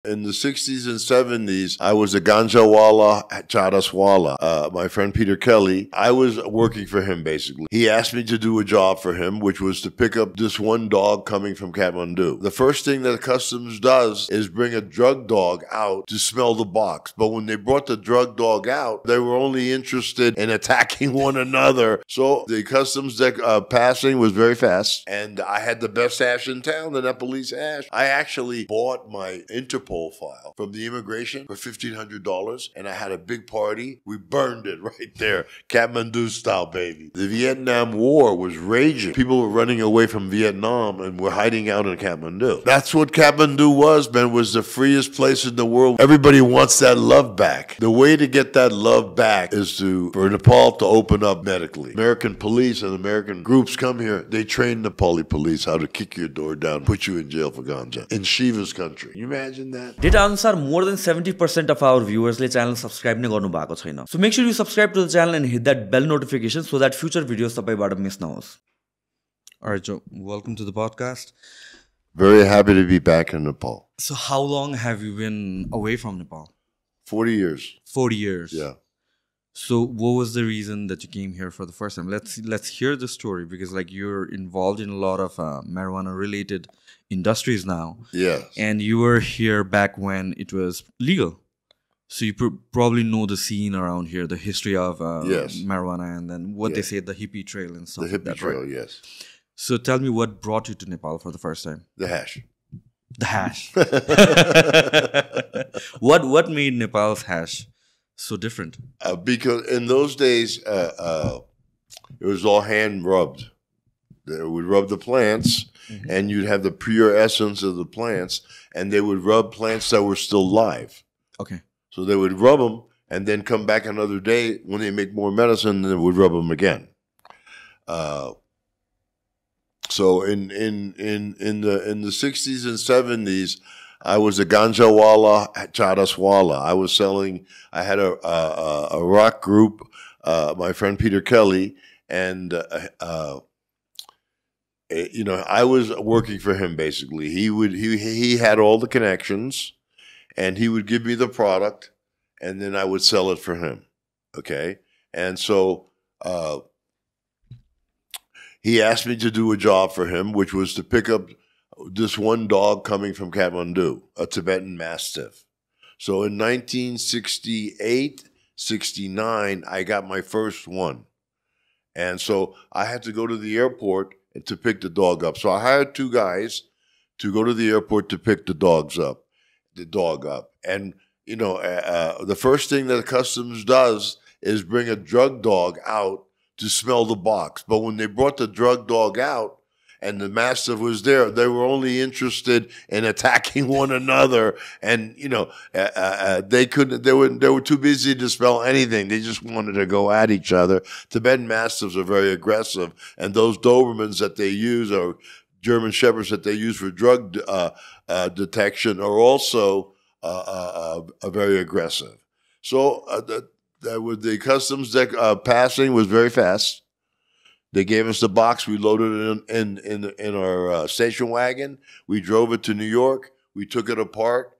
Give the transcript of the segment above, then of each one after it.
In the 60s and 70s, I was a Ganja wala, charas wala. My friend Peter Kelly, I was working for him basically. He asked me to do a job for him, which was to pick up this one dog coming from Kathmandu. The first thing that customs does is bring a drug dog out to smell the box. But when they brought the drug dog out, they were only interested in attacking one another. So the customs passing was very fast. And I had the best hash in town, the Nepalese hash. I actually bought my Interpol file from the immigration for $1,500, and I had a big party. We burned it right there, Kathmandu style, baby. The Vietnam War was raging. People were running away from Vietnam and were hiding out in Kathmandu. That's what Kathmandu was, man, was the freest place in the world. Everybody wants that love back. The way to get that love back is for Nepal to open up medically. American police and American groups come here. They train Nepali police how to kick your door down, put you in jail for ganja. In Shiva's country. Can you imagine that? Data answer, more than 70% of our viewers le channel subscribe ne garnu bhako chaina. So make sure you subscribe to the channel and hit that bell notification so that future videos tapaibata miss nahoस्. Alright, Joe, welcome to the podcast. Very happy to be back in Nepal. So how long have you been away from Nepal? 40 years. 40 years. Yeah. So what was the reason that you came here for the first time? Let's hear the story, because like you're involved in a lot of marijuana related industries now. Yes. And you were here back when it was legal. So you probably know the scene around here, the history of yes. marijuana, and then what they say, the hippie trail and stuff. The hippie like that, trail, right? yes. So tell me, what brought you to Nepal for the first time? The hash. The hash. What made Nepal's hash so different? Because in those days, it was all hand rubbed. They would rub the plants, and you'd have the pure essence of the plants, and they would rub plants that were still live. Okay. So they would rub them, and then come back another day when they make more medicine, they would rub them again. So in the 60s and 70s, I was a Ganja wala, charas wala. I had a rock group, my friend Peter Kelly, and you know, I was working for him basically. He had all the connections, and he would give me the product, and then I would sell it for him. Okay, and so he asked me to do a job for him, which was to pick up this one dog coming from Kathmandu, a Tibetan Mastiff. So in 1968, 69, I got my first one. And so I had to go to the airport to pick the dog up. So I hired two guys to go to the airport to pick the dog up. And, you know, the first thing that customs does is bring a drug dog out to smell the box. But when they brought the drug dog out and the Mastiff was there, they were only interested in attacking one another. And, you know, they were too busy to smell anything. They just wanted to go at each other. Tibetan Mastiffs are very aggressive. And those Dobermans that they use, or German Shepherds that they use for drug detection, are also very aggressive. So with the customs passing was very fast. They gave us the box. We loaded it in our station wagon. We drove it to New York. We took it apart.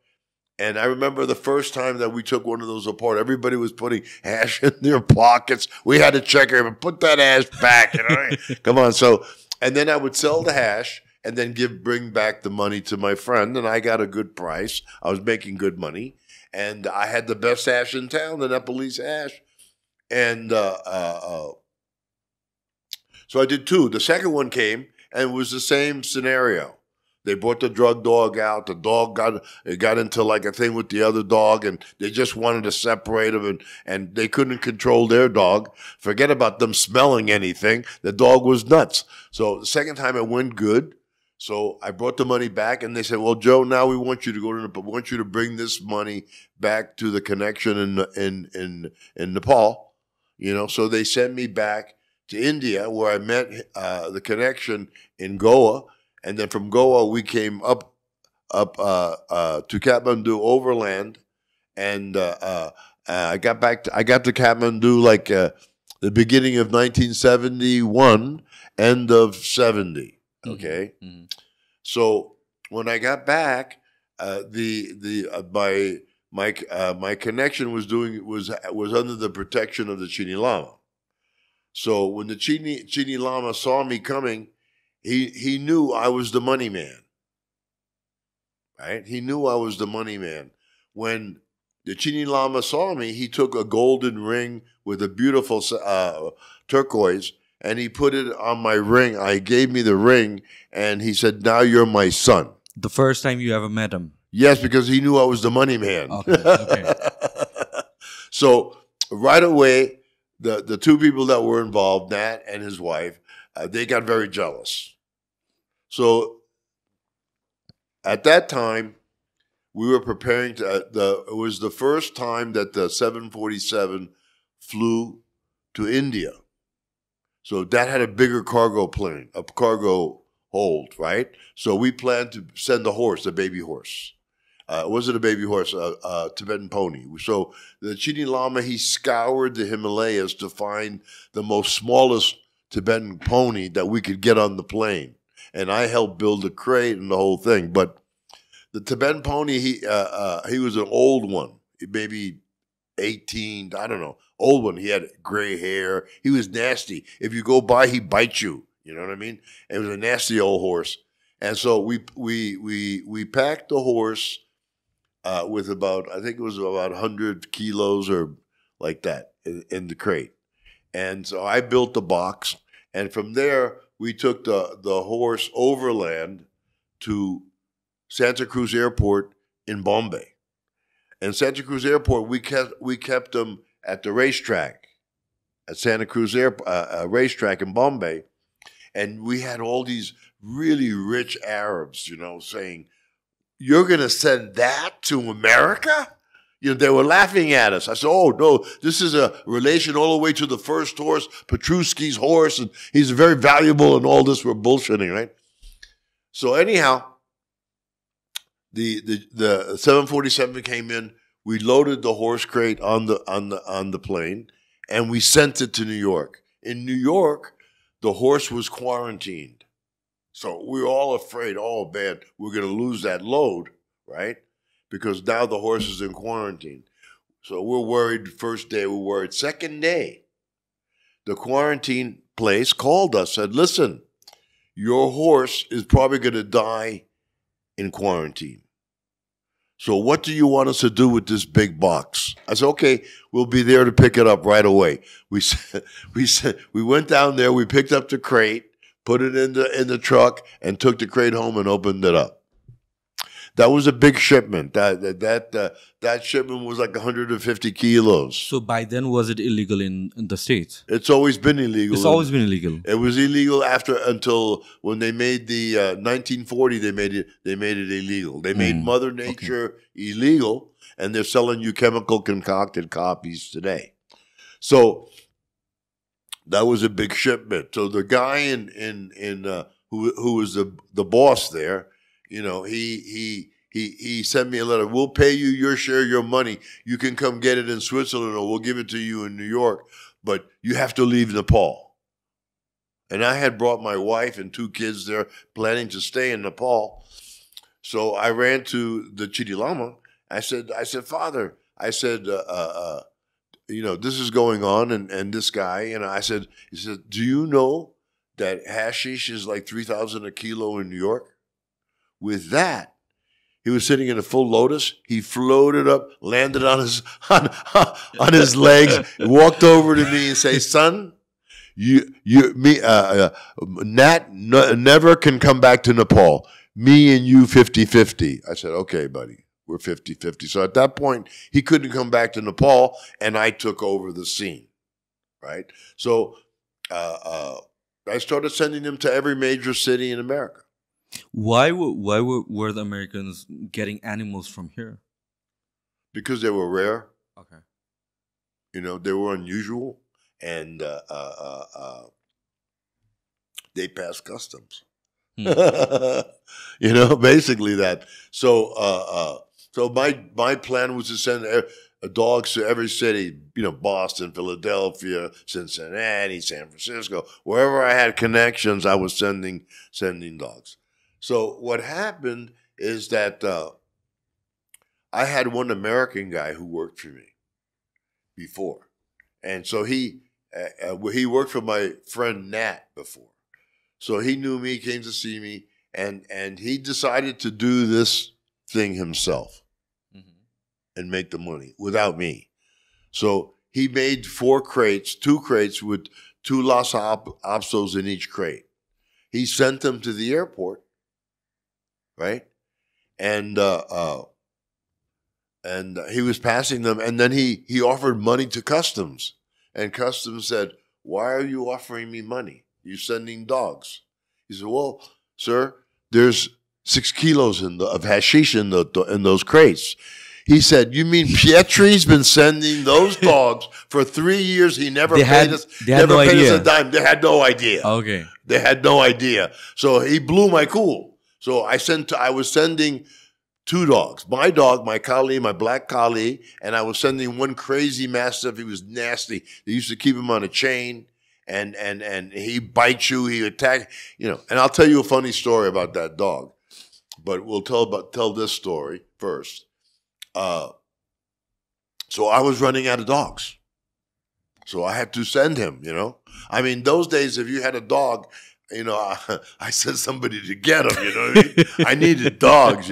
And I remember the first time that we took one of those apart, everybody was putting hash in their pockets. We had to check her, but put that hash back. You know? Come on. So, and then I would sell the hash and then bring back the money to my friend. And I got a good price. I was making good money. And I had the best hash in town, the Nepalese hash. And so I did two. The second one came, and it was the same scenario. They brought the drug dog out. The dog got into like a thing with the other dog, and they just wanted to separate them, and they couldn't control their dog. Forget about them smelling anything. The dog was nuts. So the second time it went good. So I brought the money back, and they said, "Well, Joe, now we want you to we want you to bring this money back to the connection in Nepal." You know, so they sent me back to India, where I met the connection in Goa, and then from Goa we came up to Kathmandu overland, and I got to Kathmandu like the beginning of 1971, end of 70. Okay, so when I got back, my connection was under the protection of the Chini Lama. So when the Chini Lama saw me coming, he knew I was the money man. Right? He knew I was the money man. When the Chini Lama saw me, he took a golden ring with a beautiful turquoise, and he put it on my ring. I gave me the ring, and he said, "Now you're my son." The first time you ever met him? Yes, because he knew I was the money man. Okay. So right away, the two people that were involved, Nat and his wife, they got very jealous. So at that time, we were preparing to. It was the first time that the 747 flew to India. So that had a bigger cargo plane, a cargo hold, right? So we planned to send a horse, a baby horse. It wasn't a baby horse, a Tibetan pony. So the Chini Lama, he scoured the Himalayas to find the most smallest Tibetan pony that we could get on the plane. And I helped build the crate and the whole thing. But the Tibetan pony, he was an old one, maybe 18, I don't know, old one. He had gray hair. He was nasty. If you go by, he bites you. You know what I mean? It was a nasty old horse. And so we packed the horse with about, I think it was about 100 kilos or like that in the crate. And so I built the box. And from there, we took the horse overland to Santa Cruz Airport in Bombay. And Santa Cruz Airport, we kept them at the racetrack, at Santa Cruz racetrack in Bombay. And we had all these really rich Arabs, you know, saying, "You're going to send that to America?" You know, they were laughing at us. I said, "Oh, no, this is a relation all the way to the first horse, Petruski's horse, and he's very valuable," and all this. We're bullshitting, right? So anyhow, the 747 came in. We loaded the horse crate on the plane, and we sent it to New York. In New York, the horse was quarantined. So we were all afraid, oh, man, we're going to lose that load, right? Because now the horse is in quarantine. So we're worried first day, we're worried. Second day, the quarantine place called us, said, "Listen, your horse is probably going to die in quarantine. So what do you want us to do with this big box?" I said, "Okay, we'll be there to pick it up right away." We went down there, we picked up the crate, put it in the truck, and took the crate home and opened it up. That was a big shipment. That shipment was like 150 kilos. So by then, was it illegal in the States? It's always been illegal. It's always been illegal. It was illegal until when they made the 1940. They made it illegal. They made Mother Nature illegal, and they're selling you chemical concocted copies today. So that was a big shipment. So the guy who was the boss there, you know, he sent me a letter. "We'll pay you your share, your money. You can come get it in Switzerland, or we'll give it to you in New York, but you have to leave Nepal." And I had brought my wife and 2 kids there, planning to stay in Nepal. So I ran to the Chini Lama. I said, "Father," I said, "you know, this is going on, and this guy," and he said, "Do you know that hashish is like 3,000 a kilo in New York?" With that, he was sitting in a full lotus. He floated up, landed on his legs, walked over to me and said, "Son, Nat never can come back to Nepal. Me and you 50-50. I said, "Okay, buddy, we're 50-50. So at that point, he couldn't come back to Nepal, and I took over the scene, right? So I started sending them to every major city in America. Why were the Americans getting animals from here? Because they were rare. Okay. You know, they were unusual, and they passed customs. You know, basically that. So my plan was to send dogs to every city, you know, Boston, Philadelphia, Cincinnati, San Francisco, wherever I had connections, I was sending dogs. So what happened is that I had one American guy who worked for me before. And so he worked for my friend Nat before. So he knew me, came to see me, and he decided to do this thing himself and make the money without me. So he made 2 crates with 2 Lhasa Apsos in each crate. He sent them to the airport, right? And he was passing them, and then he offered money to customs. And customs said, "Why are you offering me money? You're sending dogs." He said, "Well, sir, there's 6 kilos of hashish in those crates." He said, "You mean Pietri's been sending those dogs for 3 years? He never paid us a dime." They had no idea. Okay. They had no idea. So he blew my cool. So I was sending 2 dogs. My dog, my collie, my black collie, and I was sending one crazy mastiff. He was nasty. They used to keep him on a chain, and he bites you, he attack, And I'll tell you a funny story about that dog, but we'll tell this story first. So I was running out of dogs. So I had to send him, I mean, those days, if you had a dog, I sent somebody to get him, what I mean? I needed dogs,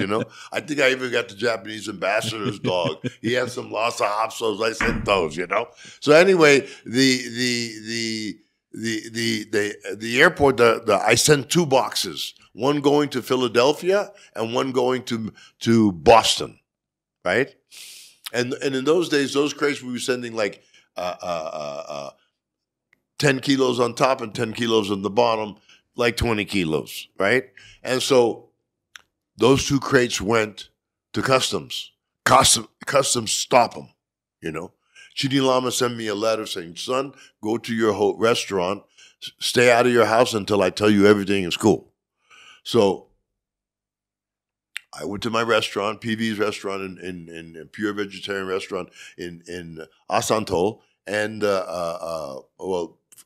I think I even got the Japanese ambassador's dog. He had some Lhasa Apsos. I sent those, So anyway, the airport, I sent 2 boxes, one going to Philadelphia and one going to Boston, right? And in those days, those crates we were sending like 10 kilos on top and 10 kilos on the bottom, like 20 kilos, right? And so those 2 crates went to customs. Customs stop them, Chidi Lama sent me a letter saying, "Son, go to your restaurant, stay out of your house until I tell you everything is cool." So I went to my restaurant, PV's restaurant, in pure vegetarian restaurant in Asanto, and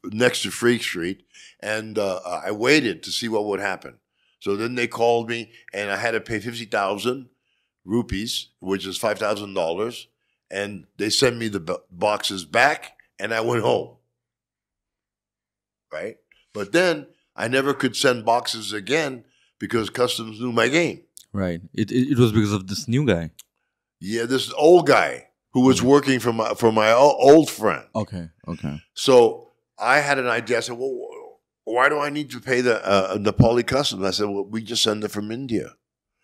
next to Freak Street, and I waited to see what would happen. So then they called me, and I had to pay 50,000 rupees, which is $5,000, and they sent me the boxes back, and I went home, right? But then I never could send boxes again because customs knew my game. Right. It was because of this new guy. Yeah, this old guy who was working for my old friend. Okay. So I had an idea. I said, "Well, why do I need to pay the Nepali customs?" I said, "Well, we just send it from India."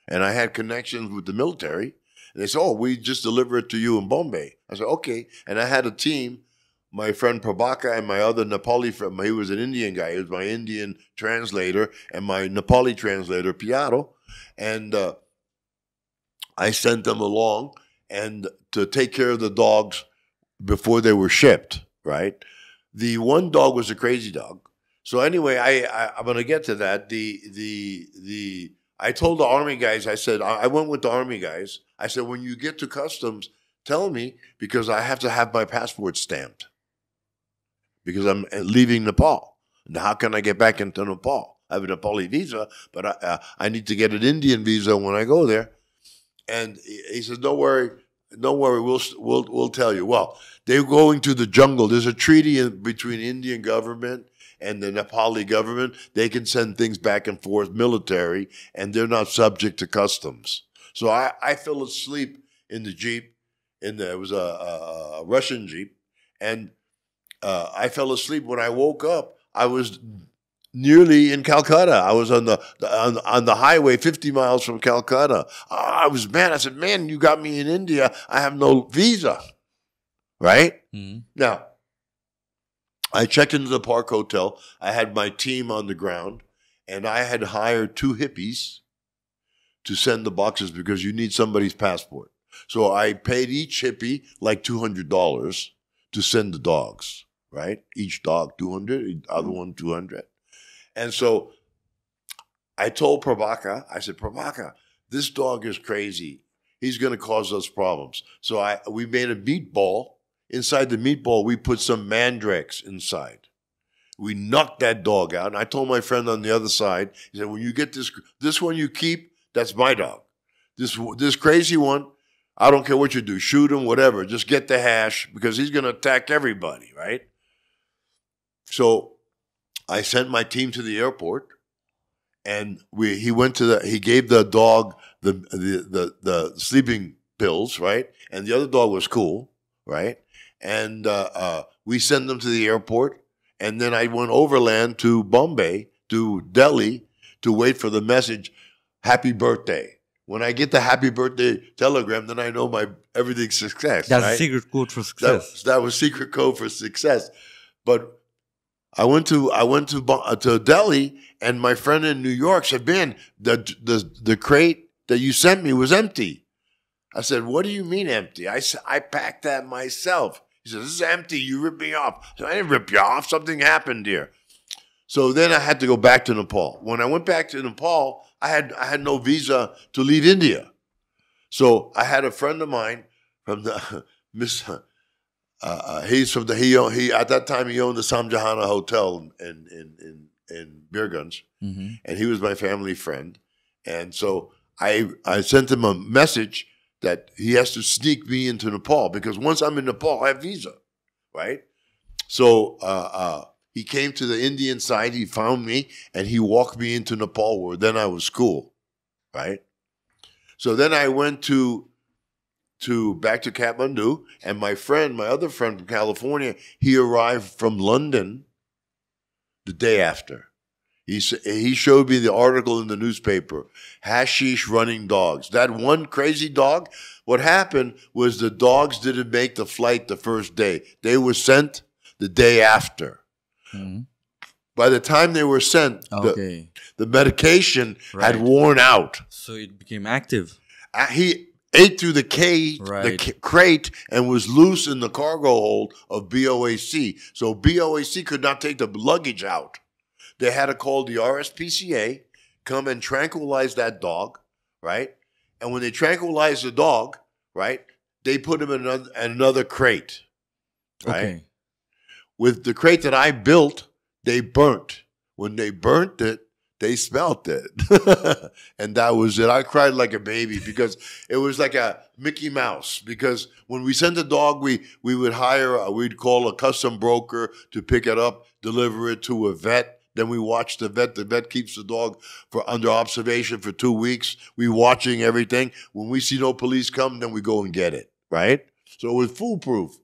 And I had connections with the military. And they said, "Oh, we just deliver it to you in Bombay." I said, "Okay." And I had a team, my friend Prabhaka and my other Nepali friend. He was an Indian guy. He was my Indian translator and my Nepali translator, Pietri. And I sent them along and to take care of the dogs before they were shipped, right? The one dog was a crazy dog. So anyway, I'm going to get to that. I told the Army guys, I said, I went with the Army guys. I said, when you get to customs, tell me, because I have to have my passport stamped because I'm leaving Nepal. And how can I get back into Nepal? I have a Nepali visa, but I need to get an Indian visa when I go there. And he says, "Don't worry, we'll tell you." Well, they're going to the jungle. There's a treaty between Indian government and the Nepali government. They can send things back and forth, military, and they're not subject to customs. So I fell asleep in the Jeep. It was a Russian Jeep, and I fell asleep. When I woke up, I was nearly in Calcutta. I was on the highway 50 miles from Calcutta. I was mad. I said, "Man, you got me in India. I have no visa." Right? Mm-hmm. Now, I checked into the Park Hotel. I had my team on the ground, and I had hired 2 hippies to send the boxes because you need somebody's passport. So I paid each hippie like $200 to send the dogs, right? Each dog $200, the other one $200. And so I told Prabhaka, I said, "Prabhaka, this dog is crazy. He's going to cause us problems." So we made a meatball. Inside the meatball, we put some mandrakes inside. We knocked that dog out. And I told my friend on the other side, he said, "When you get this one you keep, that's my dog. This crazy one, I don't care what you do. Shoot him, whatever. Just get the hash because he's going to attack everybody, right? So I sent my team to the airport, and he gave the dog the sleeping pills, right? And the other dog was cool, right? And we sent them to the airport, and then I went overland to Bombay, to Delhi, to wait for the message, "Happy birthday." When I get the happy birthday telegram, then I know everything's success. That's right? a secret code for success. That was secret code for success. But I went to Delhi, and my friend in New York said, "Man, the crate that you sent me was empty." I said, "What do you mean empty?" I said, "I packed that myself." He said, "This is empty. You ripped me off." I said, "I didn't rip you off. Something happened here." So then I had to go back to Nepal. When I went back to Nepal, I had no visa to leave India. So I had a friend of mine from the he's from he at that time he owned the Samjahana Hotel in Birgunj, and he was my family friend. And so I sent him a message that he has to sneak me into Nepal because once I'm in Nepal, I have visa, right? So he came to the Indian side, he found me, and he walked me into Nepal, where then I was cool, right? So then I went back to Kathmandu, and my other friend from California, he arrived from London the day after. He showed me the article in the newspaper, hashish running dogs. That one crazy dog, what happened was the dogs didn't make the flight the first day. They were sent the day after. By the time they were sent, the medication had worn out. So it became active. He ate through the cage, the crate, and was loose in the cargo hold of BOAC. So BOAC could not take the luggage out. They had to call the RSPCA, come and tranquilize that dog, right? And when they tranquilized the dog, right, they put him in another crate, right? Okay. With the crate that I built, they burnt. When they burnt it, they smelt it. And that was it. I cried like a baby because it was like a Mickey Mouse. Because when we sent the dog, we would we'd call a custom broker to pick it up, deliver it to a vet. Then we watch the vet. The vet keeps the dog under observation for 2 weeks. We watching everything. When we see no police come, then we go and get it, right? So it was foolproof.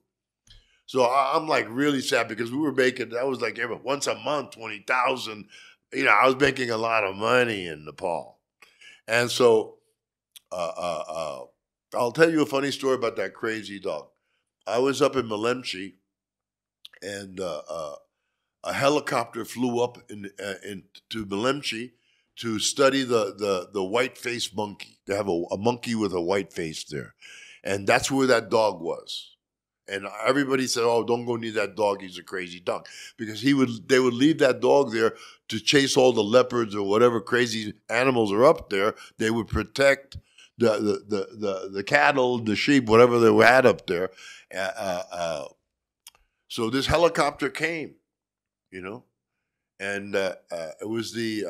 So I'm like really sad because we were making, that was like once a month, 20,000. I was making a lot of money in Nepal. And so I'll tell you a funny story about that crazy dog. I was up in Melemchi, and a helicopter flew up to Melemchi to study the white-faced monkey. They have a monkey with a white face there. And that's where that dog was. And everybody said, "Oh, don't go near that dog. He's a crazy dog." Because they would leave that dog there to chase all the leopards or whatever crazy animals are up there. They would protect the cattle, the sheep, whatever they had up there. So this helicopter came, and it was the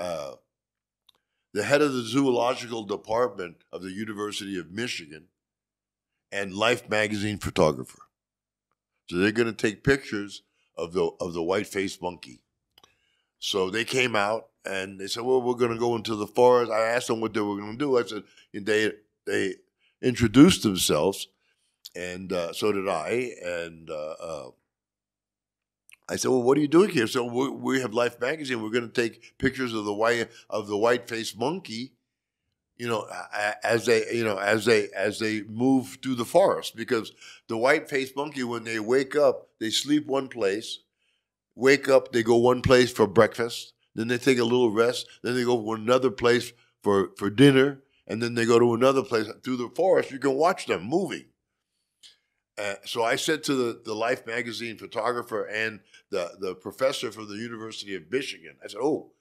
head of the zoological department of the University of Michigan and Life magazine photographer. So they're going to take pictures of the white-faced monkey. So they came out and they said, "Well, we're going to go into the forest." I asked them what they were going to do. I said, they introduced themselves, and so did I. And I said, "Well, what are you doing here?" So we have Life magazine. We're going to take pictures of the white-faced monkey, as they move through the forest, because the white-faced monkey, when they wake up, they sleep one place, wake up, they go one place for breakfast, then they take a little rest, then they go to another place for dinner, and then they go to another place. Through the forest, you can watch them moving. So I said to the Life magazine photographer and the professor from the University of Michigan, I said, "Oh,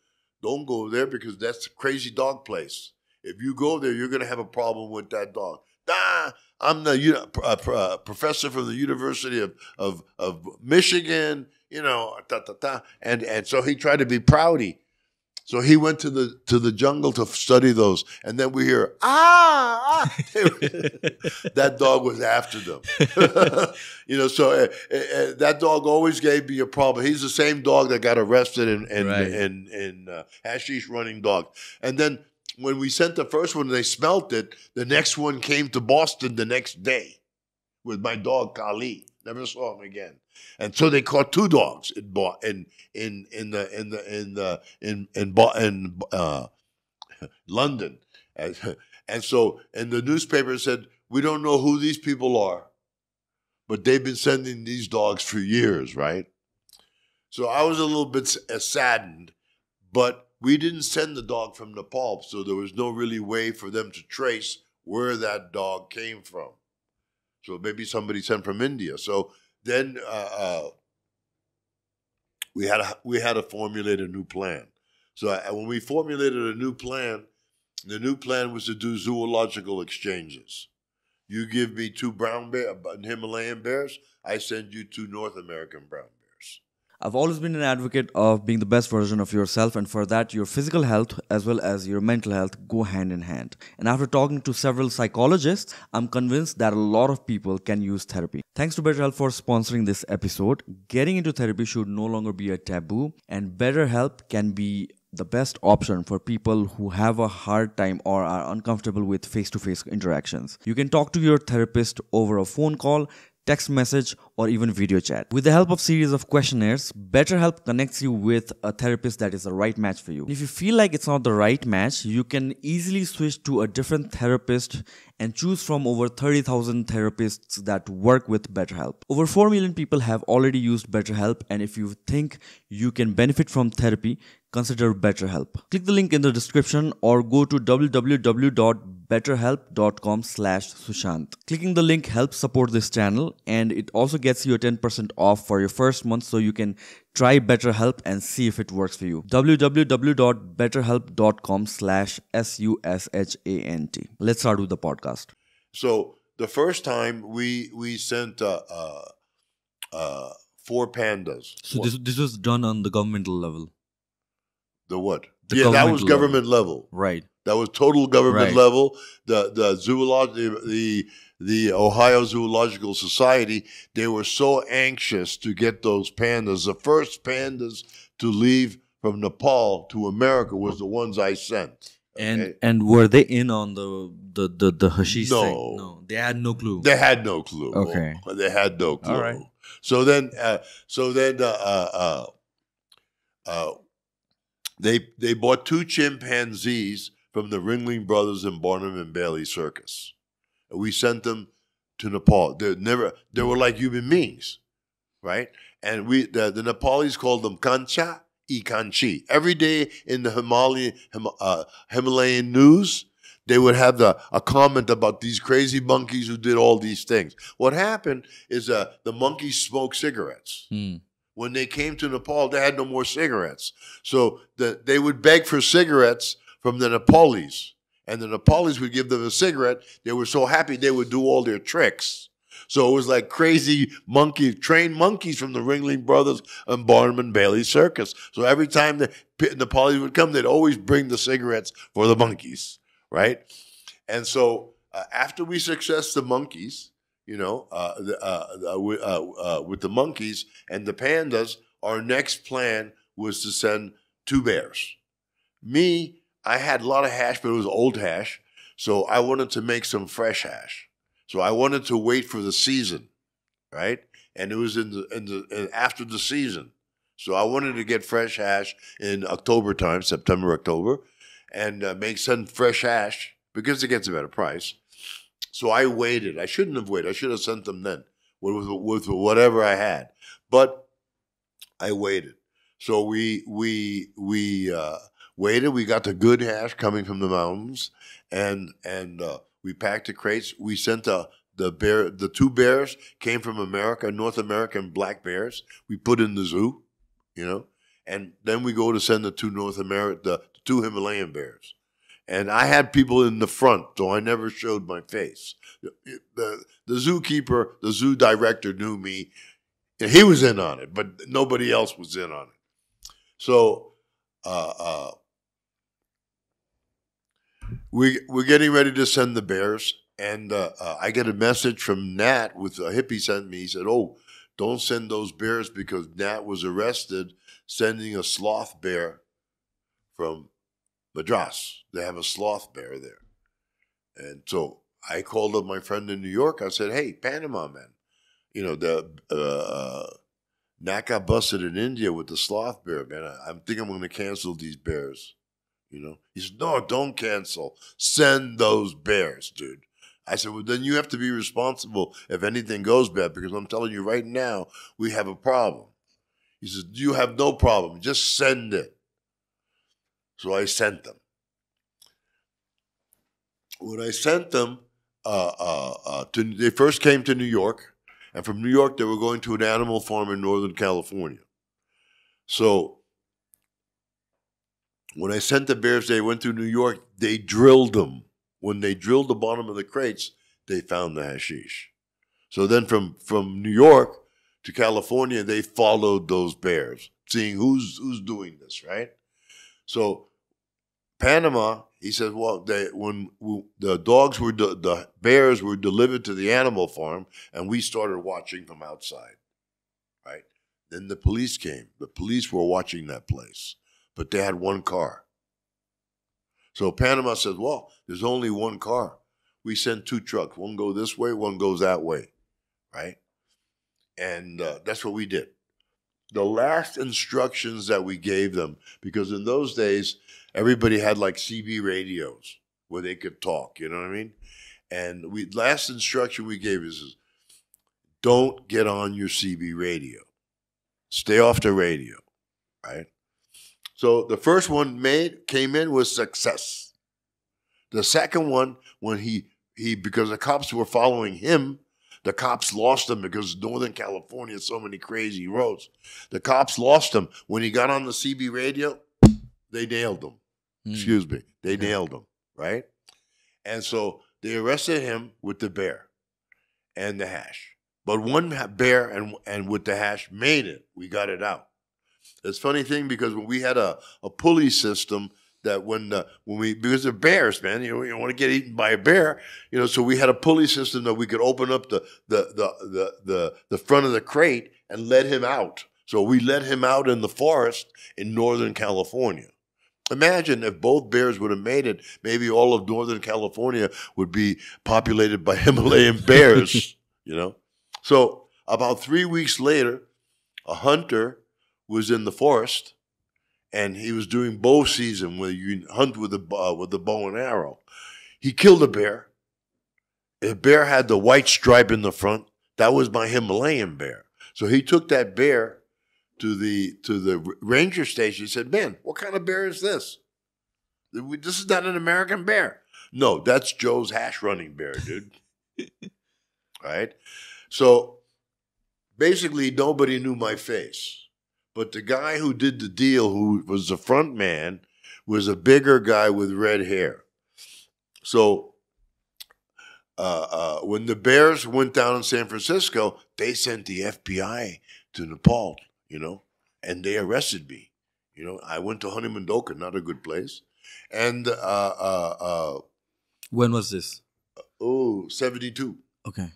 don't go there because that's a crazy dog place. If you go there, you're going to have a problem with that dog." I'm the professor from the University of Michigan, And so he tried to be proudy. So he went to the jungle to study those, and then we hear ah. That dog was after them. So that dog always gave me a problem. He's the same dog that got arrested in hashish running dog. And then when we sent the first one, they smelt it. The next one came to Boston the next day with my dog Kali. Never saw him again. And so they caught two dogs in London, and so the newspaper said, we don't know who these people are, but they've been sending these dogs for years, right? So I was a little bit saddened, but we didn't send the dog from Nepal, so there was no really way for them to trace where that dog came from. So maybe somebody sent from India. So then we had to formulate a new plan. So when we formulated a new plan, the new plan was to do zoological exchanges. You give me 2 brown Himalayan bears, I send you 2 North American brown bears. I've always been an advocate of being the best version of yourself, and for that, your physical health as well as your mental health go hand in hand. And after talking to several psychologists, I'm convinced that a lot of people can use therapy. Thanks to BetterHelp for sponsoring this episode. Getting into therapy should no longer be a taboo, and BetterHelp can be the best option for people who have a hard time or are uncomfortable with face-to-face interactions. You can talk to your therapist over a phone call, text message, or even video chat. With the help of series of questionnaires, BetterHelp connects you with a therapist that is the right match for you. If you feel like it's not the right match, you can easily switch to a different therapist and choose from over 30,000 therapists that work with BetterHelp. Over 4 million people have already used BetterHelp, and if you think you can benefit from therapy, consider BetterHelp. Click the link in the description or go to www.betterhelp.com/Sushant. Clicking the link helps support this channel, and it also gets you a 10% off for your first month, so you can try BetterHelp and see if it works for you. www.betterhelp.com/SUSHANT. Let's start with the podcast. So the first time we sent 4 pandas. So this was done on the governmental level. The what? The that was government level. Right. That was total government level. The Ohio Zoological Society, they were so anxious to get those pandas. The first pandas to leave from Nepal to America was the ones I sent. Okay? And were they in on the hashish thing? No, they had no clue. They had no clue. Okay, they had no clue. All right. So then, they bought 2 chimpanzees from the Ringling Brothers and Barnum and Bailey Circus. And we sent them to Nepal. They were like human beings, right? And the Nepalese called them kancha e kanchi. Every day in the Himalayan news, they would have a comment about these crazy monkeys who did all these things. What happened is the monkeys smoked cigarettes. When they came to Nepal, they had no more cigarettes. So they would beg for cigarettes from the Nepalese. And the Nepalese would give them a cigarette. They were so happy they would do all their tricks. So it was like crazy trained monkeys from the Ringling Brothers and Barnum and Bailey Circus. So every time the Nepalese would come, they'd always bring the cigarettes for the monkeys, right? And so after we successed the monkeys, with the monkeys and the pandas, our next plan was to send 2 bears. Me, I had a lot of hash, but it was old hash, so I wanted to make some fresh hash. So I wanted to wait for the season, right? And it was after the season, so I wanted to get fresh hash in October time, September, October, and make some fresh hash because it gets a better price. So I waited. I shouldn't have waited. I should have sent them then with whatever I had. But I waited. So we waited. We got the good hash coming from the mountains, and we packed the crates. We sent the 2 bears came from America, North American black bears. We put in the zoo, and then we go to send the 2 the 2 Himalayan bears. And I had people in the front, so I never showed my face. The zookeeper, the zoo director knew me. He was in on it, but nobody else was in on it. So we're getting ready to send the bears, and I get a message from Nat with a hippie sent me. He said, "Oh, don't send those bears because Nat was arrested sending a sloth bear from Madras. They have a sloth bear there." And so I called up my friend in New York. I said, "Hey, Panama, man, you know, Nat got busted in India with the sloth bear, man. I think I'm going to cancel these bears." You know, he said, "No, don't cancel. Send those bears, dude." I said, "Well, then you have to be responsible if anything goes bad, because I'm telling you right now, we have a problem." He says, "You have no problem. Just send it." So I sent them. When I sent them, they first came to New York, and from New York they were going to an animal farm in Northern California. So when I sent the bears, they went through New York. They drilled them. When they drilled the bottom of the crates, they found the hashish. So then from New York to California, they followed those bears, seeing who's doing this, right? So Panama, he said, well, when the bears were delivered to the animal farm, and we started watching from outside, right? Then the police came. The police were watching that place, but they had one car. So Panama says, well, there's only one car. We send two trucks. One goes this way, one goes that way, right? And that's what we did. The last instructions that we gave them, because in those days, everybody had like CB radios where they could talk, you know what I mean? And last instruction we gave is, don't get on your CB radio. Stay off the radio, right? So the first one came in with success. The second one, when he because the cops were following him, the cops lost him because Northern California has so many crazy roads. The cops lost him. When he got on the CB radio, they nailed him. Excuse me. They nailed him, right? And so they arrested him with the bear and the hash. But one bear and with the hash made it. We got it out. It's a funny thing, because when we had a pulley system that because they're bears, man, you don't want to get eaten by a bear, so we had a pulley system that we could open up the front of the crate and let him out. So we let him out in the forest in Northern California. Imagine if both bears would have made it, maybe all of Northern California would be populated by Himalayan bears, So about 3 weeks later, a hunter was in the forest, and he was doing bow season, where you hunt with the bow and arrow. He killed a bear. The bear had the white stripe in the front. That was my Himalayan bear. So he took that bear to the ranger station. He said, "Man, what kind of bear is this? This is not an American bear." "No, that's Joe's hash running bear, dude." Right? So basically, nobody knew my face. But the guy who did the deal, who was the front man, was a bigger guy with red hair. So when the bears went down in San Francisco, they sent the FBI to Nepal, and they arrested me. I went to Honeymondoka, not a good place. And when was this? 72. Okay.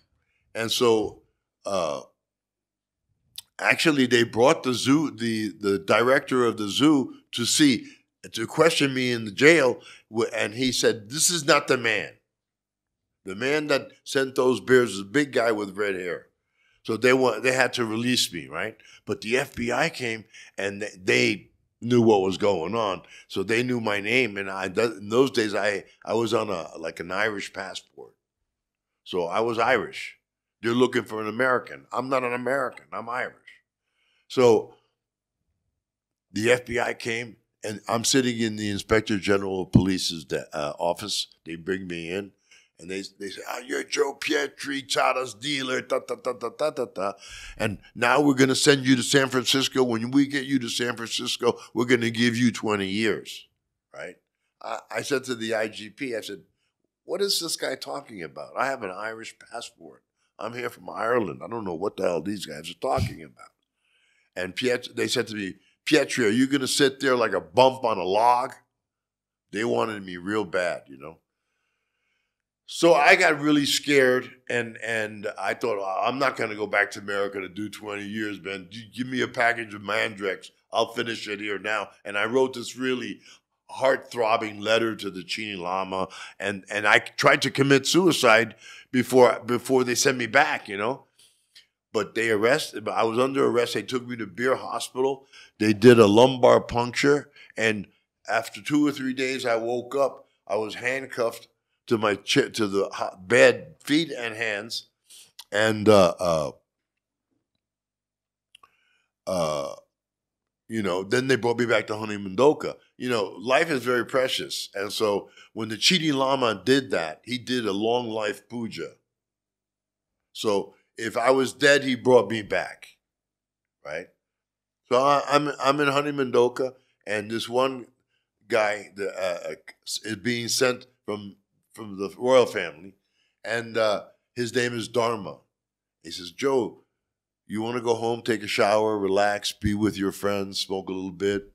And so actually, they brought the zoo, the director of the zoo, to question me in the jail, and he said, "This is not the man. The man that sent those bears is a big guy with red hair." So they had to release me, right? But the FBI came, and they knew what was going on, so they knew my name. And in those days, I was on an Irish passport, so I was Irish. They're looking for an American. I'm not an American. I'm Irish. So the FBI came, and I'm sitting in the Inspector General of Police's office. They bring me in, and they say, "You're Joe Pietri, Chada's dealer, and now we're going to send you to San Francisco. When we get you to San Francisco, we're going to give you 20 years, right?" I said to the IGP, I said, "What is this guy talking about? I have an Irish passport. I'm here from Ireland. I don't know what the hell these guys are talking about." And they said to me, "Pietri, are you going to sit there like a bump on a log? They wanted me real bad, you know. So I got really scared, and I thought, oh, I'm not going to go back to America to do 20 years, man. Give me a package of Mandrex. I'll finish it here now. And I wrote this really heart-throbbing letter to the Chini Lama, and I tried to commit suicide before they sent me back, you know. But they arrested. I was under arrest. They took me to Beer Hospital. They did a lumbar puncture, and after 2 or 3 days, I woke up. I was handcuffed to my to the bed, feet and hands, and you know. Then they brought me back to Honeymondoka. You know, life is very precious, and so when the Chini Lama did that, he did a long life puja. So if I was dead, he brought me back, right? So I'm in Honeymondoka, and this one guy is being sent from the royal family, and his name is Dharma. He says, Joe, you want to go home, take a shower, relax, be with your friends, smoke a little bit.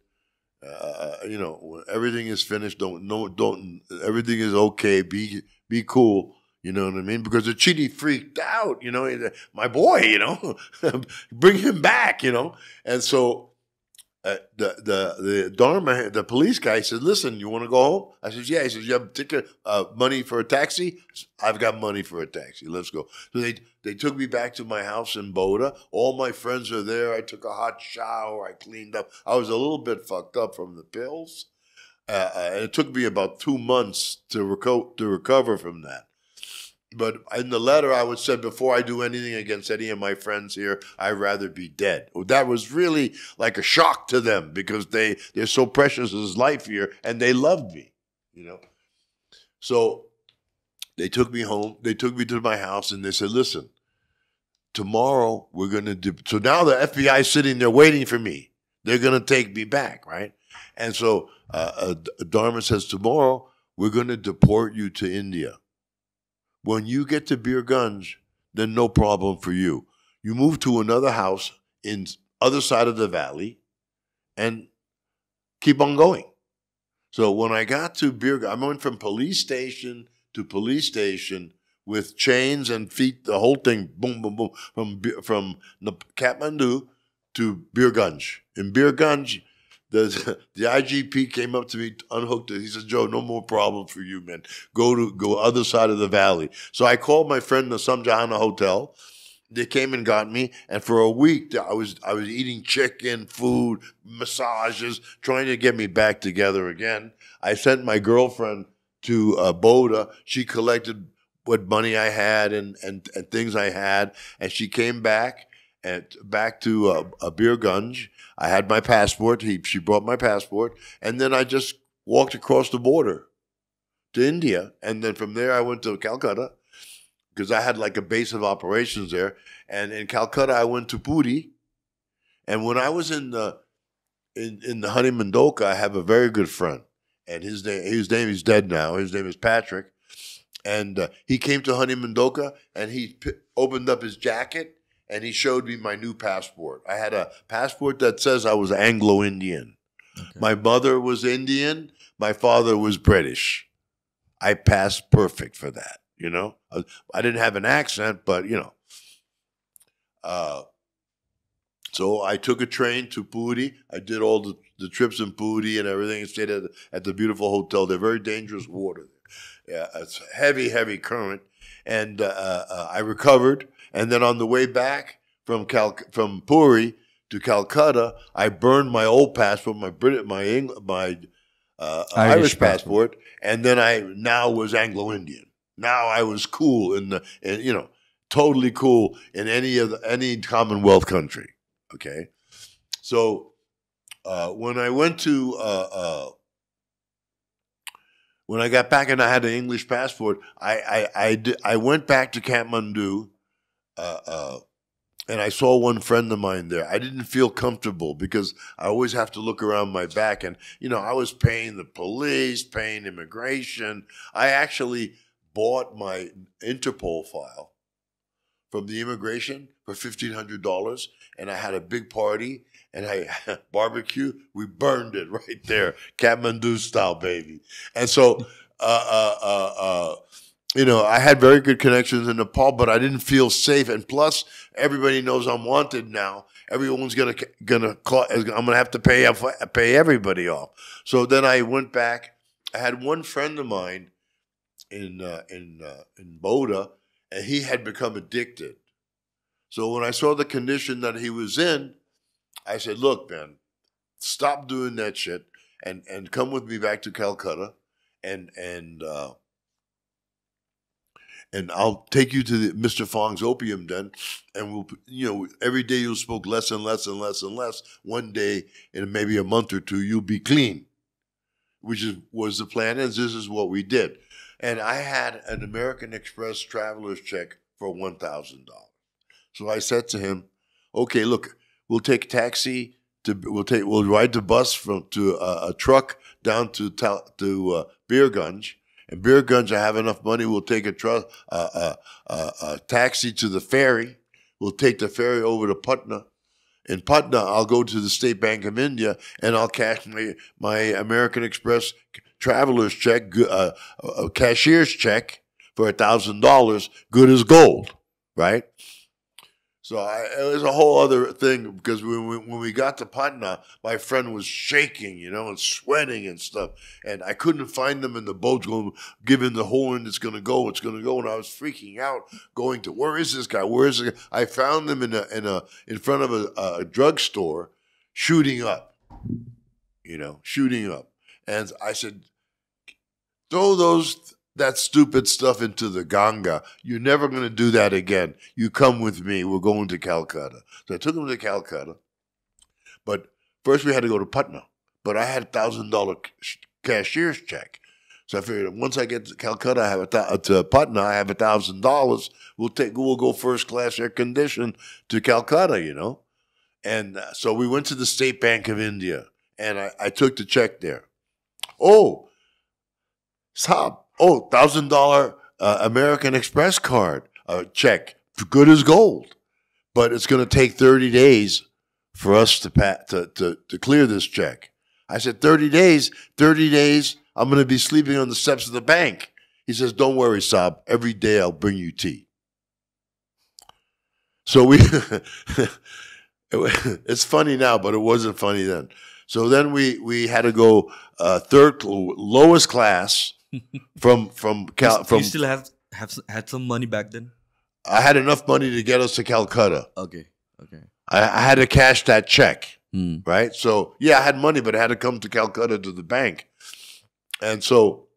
You know, when everything is finished, don't. Everything is okay. Be cool. You know what I mean? Because the Chini freaked out. You know, my boy. You know, bring him back. You know, and so the Dharma, the police guy, said, "Listen, you want to go home?" I said, "Yeah." He says, "You have ticket, money for a taxi?" Said, I've got money for a taxi. Let's go. So they took me back to my house in Boda. All my friends are there. I took a hot shower. I cleaned up. I was a little bit fucked up from the pills, and it took me about 2 months to recover from that. But in the letter, I would say, before I do anything against any of my friends here, I'd rather be dead. That was really like a shock to them, because they're so precious as life here, and they loved me, you know. So they took me home. They took me to my house, and they said, listen, tomorrow we're going to do. So now the FBI is sitting there waiting for me. They're going to take me back, right? And so Dharma says, tomorrow we're going to deport you to India. When you get to Bir Gunj, then no problem for you. You move to another house in other side of the valley and keep on going. So when I got to Bir Gunj, I went from police station to police station with chains and feet, the whole thing, boom, boom, boom, from Kathmandu to Bir Gunj. In Bir Gunj, the IGP came up to me, unhooked it. He said, Joe, no more problem for you, man. Go other side of the valley. So I called my friend in the Samjahana Hotel. They came and got me, and for a week I was eating chicken, food, massages, trying to get me back together again. I sent my girlfriend to Boda. She collected what money I had and things I had, and she came back to a Bir Gunj. I had my passport. She brought my passport, and then I just walked across the border to India, and then from there I went to Calcutta because I had like a base of operations there. And in Calcutta I went to Puri, and when I was in the Honeymondoka, I have a very good friend, and his name is dead now. His name is Patrick, and he came to Honeymondoka, and he opened up his jacket. And he showed me my new passport. I had a passport that says I was Anglo-Indian. Okay. My mother was Indian. My father was British. I passed perfect for that, you know. I didn't have an accent, but, you know. So I took a train to Puri. I did all the trips in Puri and everything. I stayed at the beautiful hotel. They're very dangerous water. Yeah, it's heavy, heavy current. And I recovered. And then on the way back from Puri to Calcutta, I burned my old passport, my Irish passport, and then I now was Anglo-Indian. Now I was cool in you know, totally cool in any Commonwealth country. Okay, so when I went to when I got back and I had an English passport, I went back to Kathmandu. And I saw one friend of mine there. I didn't feel comfortable because I always have to look around my back. And, you know, I was paying the police, paying immigration. I actually bought my Interpol file from the immigration for $1,500, and I had a big party and I barbecue. We burned it right there, Kathmandu style, baby. And so, I had very good connections in Nepal, but I didn't feel safe. And plus, everybody knows I'm wanted now. Everyone's gonna call. I'm gonna have to pay everybody off. So then I went back. I had one friend of mine in Boda, and he had become addicted. So when I saw the condition that he was in, I said, "Look, man, stop doing that shit and come with me back to Calcutta, and I'll take you to Mr. Fong's opium den, and we'll, every day you'll smoke less and less and less and less. One day, in maybe a month or two, you'll be clean," which was the plan, and this is what we did. And I had an American Express traveler's check for $1,000. So I said to him, "Okay, look, we'll take a taxi we'll ride the bus to a truck down to Beergunj. And Beergunj, I have enough money. We'll take a taxi to the ferry. We'll take the ferry over to Patna. In Patna, I'll go to the State Bank of India and I'll cash my American Express traveler's check, a cashier's check for $1,000, good as gold, right?" So it was a whole other thing, because when we got to Patna, my friend was shaking, and sweating and stuff. And I couldn't find them in the boat, giving the horn, it's going to go. And I was freaking out, going to, where is this guy? Where is this guy? I found them in front of a drugstore, shooting up. And I said, "Throw that stupid stuff into the Ganga. You're never going to do that again. You come with me. We're going to Calcutta." So I took him to Calcutta. But first we had to go to Patna. But I had a $1,000 cashier's check. So I figured once I get to Calcutta, to Patna, I have $1,000. We'll go first class air conditioned to Calcutta, And so we went to the State Bank of India, and I took the check there. Oh, Saab. Oh, $1,000 American Express card check, good as gold, but it's going to take 30 days for us to clear this check. I said, 30 days. 30 days. I'm going to be sleeping on the steps of the bank. He says, "Don't worry, Saab. Every day I'll bring you tea." So it's funny now, but it wasn't funny then. So then we had to go lowest class. You still had some money back then? I had enough money to get us to Calcutta. Okay. I had to cash that check, right? So yeah, I had money, but I had to come to Calcutta to the bank, and so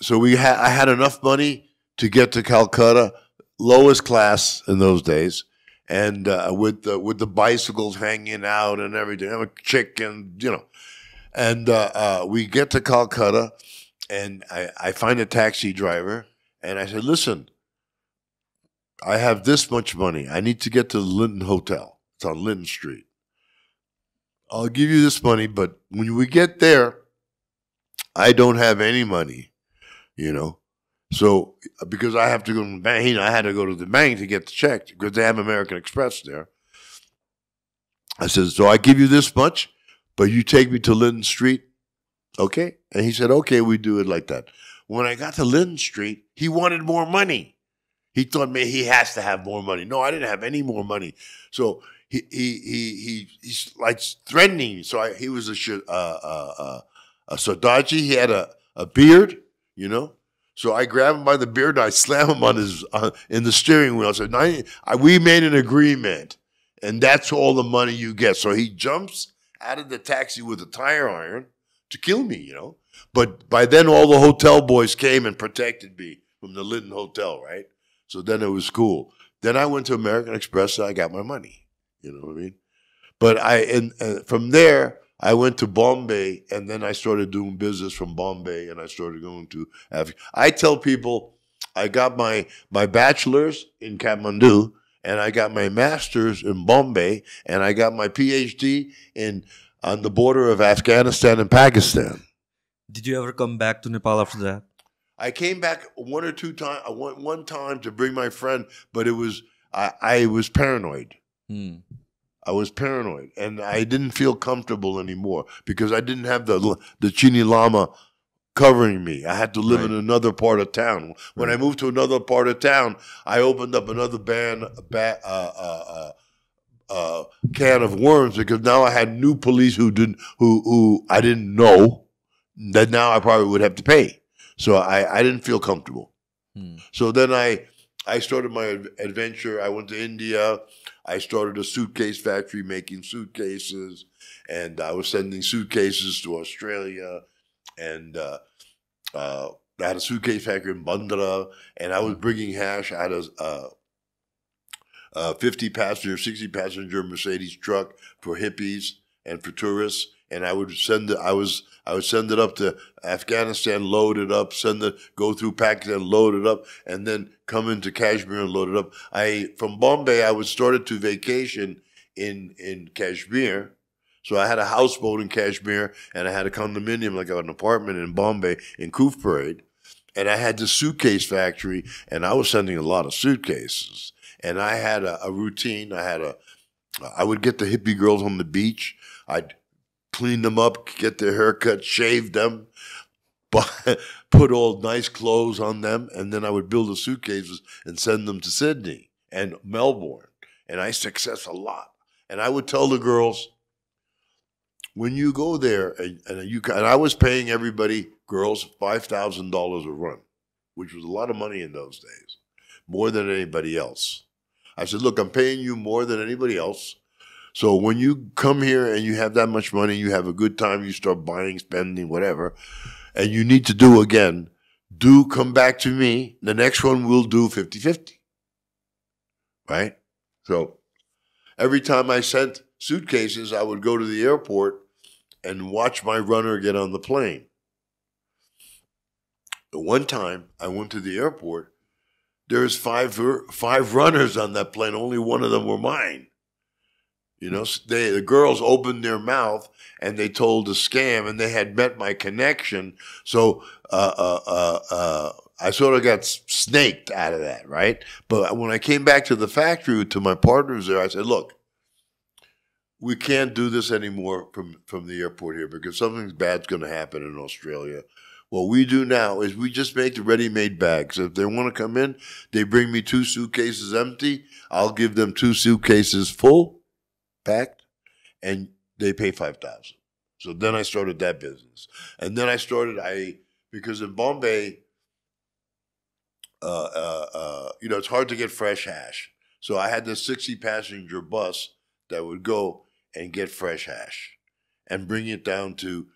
I had enough money to get to Calcutta, lowest class in those days, and with the bicycles hanging out and everything. I'm a chicken, And we get to Calcutta, and I find a taxi driver, and I said, "Listen, I have this much money. I need to get to the Linton Hotel. It's on Linton Street. I'll give you this money, but when we get there, I don't have any money, So because I have to go to the bank, I had to go to the bank to get the check because they have American Express there. I said, so I give you this much, but you take me to Linton Street, okay?" And he said, "Okay, we do it like that." When I got to Linton Street, he wanted more money. He thought maybe he has to have more money. No, I didn't have any more money. So he's like threatening. So he was a Sardaji. He had a beard, So I grab him by the beard and I slam him on in the steering wheel. I said, "We made an agreement, and that's all the money you get." So he jumps out of the taxi with a tire iron to kill me, But by then, all the hotel boys came and protected me from the Linton Hotel, right? So then it was cool. Then I went to American Express and I got my money. You know what I mean? But from there, I went to Bombay, and then I started doing business from Bombay, and I started going to Africa. I tell people I got my bachelor's in Kathmandu, and I got my master's in Bombay, and I got my PhD on the border of Afghanistan and Pakistan. Did you ever come back to Nepal after that? I came back one or two times. I went one time to bring my friend, but it was I was paranoid. I was paranoid, and I didn't feel comfortable anymore because I didn't have the Chini Lama covering me. I had to live in another part of town. When I moved to another part of town, I opened up another can of worms because now I had new police who I didn't know that now I probably would have to pay. So I didn't feel comfortable. So then I started my adventure. I went to India. I started a suitcase factory making suitcases, and I was sending suitcases to Australia. And I had a suitcase factory in Bandra, and I was bringing hash. I had a 50-passenger, 60-passenger Mercedes truck for hippies and for tourists, and I would send it. I would send it up to Afghanistan, load it up, go through Pakistan, load it up, and then come into Kashmir and load it up. From Bombay, I would started to vacation in Kashmir. So I had a houseboat in Kashmir, and I had a condominium, like an apartment in Bombay in Koof Parade, and I had the suitcase factory, and I was sending a lot of suitcases. And I had a routine. I would get the hippie girls on the beach. I'd clean them up, get their haircut, shave them, put all nice clothes on them, and then I would build the suitcases and send them to Sydney and Melbourne. And I success a lot. And I would tell the girls, when you go there, and I was paying everybody, girls, $5,000 a run, which was a lot of money in those days, more than anybody else. I said, look, I'm paying you more than anybody else. So when you come here and you have that much money, you have a good time, you start buying, spending, whatever, and you need to do again, come back to me. The next one we'll do 50-50. Right? So every time I sent suitcases, I would go to the airport and watch my runner get on the plane. One time I went to the airport, there's five runners on that plane. Only one of them were mine. You know, the girls opened their mouth and they told a scam, and they had met my connection. So I sort of got snaked out of that, right? But when I came back to the factory to my partners there, I said, look, we can't do this anymore from the airport here because something bad's going to happen in Australia. What we do now is we just make the ready-made bags. If they want to come in, they bring me 2 suitcases empty. I'll give them 2 suitcases full, packed, and they pay $5,000. So then I started that business. And then because in Bombay, it's hard to get fresh hash. So I had this 60-passenger bus that would go and get fresh hash and bring it down to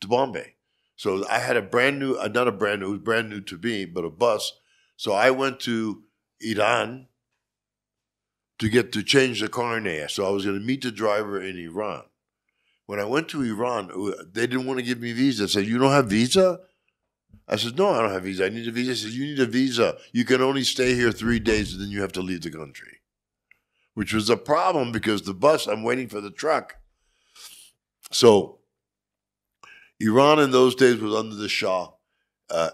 Bombay. So I had it was brand new to me, but a bus. So I went to Iran to change the carnet. So I was going to meet the driver in Iran. When I went to Iran, they didn't want to give me a visa. They said, you don't have visa? I said, no, I don't have a visa. I need a visa. He said, you need a visa. You can only stay here 3 days, and then you have to leave the country, which was a problem because the bus, I'm waiting for the truck. So Iran in those days was under the Shah.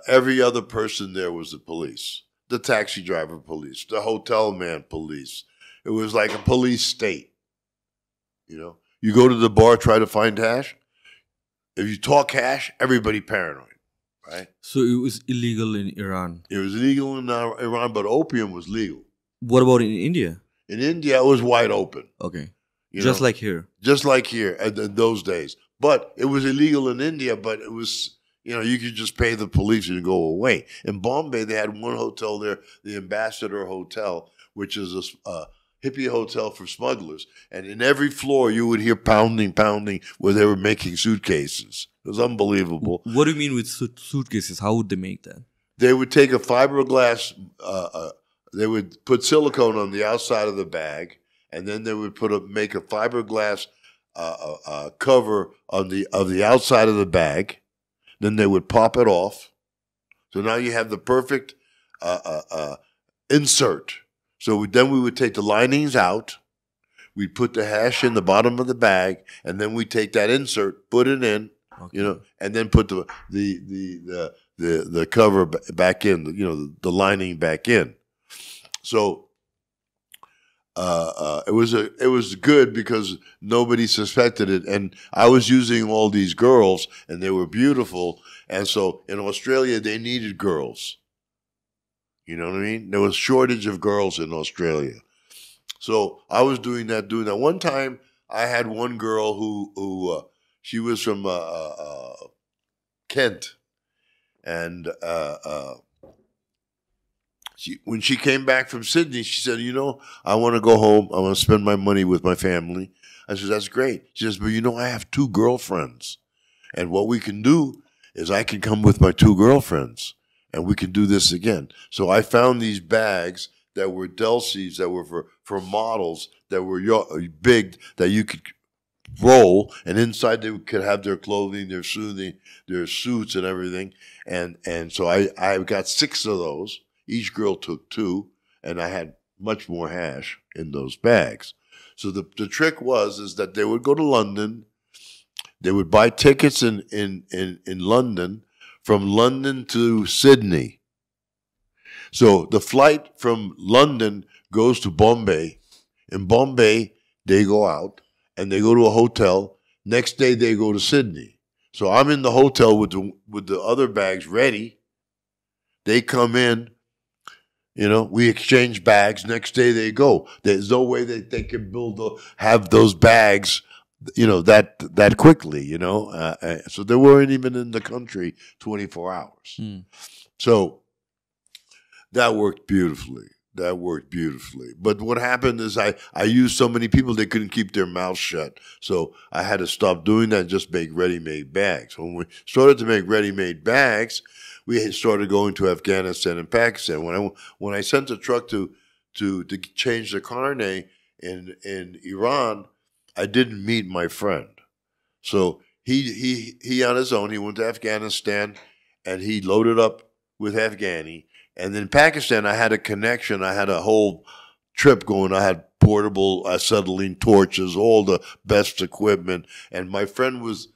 Every other person there was the police, the taxi driver police, the hotel man police. It was like a police state. You know, you go to the bar, try to find hash. If you talk hash, everybody paranoid, right? So it was illegal in Iran. It was illegal in Iran, but opium was legal. What about in India? In India, it was wide open. Okay. Just like here. Just like here in those days. But it was illegal in India, but it was, you could just pay the police and go away. In Bombay, they had one hotel there, the Ambassador Hotel, which is a hippie hotel for smugglers. And in every floor, you would hear pounding, where they were making suitcases. It was unbelievable. What do you mean with suitcases? How would they make that? They would take a fiberglass, they would put silicone on the outside of the bag, and then they would make a fiberglass cover of the outside of the bag. Then they would pop it off. So now you have the perfect insert. So then we would take the linings out. We'd put the hash in the bottom of the bag, and then we take that insert, put it in, okay, and then put the the cover back in, the lining back in. So it was good because nobody suspected it, and I was using all these girls, and they were beautiful, and so in Australia they needed girls. You know what I mean? There was shortage of girls in Australia, so I was doing that. One time, I had one girl who she was from Kent, and when she came back from Sydney, she said, I want to go home. I want to spend my money with my family. I said, that's great. She says, but I have 2 girlfriends. And what we can do is I can come with my 2 girlfriends and we can do this again. So I found these bags that were Delcies, that were for models, that were big, that you could roll, and inside they could have their clothing, their suits and everything. And so I got 6 of those. Each girl took 2, and I had much more hash in those bags. So the trick is that they would go to London. They would buy tickets in London, from London to Sydney. So the flight from London goes to Bombay. In Bombay, they go out and they go to a hotel. Next day, they go to Sydney. So I'm in the hotel with the other bags ready. They come in. We exchange bags. Next day they go. There's no way that they can have those bags, that quickly, So they weren't even in the country 24 hours. So that worked beautifully. But what happened is I used so many people, they couldn't keep their mouths shut. So I had to stop doing that and just make ready-made bags. When we started to make ready-made bags, we had started going to Afghanistan and Pakistan. When I sent a truck to change the carnet in Iran, I didn't meet my friend. So he on his own, he went to Afghanistan and he loaded up with Afghani. And in Pakistan, I had a connection. I had a whole trip going. I had portable acetylene torches, all the best equipment. And my friend's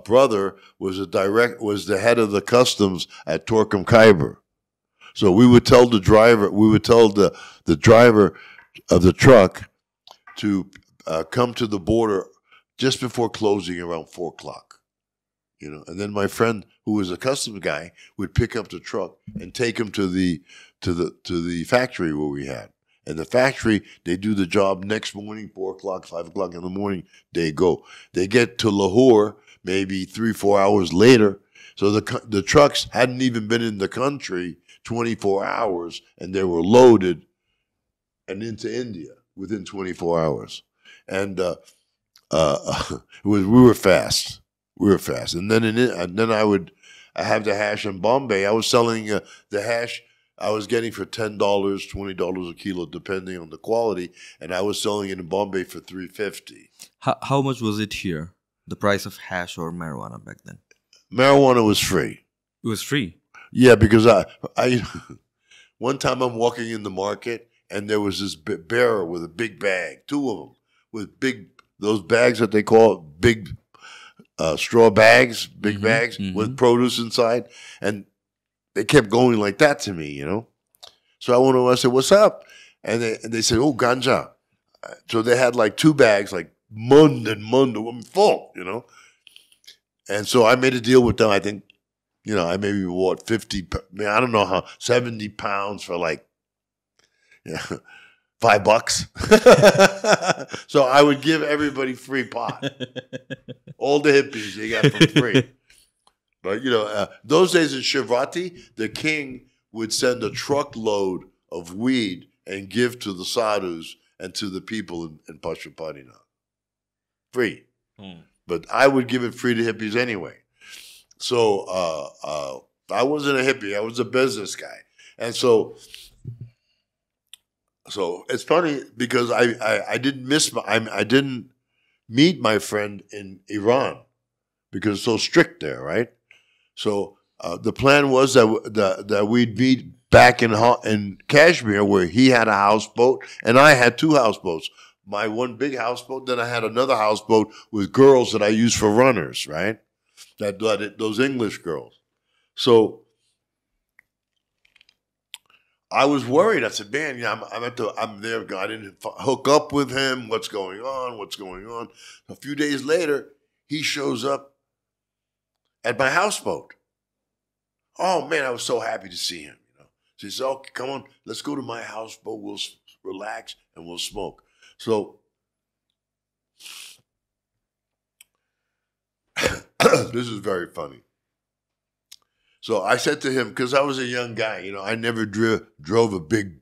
brother was the head of the customs at Torkham Khyber. So we would tell the driver of the truck to come to the border just before closing around 4:00. And then my friend, who was a customs guy, would pick up the truck and take him to the factory where we had. And the factory, they do the job next morning, 4:00, 5:00 in the morning, they go. They get to Lahore maybe 3-4 hours later. So the trucks hadn't even been in the country 24 hours, and they were loaded and into India within 24 hours. And we were fast. And then I have the hash in Bombay. I was selling the hash I was getting for $10, $20 a kilo, depending on the quality, and I was selling it in Bombay for $3.50. How much was it here? The price of hash or marijuana back then? Marijuana was free. It was free? Yeah, because I one time I'm walking in the market and there was this bearer with a big bag, 2 of them, with those bags that they call big straw bags, big bags with produce inside, and they kept going like that to me, So I said, "What's up?" And they said, "Oh, ganja." So they had like 2 bags, like mund, full, And so I made a deal with them. I think, I maybe bought 50. I don't know how 70 pounds for like, $5. So I would give everybody free pot. All the hippies they got for free. But, those days in Shivati, the king would send a truckload of weed and give to the sadhus and to the people in Pashupatinath. Free. But I would give it free to hippies anyway. So I wasn't a hippie. I was a business guy. And so it's funny because I didn't meet my friend in Iran because it's so strict there, right? So the plan was that we'd meet back in Kashmir, where he had a houseboat and I had 2 houseboats. My one big houseboat, then I had another houseboat with girls that I used for runners, right? Those English girls. So I was worried. I said, man, yeah, I'm there. I didn't hook up with him. What's going on? What's going on? A few days later, he shows up at my houseboat. Oh, man, I was so happy to see him. So he said, okay, come on, let's go to my houseboat. We'll relax and we'll smoke. So this is very funny. So I said to him, because I was a young guy, I never drove a big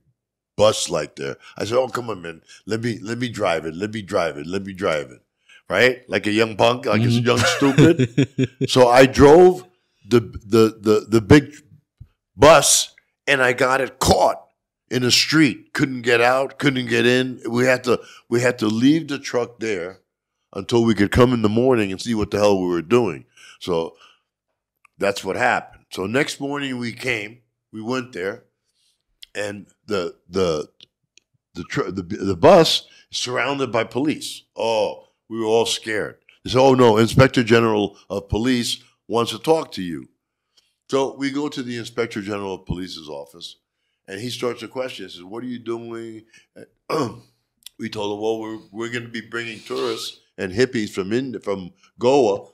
bus like that. I said, oh, come on, man, let me drive it. Let me drive it. Right? Like a young punk, like a young stupid. So I drove the big bus and I got it caught in a street. Couldn't get out, couldn't get in. We had to leave the truck there until we could come in the morning and see what the hell we were doing. So that's what happened. So next morning we went there, and the bus is surrounded by police. Oh, we were all scared. They said, oh no, Inspector General of Police wants to talk to you. So we go to the Inspector General of Police's office, and he starts a question. He says, what are you doing? We told him, well, we're going to be bringing tourists and hippies from Goa.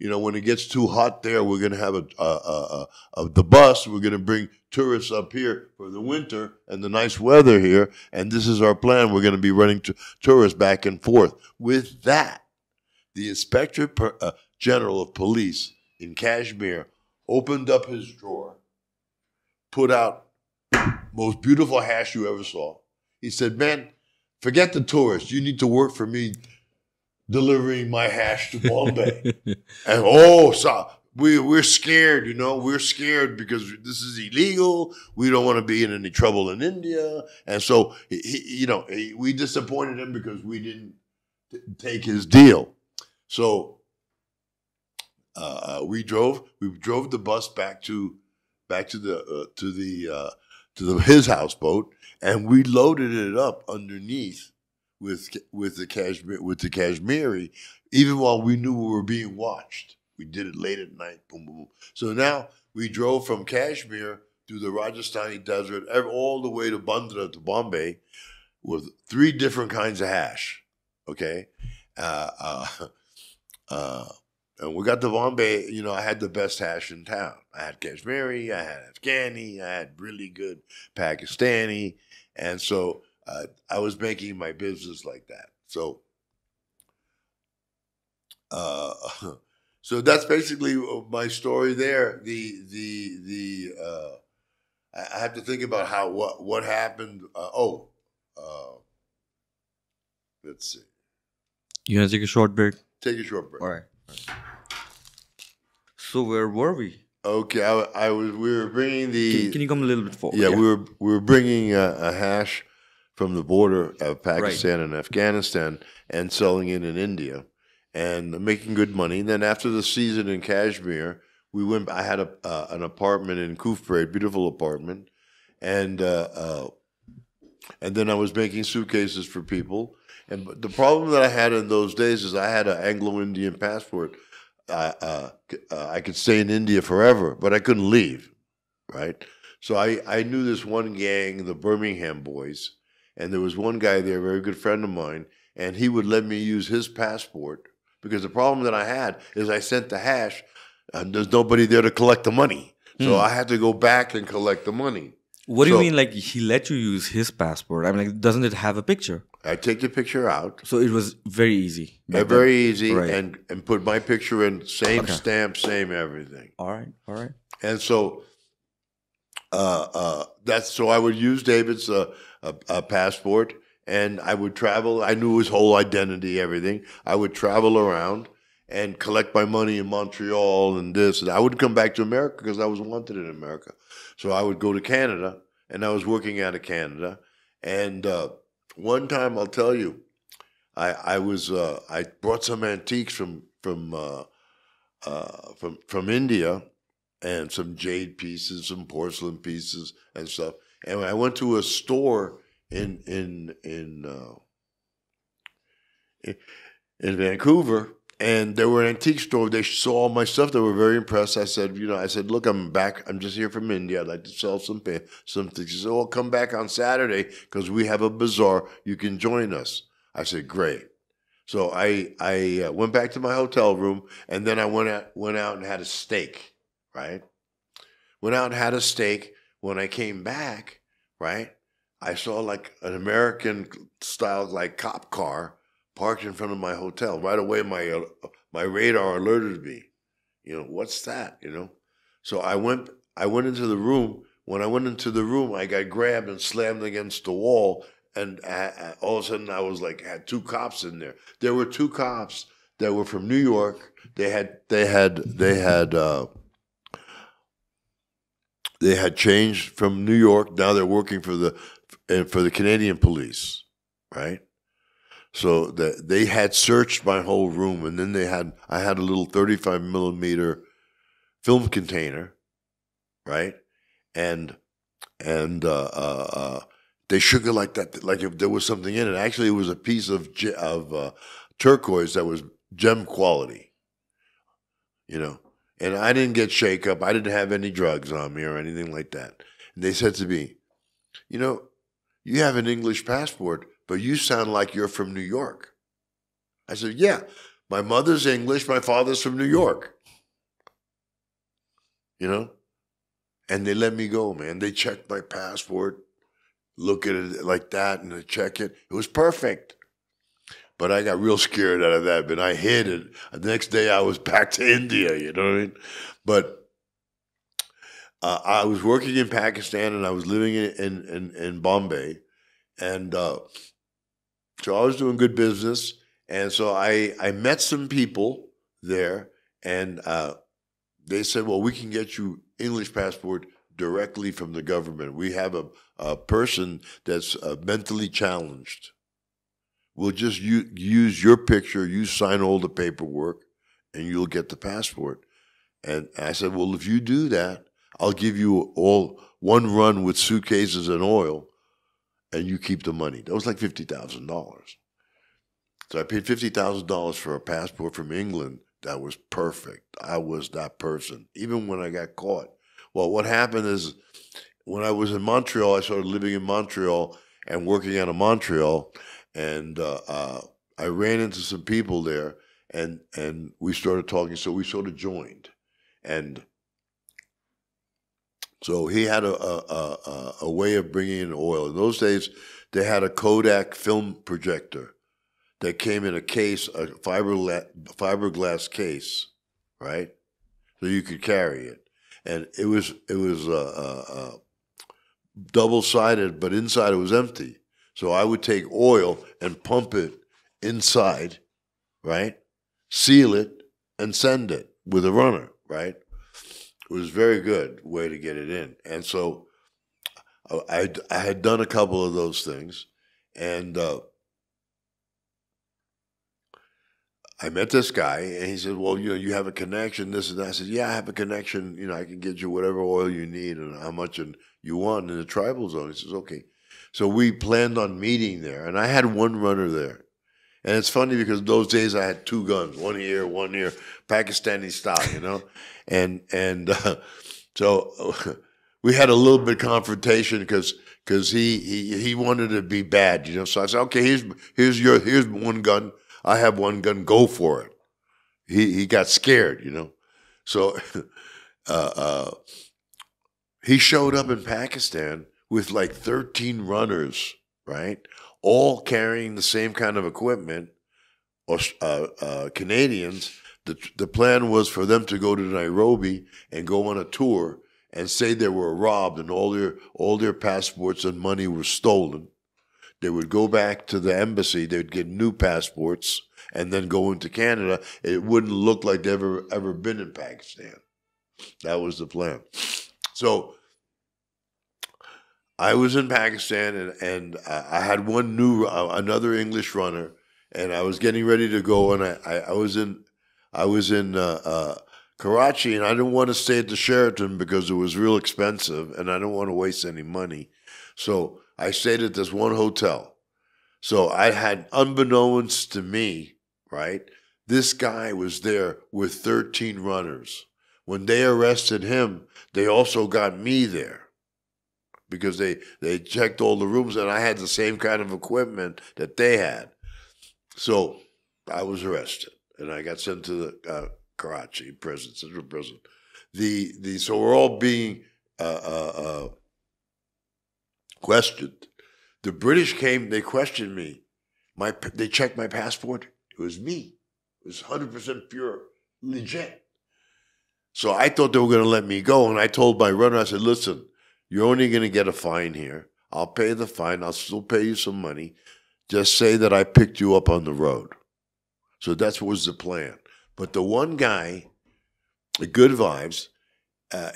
When it gets too hot there, we're going to have the bus. We're going to bring tourists up here for the winter and the nice weather here. And this is our plan. We're going to be running tourists back and forth. With that, the Inspector General of Police in Kashmir opened up his drawer, put out most beautiful hash you ever saw. He said, man, forget the tourists. You need to work for me delivering my hash to Bombay. And so we're scared, we're scared because this is illegal. We don't want to be in any trouble in India. And so, we disappointed him because we didn't take his deal. So we drove the bus back to his houseboat, and we loaded it up underneath with the Kashmiri, even while we knew we were being watched. We did it late at night. Boom, boom, boom. So now we drove from Kashmir through the Rajasthani desert all the way to Bandra to Bombay with 3 different kinds of hash. Okay, and we got to Bombay. I had the best hash in town. I had Kashmiri, I had Afghani, I had really good Pakistani, and so I was making my business like that. So, so that's basically my story there. I have to think about what happened. Let's see. You want to take a short break? Take a short break. All right. So where were we? Okay, we were bringing the. Can you come a little bit forward? Yeah, we were bringing a hash from the border of Pakistan and Afghanistan and selling it in India and making good money. And then after the season in Kashmir, we went. I had an apartment in Kufre, beautiful apartment, and then I was making suitcases for people. And the problem that I had in those days is I had an Anglo-Indian passport. I could stay in India forever, but I couldn't leave, right? So I knew this one gang, the Birmingham boys, and there was one guy there, a very good friend of mine, and he would let me use his passport because the problem that I had is I sent the hash and there's nobody there to collect the money. So I had to go back and collect the money. What do you mean, like, he let you use his passport? I mean, like, doesn't it have a picture? I take the picture out. So it was very easy. Very easy, right. and put my picture in, same stamp, same everything. All right. And so so I would use David's passport, and I would travel. I knew his whole identity, everything. I would travel around and collect my money in Montreal and this. And I wouldn't come back to America because I was wanted in America. So I would go to Canada, and I was working out of Canada. And one time, I'll tell you, I brought some antiques from India, and some jade pieces, some porcelain pieces, and stuff. And I went to a store in Vancouver, And they were an antique store. They saw all my stuff. They were very impressed. I said, look, I'm back. I'm just here from India. I'd like to sell some things. She said, oh, come back on Saturday because we have a bazaar. You can join us. I said, great. So I went back to my hotel room, and then I went out and had a steak, right? Went out and had a steak. When I came back, right, I saw like an American-style like cop car parked in front of my hotel. Right away, my radar alerted me. What's that? So I went into the room. When I went into the room, I got grabbed and slammed against the wall. And all of a sudden, I was like, had two cops in there. There were two cops that were from New York. They had changed from New York. Now they're working for the Canadian police, right? So they had searched my whole room, and then I had a little 35 millimeter film container, right? And they shook it like that, like if there was something in it. Actually, it was a piece of turquoise that was gem quality, And I didn't get shake up. I didn't have any drugs on me or anything like that. And they said to me, you have an English passport, but you sound like you're from New York. I said, yeah, my mother's English, my father's from New York. And they let me go, man. They checked my passport, look at it like that, and they check it. It was perfect. But I got real scared out of that, but I hid it. The next day I was back to India, you know what I mean? But I was working in Pakistan, and I was living in Bombay. And so I was doing good business. And so I met some people there, and they said, well, we can get you English passport directly from the government. We have a person that's mentally challenged. We'll just use your picture, you sign all the paperwork, and you'll get the passport. And I said, well, if you do that, I'll give you all one run with suitcases and oil, and you keep the money. That was like $50,000. So I paid $50,000 for a passport from England. That was perfect. I was that person, even when I got caught. Well, what happened is when I was in Montreal, I started living in Montreal and working out of Montreal, and I ran into some people there, and we started talking, so we sort of joined. And so he had a way of bringing in oil. In those days, they had a Kodak film projector that came in a case, a fiberglass case, right? So you could carry it, and it was double-sided, but inside it was empty. So I would take oil and pump it inside, right? Seal it and send it with a runner, right? It was a very good way to get it in. And so I had done a couple of those things, and I met this guy, and he said, well, you have a connection, this and that. I said, yeah, I have a connection. I can get you whatever oil you need and how much you want in the tribal zone. He says, okay. So we planned on meeting there, and I had one runner there. And it's funny because in those days I had two guns, one here, Pakistani style, And so we had a little bit of confrontation because he wanted to be bad, So I said, okay, here's one gun. I have one gun. Go for it. He got scared, So he showed up in Pakistan with like 13 runners, right? All carrying the same kind of equipment, or Canadians. The plan was for them to go to Nairobi and go on a tour and say they were robbed and all their passports and money were stolen. They would go back to the embassy. They would get new passports and then go into Canada. It wouldn't look like they've ever been in Pakistan. That was the plan. So I was in Pakistan, and I had another English runner, and I was getting ready to go, and I was in Karachi, and I didn't want to stay at the Sheraton because it was real expensive, and I didn't want to waste any money. So I stayed at this one hotel. So I had, unbeknownst to me, right, This guy was there with 13 runners. When they arrested him, they also got me there because they checked all the rooms, and I had the same kind of equipment that they had. So I was arrested, and I got sent to the Karachi prison, central prison. So we're all being questioned. The British came, they questioned me. They checked my passport. It was me. It was 100% pure, legit. So I thought they were going to let me go, and I told my runner, I said, listen, you're only going to get a fine here. I'll pay the fine. I'll still pay you some money. Just say that I picked you up on the road. So that was the plan. But the one guy, the good vibes,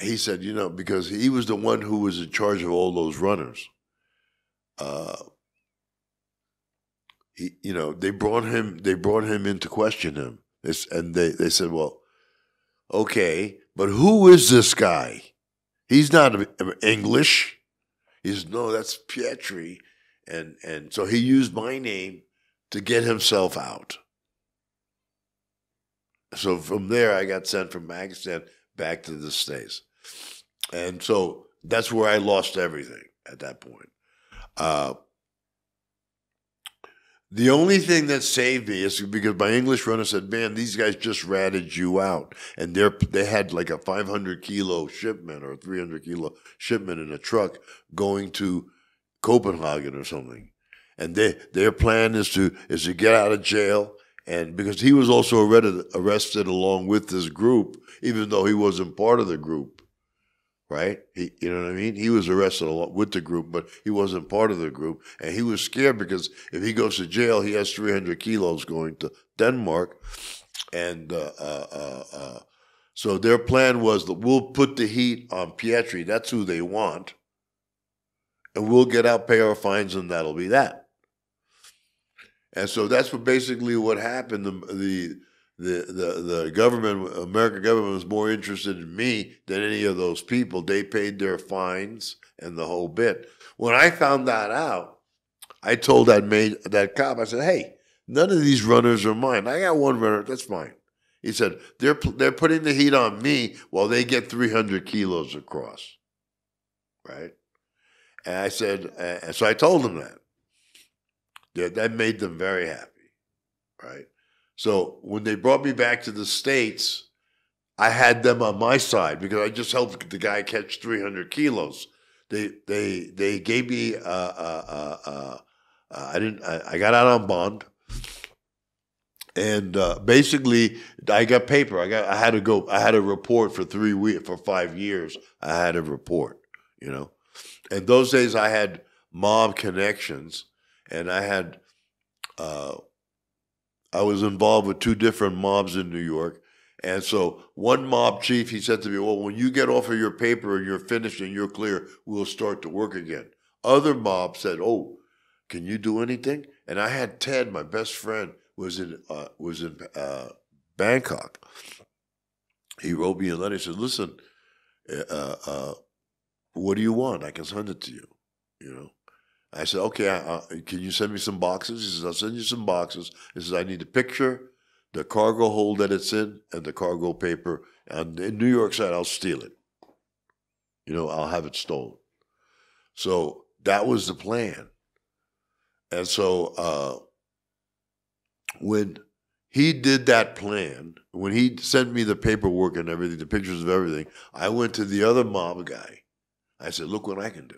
he said, because he was the one who was in charge of all those runners. They brought him in to question him. And they said, well, okay, but who is this guy? He's not English. He says, no, that's Pietri. And so he used my name to get himself out. So from there, I got sent from Pakistan back to the States. And so that's where I lost everything at that point. The only thing that saved me is because my English runner said, man, these guys just ratted you out. And they had like a 500-kilo shipment or a 300-kilo shipment in a truck going to Copenhagen or something. And their plan is to get out of jail. And because he was also arrested along with this group, even though he wasn't part of the group, right? You know what I mean? He was arrested along with the group, but he wasn't part of the group. And he was scared because if he goes to jail, he has 300 kilos going to Denmark. And so their plan was that we'll put the heat on Pietri. That's who they want. And we'll get out, pay our fines, and that'll be that. And so that's basically what happened. The government, American government, was more interested in me than any of those people. They paid their fines and the whole bit. When I found that out, I told that cop, I said, hey, none of these runners are mine. I got one runner, that's mine. He said, they're putting the heat on me while they get 300 kilos across, right? And I said, so I told them that. That made them very happy, right? So when they brought me back to the States, I had them on my side because I just helped the guy catch 300 kilos. They gave me I got out on bond, and basically I got paper. I had to report for 5 years. I had to report, And those days I had mob connections. And I was involved with 2 different mobs in New York. And so one mob chief, he said to me, well, when you get off of your paper and you're finished and you're clear, we'll start to work again. Other mobs said, oh, can you do anything? And I had Ted, my best friend, was in Bangkok. He wrote me a letter. He said, listen, what do you want? I can send it to you, I said, okay, can you send me some boxes? He says, I'll send you some boxes. He says, I need a picture, the cargo hold that it's in, and the cargo paper. And in New York side, I'll steal it. I'll have it stolen. So that was the plan. And so when he did that plan, when he sent me the paperwork and everything, the pictures of everything, I went to the other mob guy. I said, look what I can do.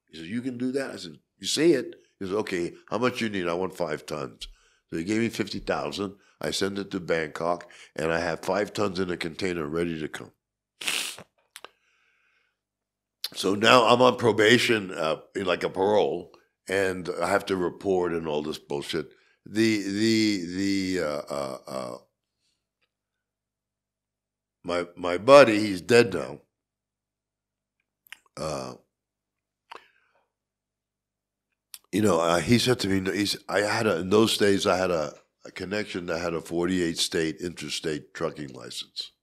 He said, you can do that? I said, you see it? He said, okay, how much you need? I want 5 tons. So he gave me 50,000. I sent it to Bangkok, and I have 5 tons in a container ready to come. So now I'm on probation, like a parole, and I have to report and all this bullshit. My buddy, he's dead now. He said to me, in those days, I had a connection that had a 48-state interstate trucking license.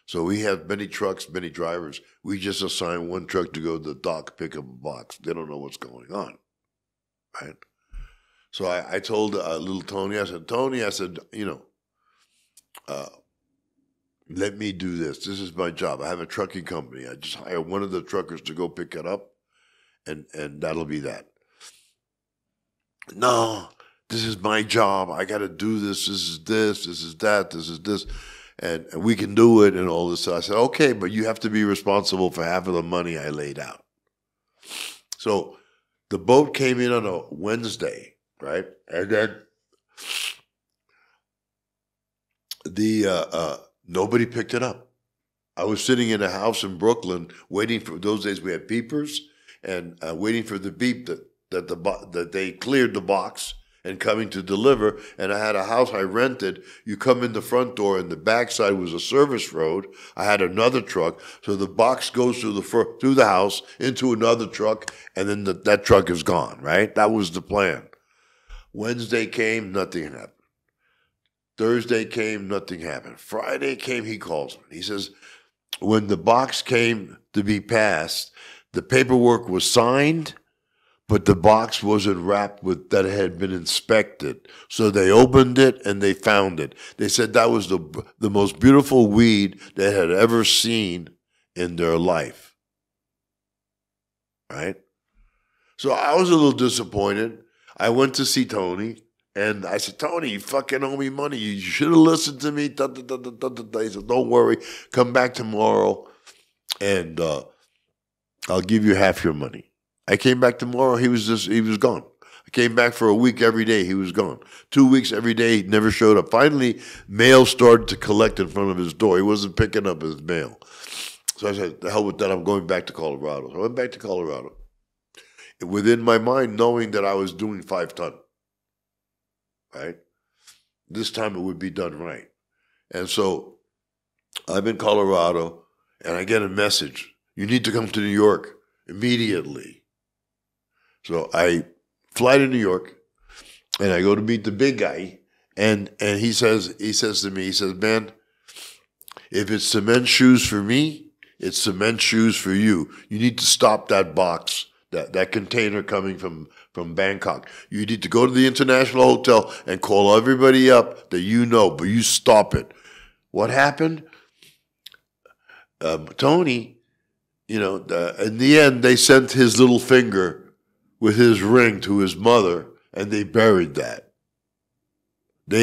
So we have many trucks, many drivers. We just assign one truck to go to the dock, pick up a box. They don't know what's going on, right? So I told little Tony, I said, Tony, let me do this. This is my job. I have a trucking company. I just hire one of the truckers to go pick it up, and that'll be that. No, this is my job. I got to do this. This is this. This is that. This is this. And we can do it and all this. So I said, okay, but you have to be responsible for half of the money I laid out. So the boat came in on a Wednesday, right? And then nobody picked it up. I was sitting in a house in Brooklyn waiting for, those days we had beepers, and waiting for the beep that they cleared the box and coming to deliver. And I had a house I rented. You come in the front door, and the backside was a service road. I had another truck, so the box goes through the house into another truck, and then that truck is gone. Right? That was the plan. Wednesday came, nothing happened. Thursday came, nothing happened. Friday came, he calls me. He says, when the box came to be passed, the paperwork was signed, but the box wasn't wrapped with that it had been inspected. So they opened it and they found it. They said that was the most beautiful weed they had ever seen in their life. Right? So I was a little disappointed. I went to see Tony. And I said, Tony, you fucking owe me money. You should have listened to me. He said, don't worry. Come back tomorrow, and I'll give you half your money. I came back tomorrow. He was gone. I came back for a week every day. He was gone. 2 weeks every day. He never showed up. Finally, mail started to collect in front of his door. He wasn't picking up his mail. So I said, the hell with that. I'm going back to Colorado. So I went back to Colorado. Within my mind, knowing that I was doing 5 ton. Right? This time it would be done right. And so I'm in Colorado, and I get a message. You need to come to New York immediately. So I fly to New York, and I go to meet the big guy, and he says to me, man, if it's cement shoes for me, it's cement shoes for you. You need to stop that box, that container coming from Bangkok. You need to go to the International Hotel and call everybody up that you know, but you stop it. What happened? Tony, in the end, they sent his little finger with his ring to his mother, and they buried that. I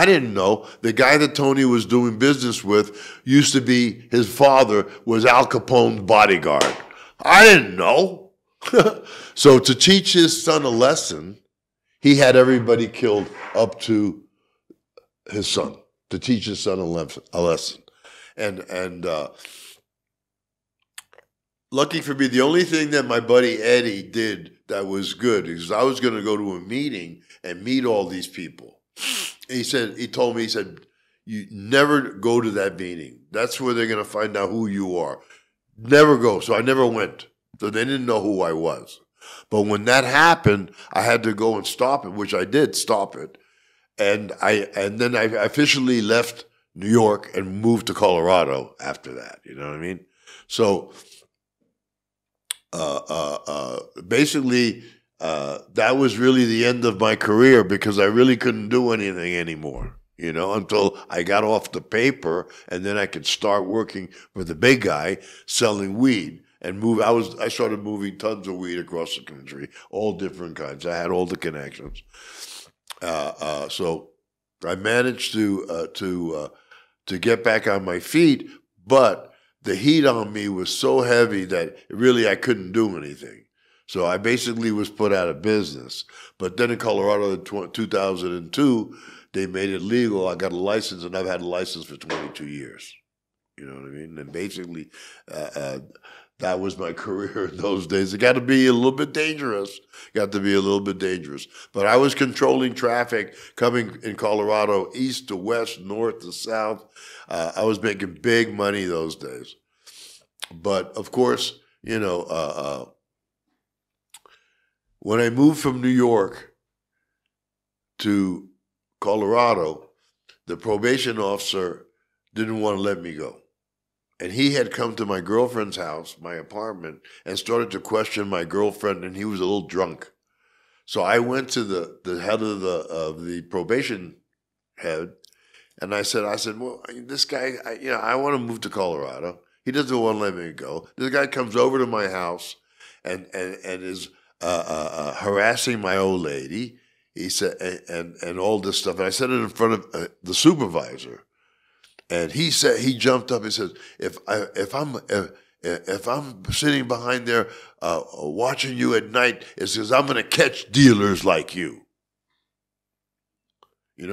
didn't know, the guy that Tony was doing business with used to be, his father was Al Capone's bodyguard. I didn't know. So to teach his son a lesson, he had everybody killed up to his son, to teach his son a lesson. And lucky for me, the only thing that my buddy Eddie did that was good is I was going to go to a meeting and meet all these people. He told me, you never go to that meeting. That's where they're going to find out who you are. Never go. So I never went. So they didn't know who I was. But when that happened, I had to go and stop it, which I did stop it. And then I officially left New York and moved to Colorado after that. You know what I mean? So basically, that was really the end of my career because I really couldn't do anything anymore, until I got off the paper, and then I could start working for the big guy selling weed. And I started moving tons of weed across the country, all different kinds. I had all the connections. So I managed to get back on my feet, but the heat on me was so heavy that really I couldn't do anything. So I basically was put out of business. But then in Colorado in 2002, they made it legal. I got a license, and I've had a license for 22 years. You know what I mean? And basically, that was my career in those days. It got to be a little bit dangerous. But I was controlling traffic coming in Colorado, east to west, north to south. I was making big money those days. But of course, when I moved from New York to Colorado, the probation officer didn't want to let me go. And he had come to my girlfriend's house, my apartment, and started to question my girlfriend, and he was a little drunk. So I went to the head of the probation head. And I said, well, this guy, I want to move to Colorado. He doesn't want to let me go. This guy comes over to my house and is harassing my old lady. He said, and all this stuff. And I said it in front of the supervisor. And he jumped up and says, if I'm sitting behind there watching you at night, it's because I'm going to catch dealers like you.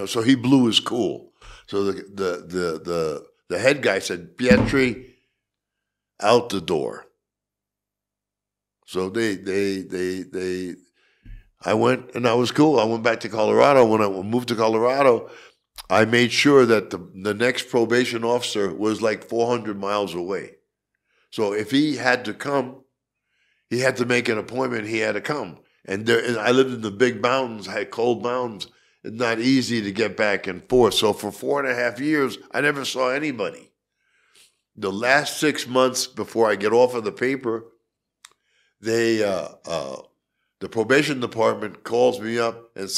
So he blew his cool. So the head guy said, Pietri, out the door. So I went and I was cool. I went back to Colorado. When I moved to Colorado, I made sure that the next probation officer was like 400 miles away. So if he had to come, he had to make an appointment. He had to come. And I lived in the big mountains, had cold mountains. It's not easy to get back and forth. So for 4.5 years, I never saw anybody. The last 6 months before I get off of the paper, the probation department calls me up and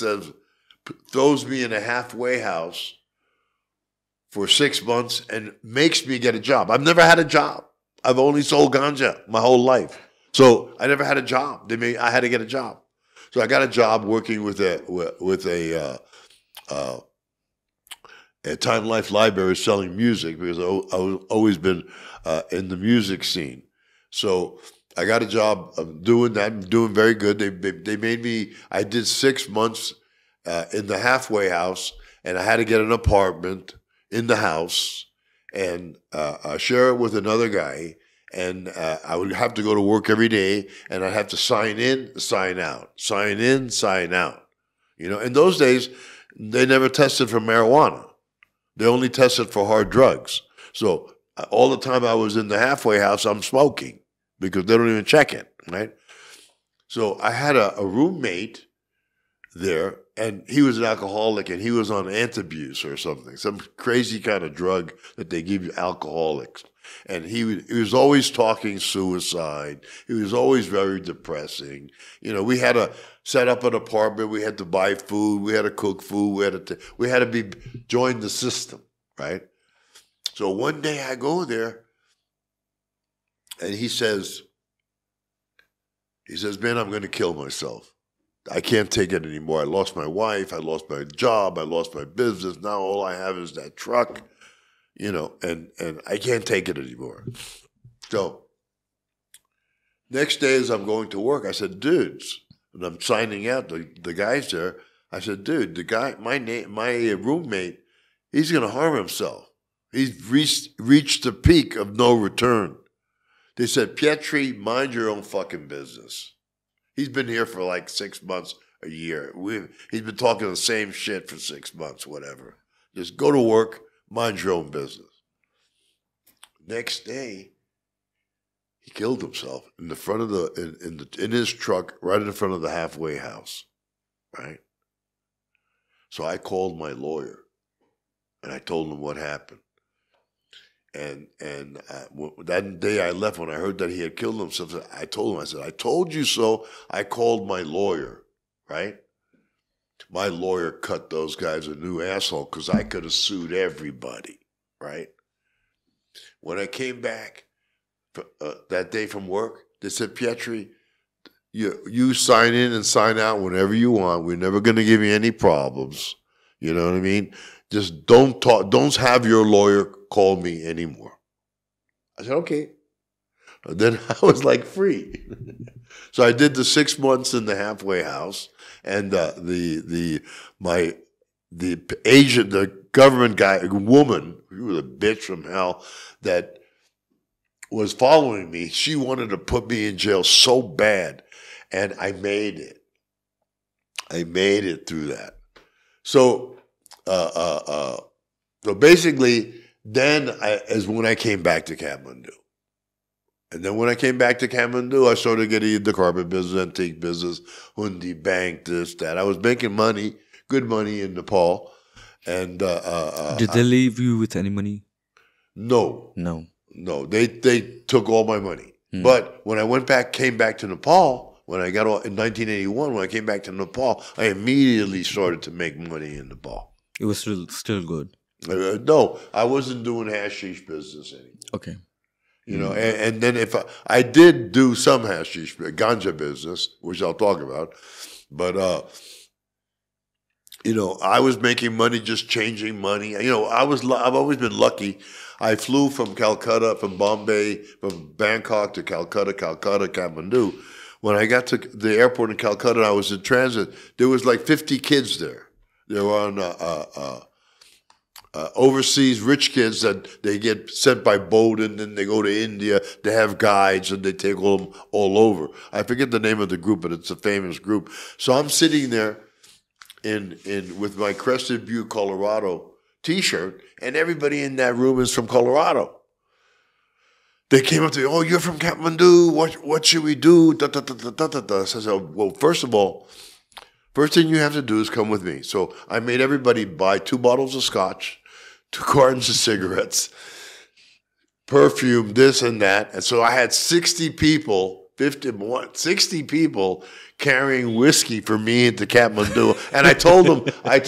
throws me in a halfway house for 6 months and makes me get a job. I've never had a job. I've only sold ganja my whole life. So I never had a job. I had to get a job. So I got a job working with a Time Life library selling music because I've always been in the music scene. So I got a job doing that. I'm doing very good. They made me. I did 6 months in the halfway house, and I had to get an apartment in the house and share it with another guy. And I would have to go to work every day, and I'd have to sign in, sign out, sign in, sign out. In those days, they never tested for marijuana. They only tested for hard drugs. So all the time I was in the halfway house, I'm smoking because they don't even check it, right? So I had a roommate there, and he was an alcoholic, and he was on antabuse or something, some crazy kind of drug that they give you alcoholics. And he was always talking suicide. He was always very depressing. We had to set up an apartment. We had to buy food. We had to cook food. We had to join the system, right? So one day I go there, and he says, man, I'm going to kill myself. I can't take it anymore. I lost my wife. I lost my job. I lost my business. Now all I have is that truck. And I can't take it anymore. So next day as I'm going to work, I said, dudes, and I'm signing out the guys there. I said, dude, the guy, my roommate, he's going to harm himself. He's reached the peak of no return. They said, Pietri, mind your own fucking business. He's been here for like 6 months, a year. He's been talking the same shit for 6 months, whatever. Just go to work. Mind your own business. Next day, he killed himself in the front of in his truck, right in front of the halfway house, right? So I called my lawyer, and I told him what happened. And that day I left, when I heard that he had killed himself, I told him, I said, I told you so. I called my lawyer, right? My lawyer cut those guys a new asshole because I could have sued everybody, right? When I came back that day from work, they said, Pietri, you sign in and sign out whenever you want. We're never going to give you any problems. You know what I mean? Just don't have your lawyer call me anymore. I said, okay. And then I was like free. So I did the 6 months in the halfway house. And the agent, the government guy, woman, who was a bitch from hell, that was following me, she wanted to put me in jail so bad, and I made it. I made it through that. So, so basically, then is when I came back to Kathmandu. And then when I came back to Kathmandu, I started getting the carpet business, antique business, Hundi Bank, this, that. I was making money, good money in Nepal. And did they leave you with any money? No. No. No, they took all my money. But when I came back to Nepal, when I got in 1981, when I came back to Nepal, I immediately started to make money in Nepal. It was still good. No, I wasn't doing hashish business anymore. Okay. You know, and then if I did do some hashish, ganja business, which I'll talk about, but you know, I was making money just changing money. You know, I've always been lucky. I flew from Calcutta, from Bombay, from Bangkok to Calcutta, Kathmandu. When I got to the airport in Calcutta, I was in transit. There was like 50 kids there. They were on overseas rich kids that they get sent by boat and then they go to India. They have guides and they take them all over. I forget the name of the group, but it's a famous group. So I'm sitting there in with my Crested Butte, Colorado T-shirt, and everybody in that room is from Colorado. They came up to me, "Oh, you're from Kathmandu. What should we do?" Da, da, da, da, da, da, da. So I said, "Well, first of all, first thing you have to do is come with me." So I made everybody buy 2 bottles of scotch, 2 cartons of cigarettes, perfume, this and that. And so I had 60 people, 60 people carrying whiskey for me into Kathmandu. And I told them, I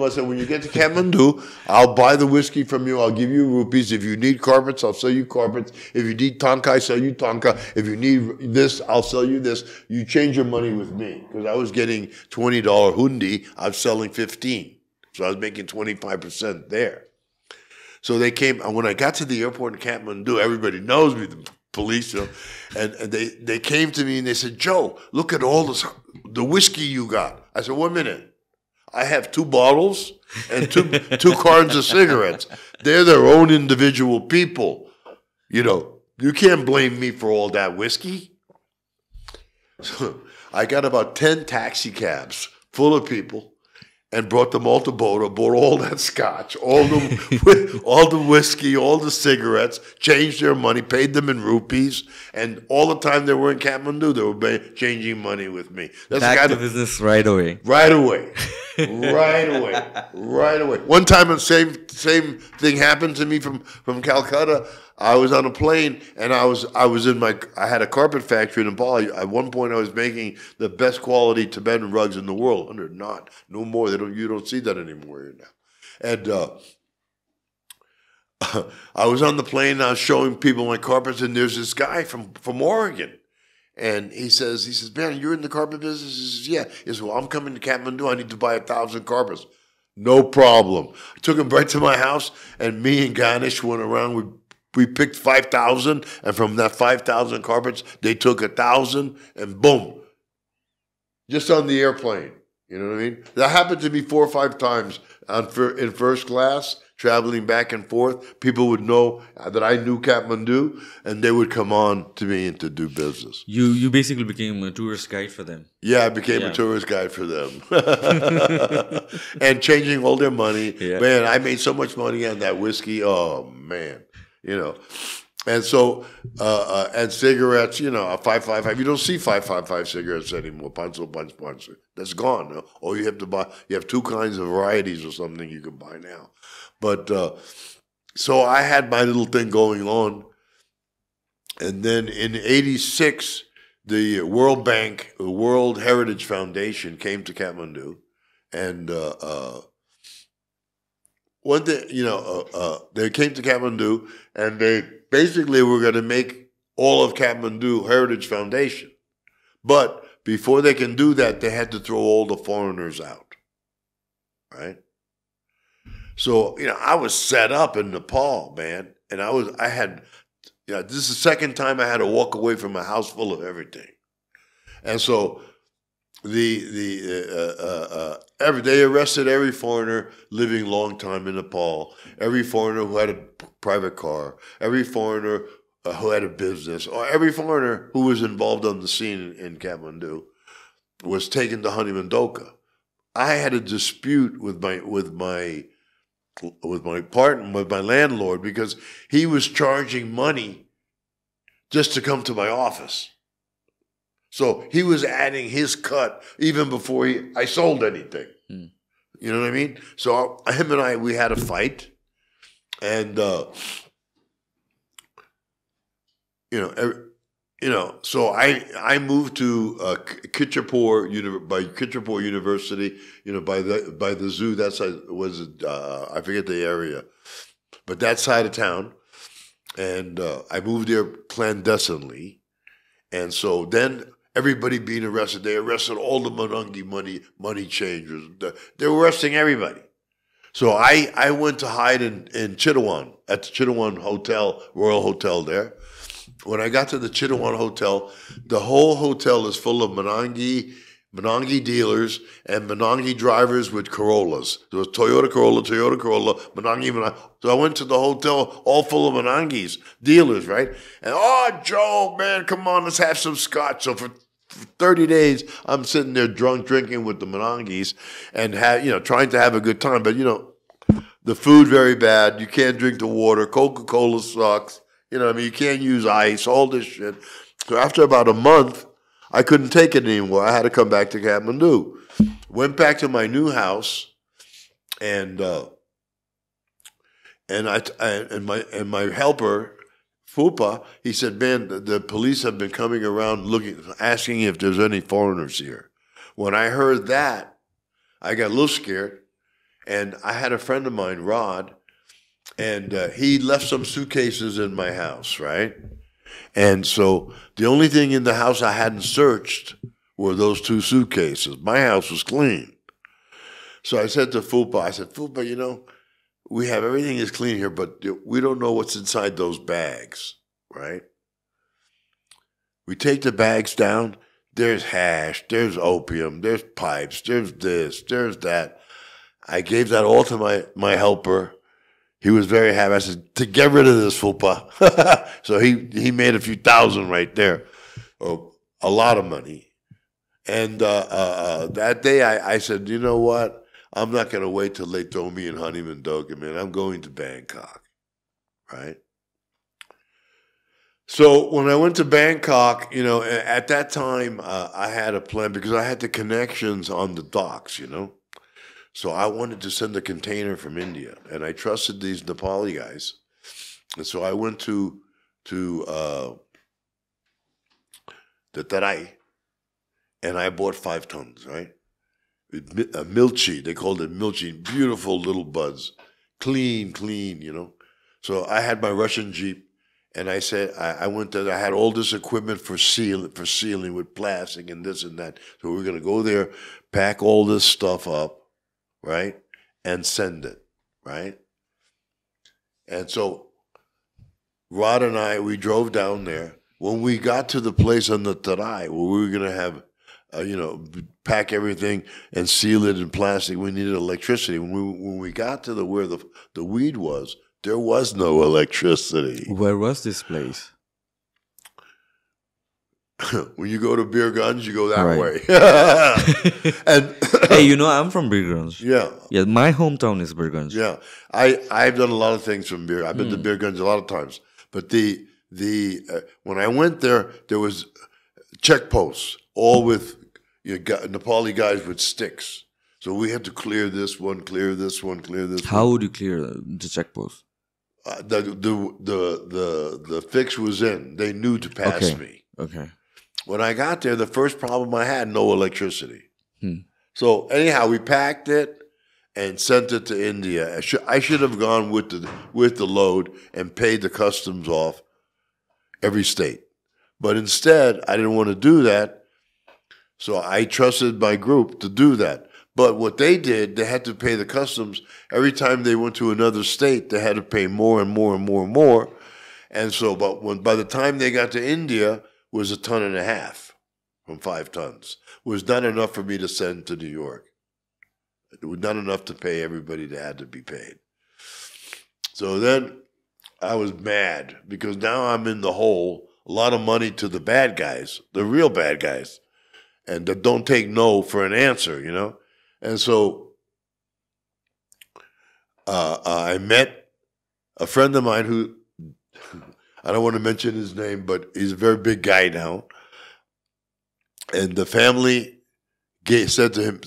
said, when you get to Kathmandu, I'll buy the whiskey from you. I'll give you rupees. If you need carpets, I'll sell you carpets. If you need tonka, I'll sell you tonka. If you need this, I'll sell you this. You change your money with me. Because I was getting $20 hundi. I was selling 15. So I was making 25% there. So they came, and when I got to the airport in Kathmandu, everybody knows me, the police, you know, and they came to me and they said, "Joe, look at all the whiskey you got." I said, "1 minute. I have 2 bottles and two cartons of cigarettes. They're their own individual people. You know, you can't blame me for all that whiskey." So I got about 10 taxi cabs full of people and brought them all to Boda, bought all that scotch, all the whiskey, all the cigarettes, changed their money, paid them in rupees, and all the time they were in Kathmandu, they were changing money with me. That's back to business right away. Right away. Right away. Right away. One time the same thing happened to me from Calcutta. I was on a plane and I had a carpet factory in Nepal. At one point I was making the best quality Tibetan rugs in the world. No more. You don't see that anymore here now. And I was on the plane and I was showing people my carpets, and there's this guy from Oregon. And he says, "Man, you're in the carpet business?" He says, "Yeah." He says, "Well, I'm coming to Kathmandu. I need to buy 1,000 carpets." No problem. I took him right to my house, and me and Ganesh went around. We picked 5,000, and from that 5,000 carpets, they took 1,000, and boom, just on the airplane. You know what I mean? That happened to me 4 or 5 times in first class, traveling back and forth. People would know that I knew Kathmandu, and they would come on to me and to do business. You basically became a tourist guide for them. Yeah, I became a tourist guide for them. And changing all their money. Yeah. Man, I made so much money on that whiskey. Oh, man. You know, and so, and cigarettes, you know, a 555. You don't see 555 cigarettes anymore. Punch. That's gone. No? Or you have 2 kinds of varieties or something you can buy now. But, so I had my little thing going on. And then in '86, the World Bank, the World Heritage Foundation came to Kathmandu. And, one thing, you know, they came to Kathmandu, and they basically were going to make all of Kathmandu Heritage Foundation. But before they can do that, they had to throw all the foreigners out, right? So, you know, I was set up in Nepal, man, and this is the second time I had to walk away from a house full of everything. And so they arrested every foreigner living long time in Nepal, every foreigner who had a private car, every foreigner who had a business, or every foreigner who was involved on the scene in Kathmandu was taken to Honeymandoka. I had a dispute with my landlord, because he was charging money just to come to my office. So he was adding his cut even before I sold anything. You know what I mean? So him and we had a fight. And, you know, so I moved to by Kitchapur University, by the zoo. That side I forget the area, but that side of town, and I moved there clandestinely, and so then everybody being arrested. They arrested all the Manangi money changers. They were arresting everybody. So I went to hide in Chittawan at the Chittawan Hotel, Royal Hotel there. When I got to the Chittawan Hotel, the whole hotel is full of Manangi dealers and Manangi drivers with Corollas. There was Toyota Corolla, Manangi. So I went to the hotel all full of Manangis, dealers, right? And, Joe, man, come on, let's have some scotch. So for 30 days, I'm sitting there drunk, drinking with the Manangis and trying to have a good time. But, the food very bad. You can't drink the water. Coca-Cola sucks. You can't use ice, all this shit. So after about a month, I couldn't take it anymore. I had to come back to Kathmandu. Went back to my new house, and my helper, Fupa, he said, "Man, the police have been coming around asking if there's any foreigners here." When I heard that, I got a little scared, and I had a friend of mine, Rod. And he left some suitcases in my house, right? And so the only thing in the house I hadn't searched were those 2 suitcases. My house was clean. So I said to Fupa, Fupa, we have everything is clean here, but we don't know what's inside those bags, right? We take the bags down. There's hash, there's opium, there's pipes, there's this, there's that. I gave that all to my helper. He was very happy. I said, to get rid of this fupa. So he made a few thousand right there, or a lot of money. And that day I said, you know what? I'm not going to wait till they throw me in Honeyman Doga, man. I'm going to Bangkok, right? So when I went to Bangkok, at that time I had a plan because I had the connections on the docks, So I wanted to send a container from India, and I trusted these Nepali guys. And so I went to the Tarai, and I bought 5 tons, right? A milchi, they called it milchi, beautiful little buds, clean, So I had my Russian Jeep, and I said, I went there, I had all this equipment for sealing with plastic and this and that. So we were going to go there, pack all this stuff up, right, and send it, right? And so Rod and I, we drove down there. When we got to the place on the Tarai where we were going to have, pack everything and seal it in plastic, we needed electricity. When we got to where the weed was, there was no electricity. Where was this place? When you go to Birganj, you go that way. And hey, I'm from Birganj. Yeah. Yeah, my hometown is Birganj. Yeah. I've done a lot of things from Birganj. I've been to Birganj a lot of times. But when I went there was checkposts, all with Nepali guys with sticks. So we had to clear this one, clear this one, clear this one. How would you clear the checkpost? The fix was in. They knew to pass me. Okay. When I got there, the first problem I had, no electricity. So anyhow, we packed it and sent it to India. I should have gone with the load and paid the customs off every state. But instead, I didn't want to do that. So I trusted my group to do that. But what they did, they had to pay the customs. Every time they went to another state, they had to pay more and more and more and more. And so, by the time they got to India, it was 1.5 tons from 5 tons. It was not enough for me to send to New York. It was not enough to pay everybody that had to be paid. So then I was mad because now I'm in the hole, a lot of money to the bad guys, the real bad guys, and that don't take no for an answer, And so I met a friend of mine who, I don't want to mention his name, but he's a very big guy now. And the family said to him,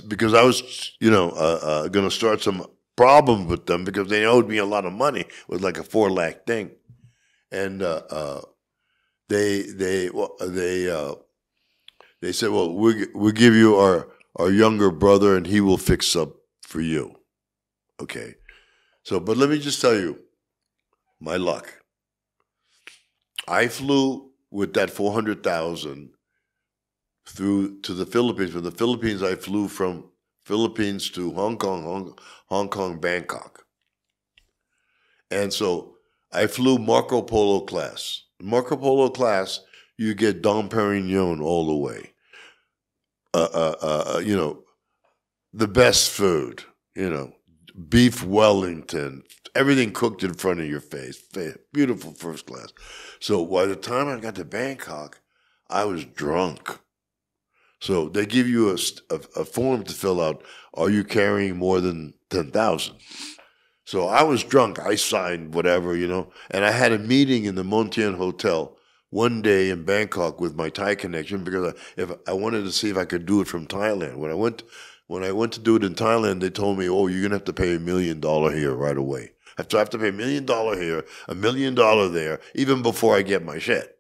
because I was, going to start some problems with them because they owed me a lot of money. It was like a 4 lakh thing. And they said, well, we'll give you our younger brother and he will fix up for you. Okay. So, but let me just tell you, my luck. I flew with that 400,000 through to the Philippines. From the Philippines, I flew from Philippines to Hong Kong, Bangkok. And so I flew Marco Polo class. Marco Polo class, you get Dom Perignon all the way. You know, the best food, you know, beef Wellington, everything cooked in front of your face. Beautiful first class. So by the time I got to Bangkok, I was drunk. So they give you a form to fill out. Are you carrying more than 10,000? So I was drunk. I signed whatever, you know. And I had a meeting in the Montien Hotel one day in Bangkok with my Thai connection because if I wanted to see if I could do it from Thailand. When I went to do it in Thailand, they told me, oh, you're going to have to pay $1 million here right away. I have to pay $1 million here, $1 million there, even before I get my shit.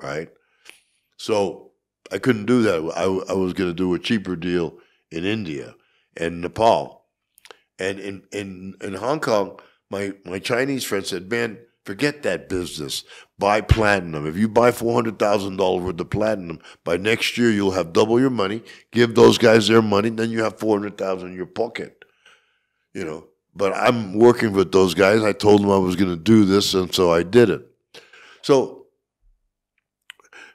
Right? So I couldn't do that. I was going to do a cheaper deal in India and Nepal. And in Hong Kong, my Chinese friend said, man, forget that business. Buy platinum. If you buy $400,000 worth of platinum, by next year you'll have double your money. Give those guys their money, then you have $400,000 in your pocket. You know, but I'm working with those guys. I told them I was going to do this, and so I did it. So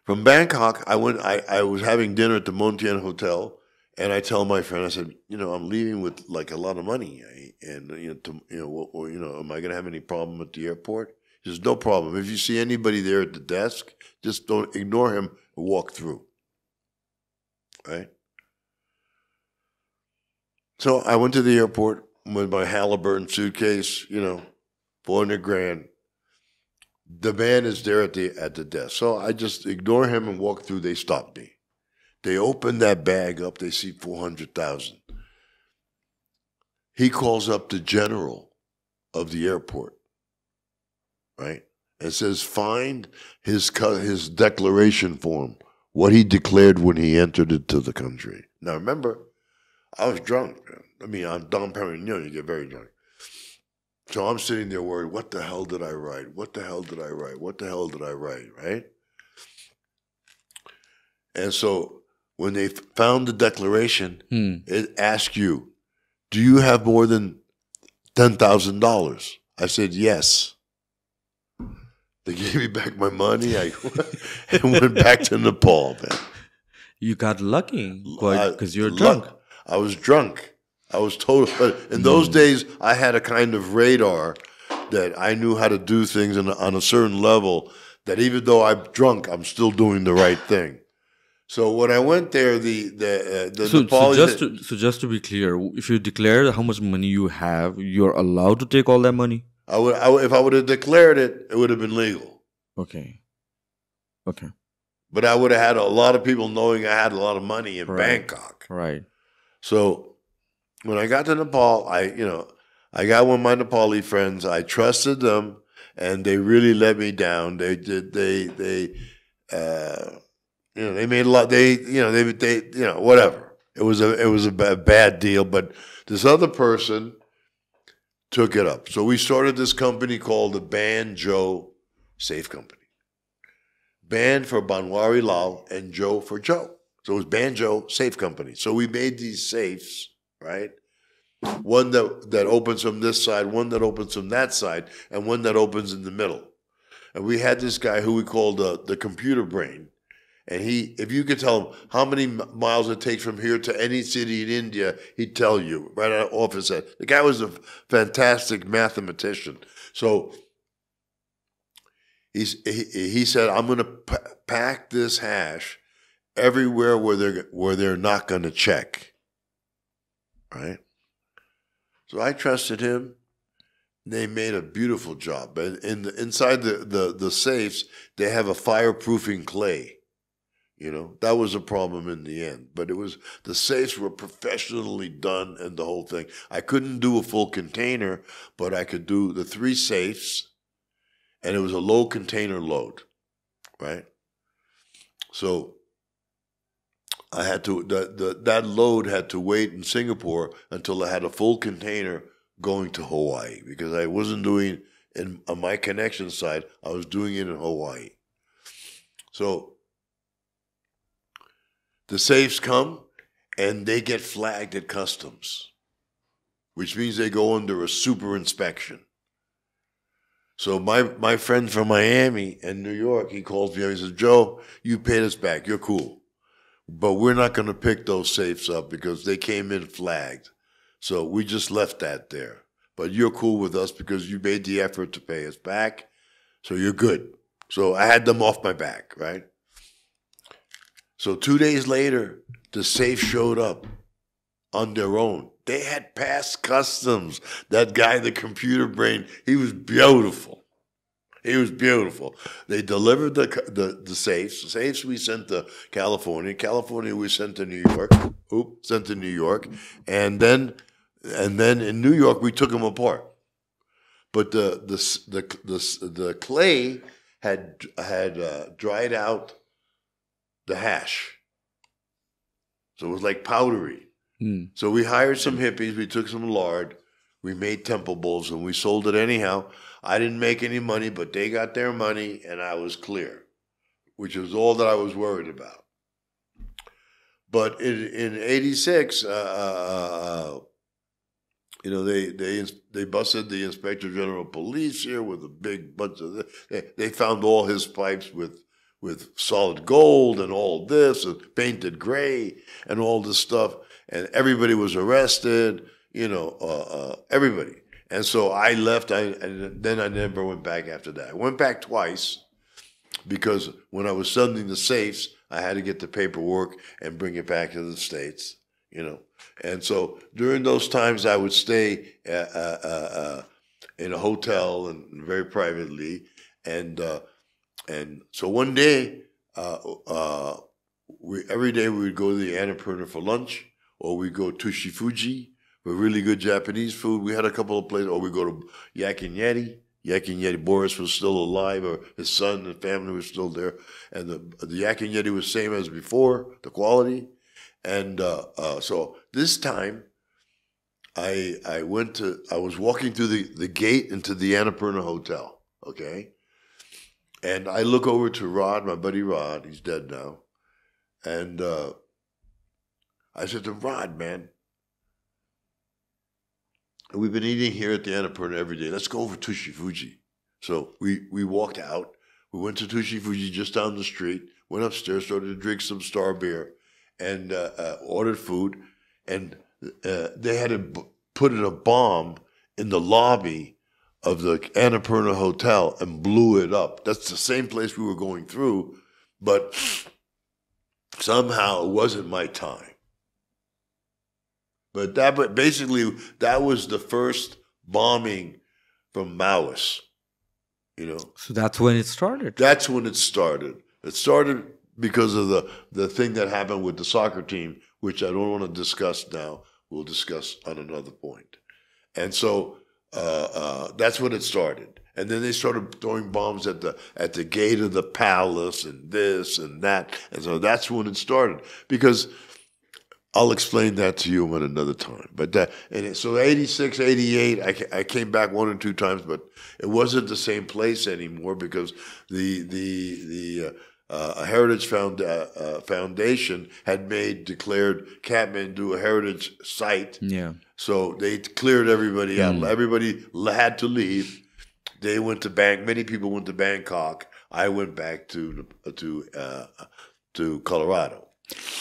from Bangkok, I was having dinner at the Montien Hotel. And I tell my friend, I said, you know, I'm leaving with like a lot of money, and am I going to have any problem at the airport? He says, no problem. If you see anybody there at the desk, just don't ignore him and walk through. Right? So I went to the airport with my Halliburton suitcase, you know, 400 grand. The man is there at the desk. So I just ignore him and walk through. They stop me. They open that bag up. They see 400,000. He calls up the general of the airport, right, and says, find his declaration form, what he declared when he entered into the country. Now, remember, I was drunk. I mean, I'm Dom Perignon. You get very drunk. So I'm sitting there worried, what the hell did I write? What the hell did I write? What the hell did I write, right? And so when they found the declaration, it asked you, do you have more than $10,000? I said, yes. They gave me back my money. I went back to Nepal, man. You got lucky because you were drunk. I was drunk. I was total. But in those days, I had a kind of radar that I knew how to do things on a certain level that even though I'm drunk, I'm still doing the right thing. So when I went there, so just to be clear, if you declare how much money you have, you're allowed to take all that money? If I would have declared it, it would have been legal. Okay. But I would have had a lot of people knowing I had a lot of money in Bangkok. Right. So when I got to Nepal, I got one of my Nepali friends. I trusted them, and they really let me down. They made a lot. Whatever. It was a bad deal, but this other person took it up. So we started this company called the Banjo Safe Company. Ban for Banwari Lal and Joe for Joe. So it was Banjo Safe Company. So we made these safes, right? One that opens from this side, one that opens from that side, and one that opens in the middle. And we had this guy who we called the computer brain. And if you could tell him how many miles it takes from here to any city in India, he'd tell you right off his head. The guy was a fantastic mathematician. So he said, I'm going to pack this hash everywhere where they're not going to check. Right? So I trusted him. They made a beautiful job. But inside the safes, they have a fireproofing clay. You know, that was a problem in the end. But the safes were professionally done and the whole thing. I couldn't do a full container, but I could do the 3 safes, and it was a low container load. right? So I had to that load had to wait in Singapore until I had a full container going to Hawaii, because I wasn't doing on my connection side, I was doing it in Hawaii. So the safes come and they get flagged at customs, which means they go under a super inspection. So my friend from Miami and New York, he calls me up, he says, Joe, you paid us back, you're cool. But we're not going to pick those safes up because they came in flagged. So we just left that there. But you're cool with us because you made the effort to pay us back. So you're good. So I had them off my back, right? So 2 days later, the safe showed up on their own. They had passed customs. That guy, the computer brain, he was beautiful. He was beautiful. They delivered the safes. The safes we sent to California. California we sent to New York. Sent to New York. And then in New York we took them apart. But the clay had dried out the hash. So it was like powdery. So we hired some hippies, we took some lard, we made temple bowls, and we sold it anyhow. I didn't make any money, but they got their money, and I was clear, which was all that I was worried about. But in '86, they busted the Inspector General of Police here with a big bunch of they found all his pipes with solid gold and all this, and painted gray and all this stuff. And everybody was arrested, everybody. And so I left, and then I never went back after that. I went back twice because when I was sending the safes, I had to get the paperwork and bring it back to the States, And so during those times, I would stay in a hotel and very privately. And so one day, every day we would go to the Annapurna for lunch, or we go to Shifuji for really good Japanese food. We had a couple of places, or we go to Yak and Yeti. Yak and Yeti, Boris was still alive, or his son and family was still there. And the Yak and Yeti was same as before, the quality. And so this time, I was walking through the gate into the Annapurna Hotel, okay? And I look over to Rod, my buddy Rod, he's dead now. And I said to Rod, man, we've been eating here at the Annapurna every day. Let's go over to Shifuji. So we walked out. We went to Shifuji just down the street, went upstairs, started to drink some Star beer, and ordered food. And they had to put in a bomb in the lobby of the Annapurna Hotel and blew it up. That's the same place we were going through, but somehow it wasn't my time. But basically, that was the first bombing from Maoists, So that's when it started. That's when it started. It started because of the thing that happened with the soccer team, which I don't want to discuss now. We'll discuss on another point. And so that's when it started. And then they started throwing bombs at the gate of the palace and this and that. And so that's when it started. Because I'll explain that to you at another time. But so 86, 88, I came back 1 or 2 times, but it wasn't the same place anymore because the Heritage Foundation had declared Kathmandu a heritage site. Yeah. So they cleared everybody out. Everybody had to leave. They went to many people went to Bangkok. I went back to Colorado.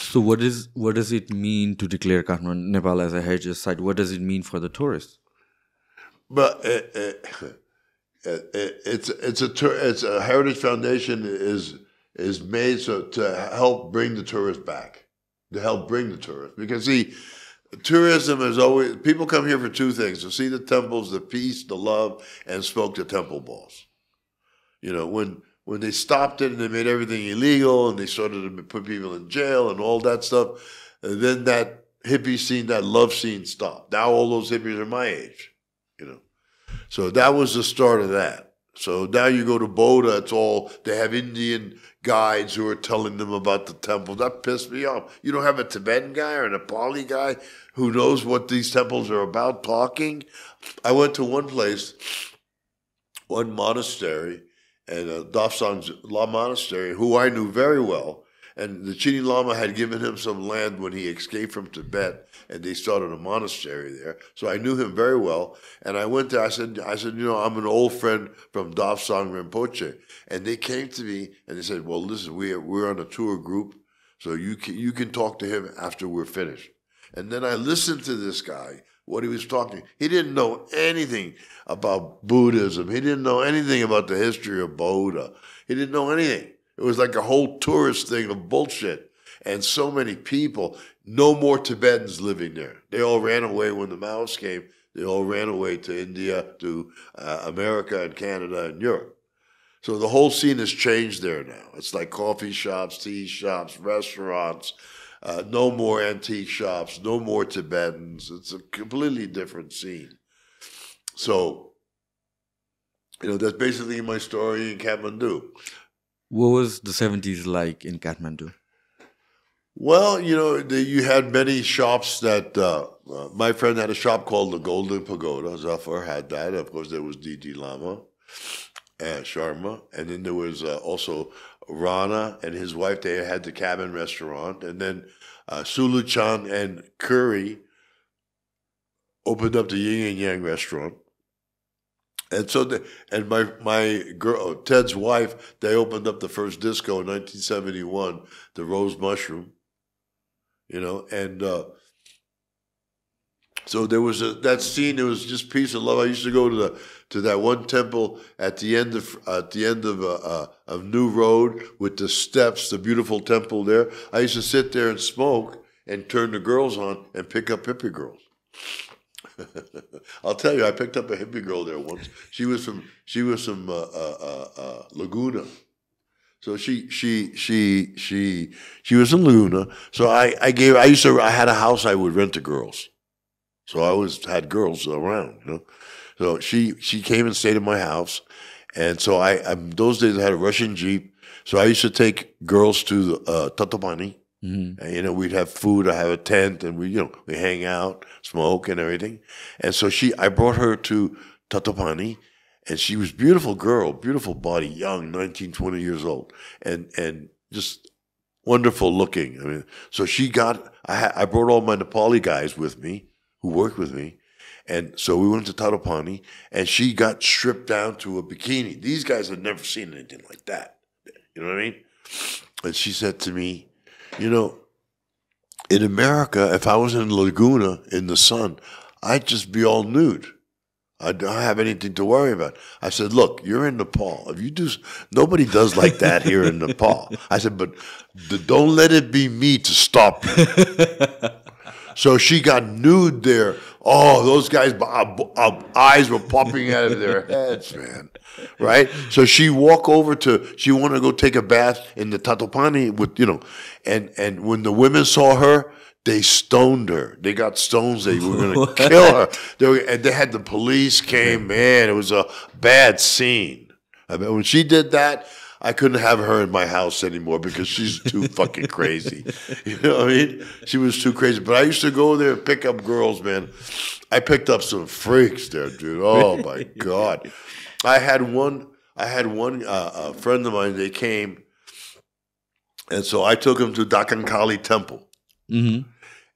So what does it mean to declare Kathmandu, Nepal as a heritage site? What does it mean for the tourists? But it's a Heritage Foundation is made to help bring the tourists back, because see, tourism is always, people come here for 2 things: to see the temples, the peace, the love, and smoke the temple balls. When they stopped it and they made everything illegal and they started to put people in jail and all that stuff, then that hippie scene, that love scene stopped. Now all those hippies are my age, So that was the start of that. So now you go to Bodha, they have Indian guides who are telling them about the temples. That pissed me off. You don't have a Tibetan guy or a Nepali guy who knows what these temples are about talking. I went to one place, one monastery, and Dafsang's La Monastery, who I knew very well. And the Chini Lama had given him some land when he escaped from Tibet, and they started a monastery there. So I knew him very well. And I went there, I said, I'm an old friend from Dafsang Rinpoche. And they came to me and they said, well, listen, we're on a tour group, so you can talk to him after we're finished. And then I listened to this guy, what he was talking. He didn't know anything about Buddhism. He didn't know anything about the history of Bodha. He didn't know anything. It was like a whole tourist thing of bullshit. And so many people, no more Tibetans living there. They all ran away when the Maoists came. They all ran away to India, to America and Canada and Europe. So the whole scene has changed there now. It's like coffee shops, tea shops, restaurants, no more antique shops, no more Tibetans. It's a completely different scene. So, that's basically my story in Kathmandu. What was the 70s like in Kathmandu? Well, you had many shops that, my friend had a shop called the Golden Pagoda. Zafar had that. Of course, there was D.D. Lama, Sharma. And then there was also Rana and his wife. They had the cabin restaurant. And then Suluchan and Curry opened up the Yin and Yang restaurant. And so, my girl, Ted's wife, they opened up the first disco in 1971, the Rose Mushroom, and so there was that scene. It was just peace and love. I used to go to that one temple at the end of New Road with the steps, the beautiful temple there. I used to sit there and smoke and turn the girls on and pick up hippie girls. I'll tell you, I picked up a hippie girl there once. She was from Laguna, so she was in Laguna. So I had a house I would rent to girls, so I always had girls around, So she came and stayed in my house, and so those days I had a Russian Jeep, so I used to take girls to Tatopani. Mm-hmm. And, we'd have food. I have a tent, and we hang out, smoke, and everything. And so I brought her to Tatopani, and she was a beautiful girl, beautiful body, young, 19, 20 years old, and just wonderful looking. I mean, so I brought all my Nepali guys with me who worked with me, and so we went to Tatopani, and she got stripped down to a bikini. These guys had never seen anything like that. You know what I mean? And she said to me, in America, if I was in Laguna in the sun, I'd just be all nude. I don't have anything to worry about. I said, look, you're in Nepal. If you do, nobody does like that here in Nepal. I said, but don't let it be me to stop you. So she got nude there. Oh, those guys' eyes were popping out of their heads, man. Right? So she wanted to go take a bath in the Tatopani and when the women saw her, they stoned her. They got stones. They were going to kill her. They had the police came. Man, it was a bad scene. I mean, when she did that, I couldn't have her in my house anymore because she's too fucking crazy. You know what I mean? She was too crazy. But I used to go there and pick up girls, man. I picked up some freaks there, dude. Oh my God. I had one friend of mine, they came, and so I took him to Dakhan Kali Temple. Mm-hmm.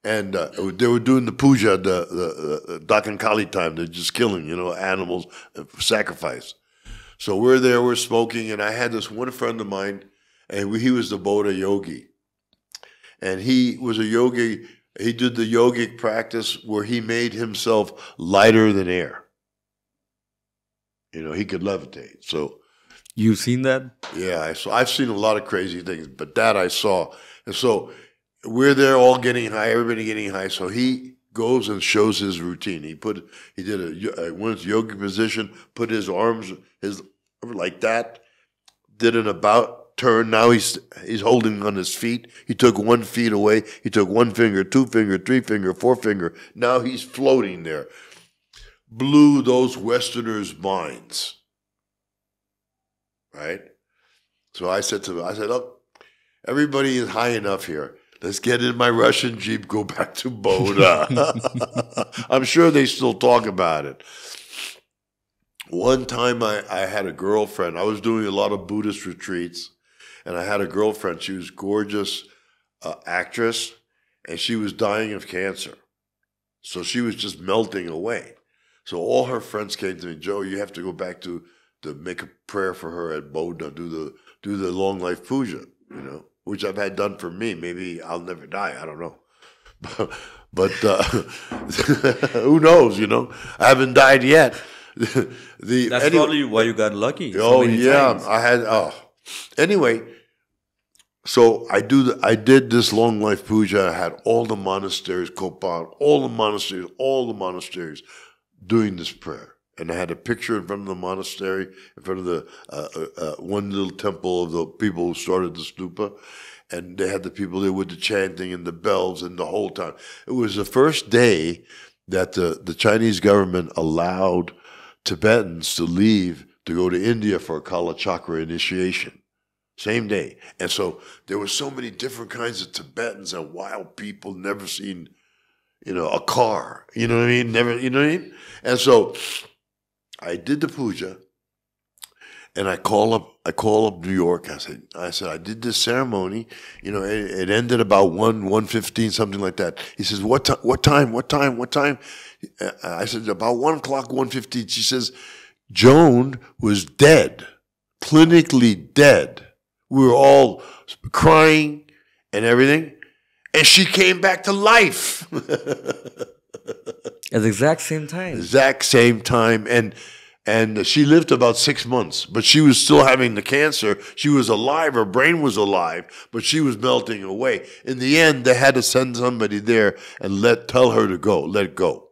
And they were doing the puja, the Dakhan Kali time. They're just killing, animals for sacrifice. So we're there, we're smoking, and I had this one friend of mine, and he was the Bodha yogi. And he was a yogi. He did the yogic practice where he made himself lighter than air. He could levitate. So, you've seen that? Yeah, I've seen a lot of crazy things, but that I saw. And so we're there all getting high, everybody getting high. So he goes and shows his routine. He did a yogic position, put his arms like that, did an about turn. Now he's holding on his feet. He took 1 foot away. He took 1 finger, 2 finger, 3 finger, 4 finger. Now he's floating there. Blew those Westerners' minds. right? So I said, look, everybody is high enough here. Let's get in my Russian Jeep, go back to Boda. I'm sure they still talk about it. One time I had a girlfriend. I was doing a lot of Buddhist retreats, and I had a girlfriend. She was a gorgeous actress, and she was dying of cancer. So she was just melting away. So all her friends came to me, Joe, you have to go back to make a prayer for her at Boda, do the long life puja, which I've had done for me. Maybe I'll never die. I don't know. But who knows, I haven't died yet. That's probably why you got lucky. Oh, yeah. Times. Anyway, so I did this long life puja. I had all the monasteries, Kopan, all the monasteries doing this prayer. And I had a picture in front of the monastery, in front of the one little temple of the people who started the stupa. And they had the people there with the chanting and the bells and the whole time. It was the first day that the Chinese government allowed Tibetans to leave to go to India for a Kala Chakra initiation. Same day. And so there were so many different kinds of Tibetans and wild people, never seen, a car. You know what I mean? Never, you know what I mean? And so I did the puja, and I call up New York. I said, I did this ceremony. It ended about 1:15, something like that. He says, what time? I said, about 1 o'clock, 1:15. She says, Joan was dead, clinically dead. We were all crying and everything, and she came back to life. At the exact same time. Exact same time. And she lived about 6 months, but she was still having the cancer. She was alive. Her brain was alive, but she was melting away. In the end, they had to send somebody there and tell her to go, let go.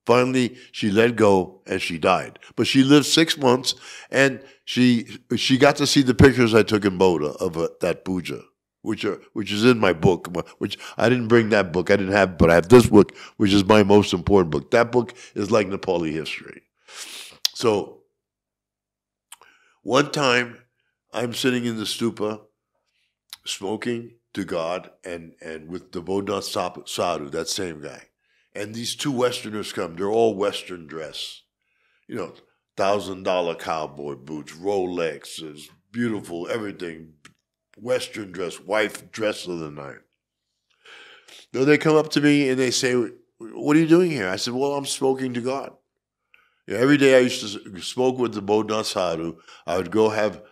Finally, she let go and she died. But she lived 6 months, and she got to see the pictures I took in Boda of that puja, which is in my book. Which I didn't bring that book. I didn't have, but I have this book, which is my most important book. That book is like Nepali history. So one time I'm sitting in the stupa, smoking to God, and with the Bodhnath Sadhu, that same guy. And these two Westerners come. They're all Western dress. $1,000 cowboy boots, Rolexes, beautiful, everything. Western dress, wife dress of the night. So they come up to me and they say, what are you doing here? I said, well, I'm smoking to God. Every day I used to smoke with the Bodhnath Sadhu. I would go have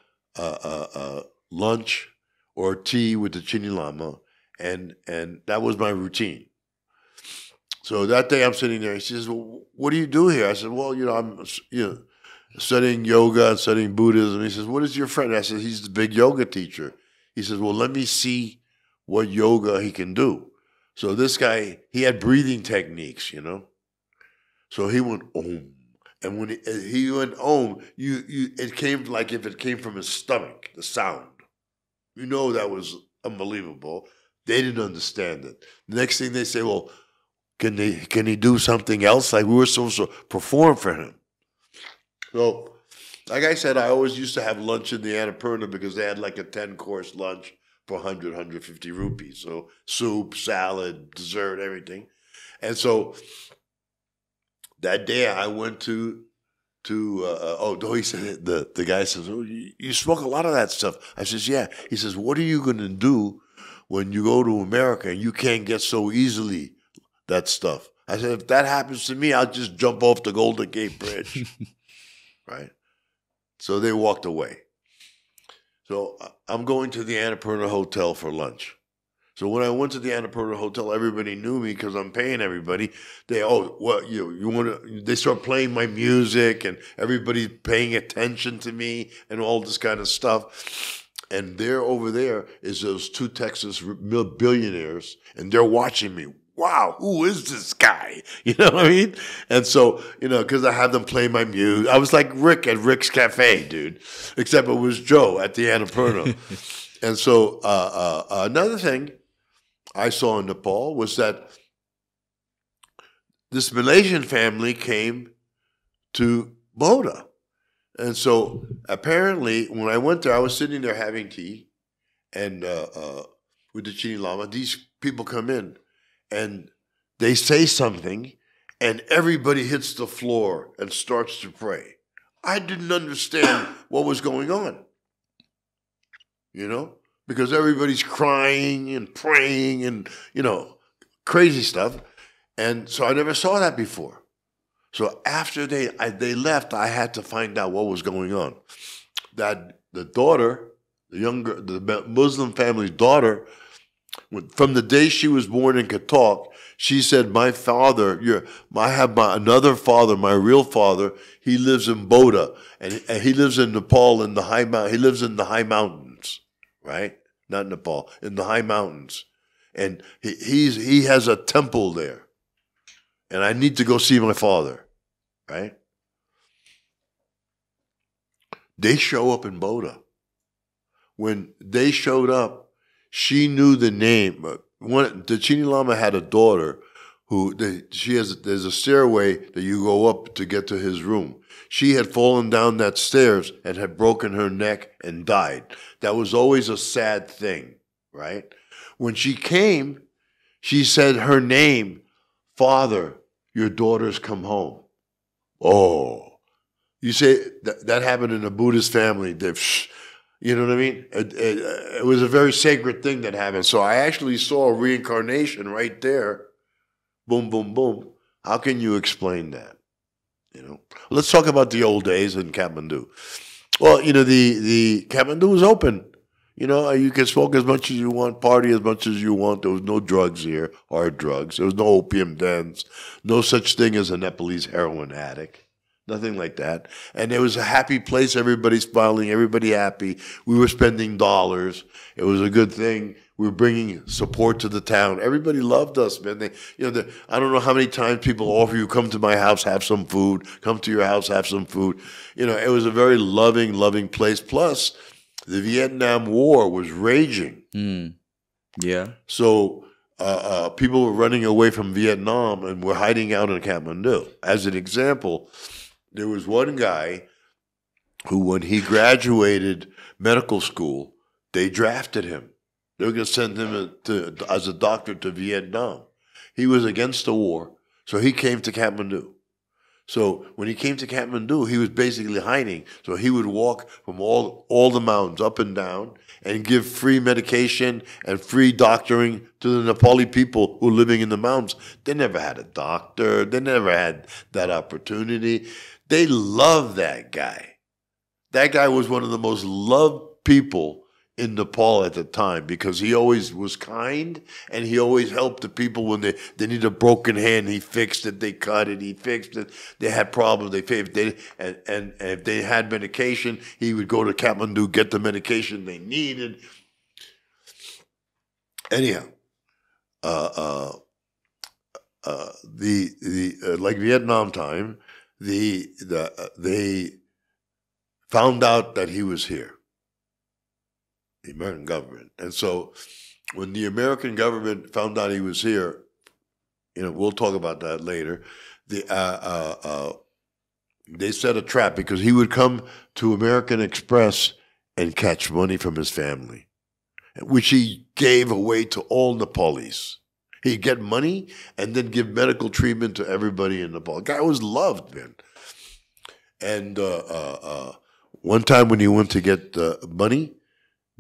lunch or tea with the Chini Lama, and that was my routine. So that day I'm sitting there. He says, well, what do you do here? I said, well, I'm studying yoga and studying Buddhism. He says, what is your friend? I said, he's the big yoga teacher. He says, well, let me see what yoga he can do. So this guy, he had breathing techniques, So he went Om. And when he went Om, it came like if it came from his stomach, the sound. That was unbelievable. They didn't understand it. The next thing they say, well, can he do something else? Like we were supposed to perform for him. So, like I said, I always used to have lunch in the Annapurna because they had like a 10-course lunch for 150 rupees. So soup, salad, dessert, everything. And so that day I went he said, the guy says, oh, you smoke a lot of that stuff. I says, yeah. He says, what are you going to do when you go to America and you can't get so easily that stuff? I said, if that happens to me, I'll just jump off the Golden Gate Bridge. Right? So they walked away. So I'm going to the Annapurna Hotel for lunch. So when I went to the Annapurna Hotel, everybody knew me because I'm paying everybody. They start playing my music and everybody's paying attention to me and all this kind of stuff. And over there is those two Texas billionaires, and they're watching me. Wow, who is this guy? You know what I mean? And so, because I had them play my music. I was like Rick at Rick's Cafe, dude, except it was Joe at the Annapurna. And so another thing I saw in Nepal was that this Malaysian family came to Boda. And so apparently, when I went there, I was sitting there having tea, and with the Chini Lama, these people come in, and they say something, and everybody hits the floor and starts to pray. I didn't understand what was going on, because everybody's crying and praying and, crazy stuff. And so I never saw that before. So after they left, I had to find out what was going on. That the daughter, the Muslim family's daughter, from the day she was born and could talk, she said, "My father, I have another father, my real father. He lives in Bodha, and he lives in Nepal in the he lives in the high mountains, right? Not Nepal, in the high mountains, and he has a temple there, and I need to go see my father, right?" They show up in Bodha. When they showed up, she knew the name. The Chini Lama had a daughter who there's a stairway that you go up to get to his room. She had fallen down that stairs and had broken her neck and died. That was always a sad thing, right? When she came, she said her name, "Father, your daughter's come home." Oh, you say that happened in a Buddhist family. You know what I mean? It was a very sacred thing that happened. So I actually saw a reincarnation right there. Boom, boom, boom. How can you explain that? Let's talk about the old days in Kathmandu. Well, the Kathmandu was open. You can smoke as much as you want, party as much as you want. There was no drugs here, hard drugs. There was no opium dens. No such thing as a Nepalese heroin addict. Nothing like that. And it was a happy place. Everybody smiling, everybody happy. We were spending dollars. It was a good thing. We were bringing support to the town. Everybody loved us, man. I don't know how many times people offer you, "Come to my house, have some food. Come to your house, have some food." It was a very loving, loving place. Plus, the Vietnam War was raging. Yeah. So people were running away from Vietnam and were hiding out in Kathmandu. As an example, there was one guy who, when he graduated medical school, they drafted him. They were going to send him as a doctor to Vietnam. He was against the war, so he came to Kathmandu. So when he came to Kathmandu, he was basically hiding. So he would walk from all the mountains up and down and give free medication and free doctoring to the Nepali people who were living in the mountains. They never had a doctor. They never had that opportunity. They loved that guy. That guy was one of the most loved people in Nepal at the time, because he always was kind and he always helped the people when they need a broken hand. He fixed it. They cut it. He fixed it. They had problems. And if they had medication, he would go to Kathmandu, get the medication they needed. Anyhow, like Vietnam time, they found out that he was here. The American government. And so when the American government found out he was here, we'll talk about that later, they set a trap, because he would come to American Express and catch money from his family, which he gave away to all Nepalis. He'd get money and then give medical treatment to everybody in Nepal. The guy was loved, man. And one time when he went to get money,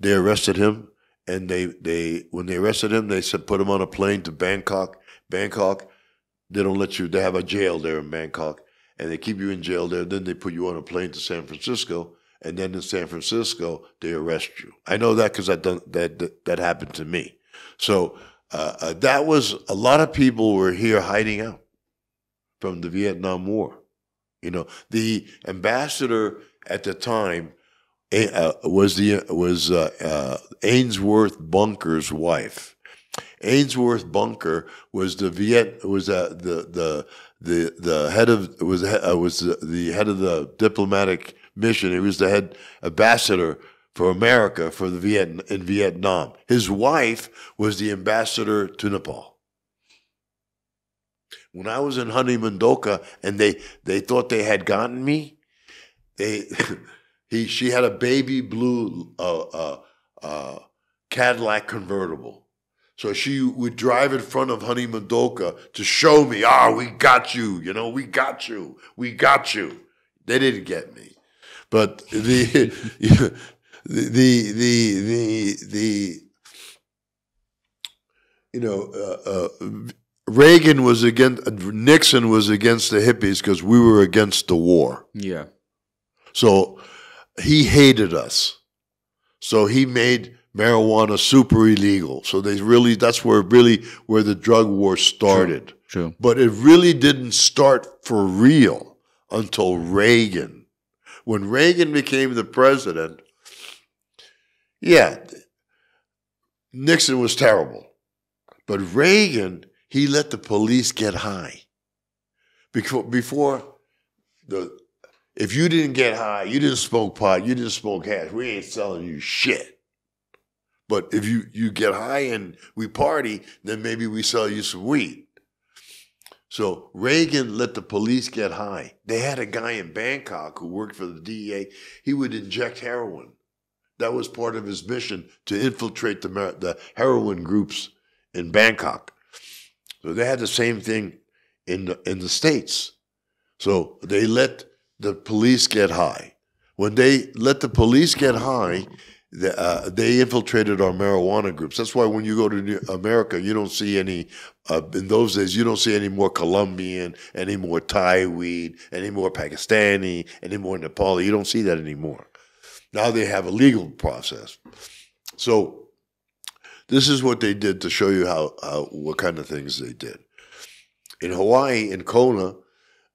they arrested him, and when they arrested him, they said put him on a plane to Bangkok. Bangkok, they don't let you. They have a jail there in Bangkok, and they keep you in jail there. Then they put you on a plane to San Francisco, and then in San Francisco they arrest you. I know that because that happened to me. So that was, a lot of people were here hiding out from the Vietnam War. The ambassador at the time was Ainsworth Bunker's wife. Ainsworth Bunker was the head of the diplomatic mission. He was the head ambassador for America in Vietnam. His wife was the ambassador to Nepal. When I was in Honeymoon Doka and they thought they had gotten me, she had a baby blue Cadillac convertible. So she would drive in front of Honey Madoka to show me, we got you, we got you, we got you. They didn't get me, but Reagan was against, Nixon was against the hippies because we were against the war. Yeah. So he hated us. So he made marijuana super illegal. So that's where the drug war started. True. But it really didn't start for real until Reagan. When Reagan became the president, Nixon was terrible. But Reagan, he let the police get high. Before if you didn't get high, you didn't smoke pot, you didn't smoke hash, we ain't selling you shit. But if you get high and we party, then maybe we sell you some weed. So Reagan let the police get high. They had a guy in Bangkok who worked for the DEA. He would inject heroin. That was part of his mission, to infiltrate the heroin groups in Bangkok. So they had the same thing in the States. So they let the police get high. When they let the police get high, they infiltrated our marijuana groups. That's why when you go to America, you don't see any, in those days, you don't see any more Colombian, any more Thai weed, any more Pakistani, any more Nepali. You don't see that anymore. Now they have a legal process. So this is what they did to show you what kind of things they did. In Hawaii, in Kona,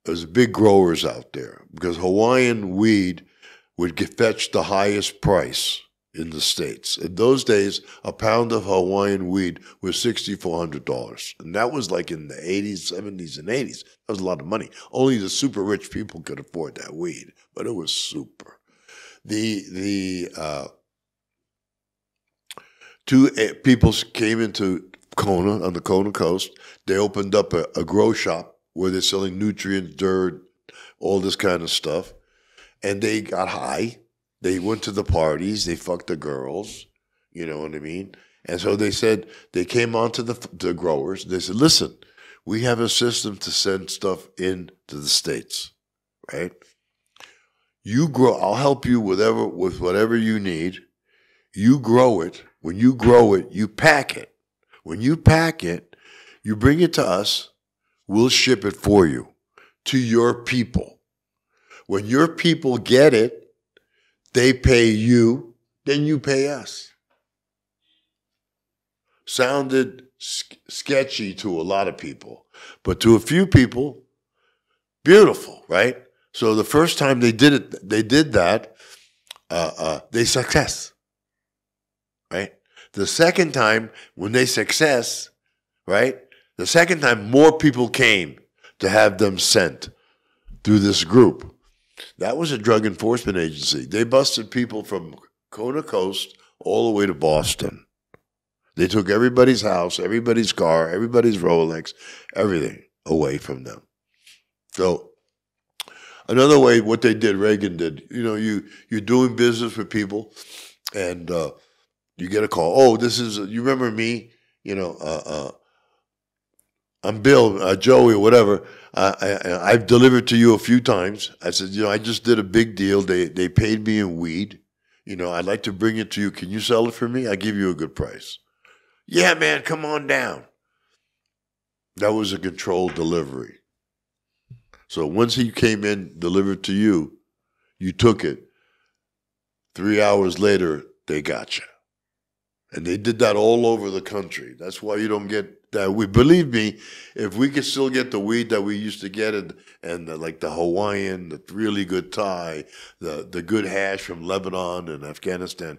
there's big growers out there because Hawaiian weed would fetch the highest price in the States. In those days, a pound of Hawaiian weed was $6,400. And that was like in the 80s, 70s, and 80s. That was a lot of money. Only the super rich people could afford that weed, but it was super. Two people came into Kona, on the Kona coast. They opened up a grow shop where they're selling nutrients, dirt, all this kind of stuff. And they got high. They went to the parties. They fucked the girls. You know what I mean? And so they said, they came on to the growers. They said, listen, we have a system to send stuff into the States, right? You grow, I'll help you with whatever you need. You grow it. When you grow it, you pack it. When you pack it, you bring it to us. We'll ship it for you to your people. When your people get it, they pay you, then you pay us. Sounded sketchy to a lot of people, but to a few people, beautiful, right? So the first time they did that, they success, right? The second time, when they success, right? The second time, more people came to have them sent through this group. That was a drug enforcement agency. They busted people from Kona Coast all the way to Boston. They took everybody's house, everybody's car, everybody's Rolex, everything away from them. So another way, what they did, Reagan did, you're doing business with people and you get a call. Oh, you remember me? I'm Bill, Joey, or whatever. I've delivered to you a few times. I said, I just did a big deal. They paid me in weed. I'd like to bring it to you. Can you sell it for me? I'll give you a good price. Yeah, man, come on down. That was a controlled delivery. So once he came in, delivered to you, you took it. 3 hours later, they got you. And they did that all over the country. That's why you don't get that weed. Believe me, if we could still get the weed that we used to get and like the Hawaiian, the really good Thai, the good hash from Lebanon and Afghanistan,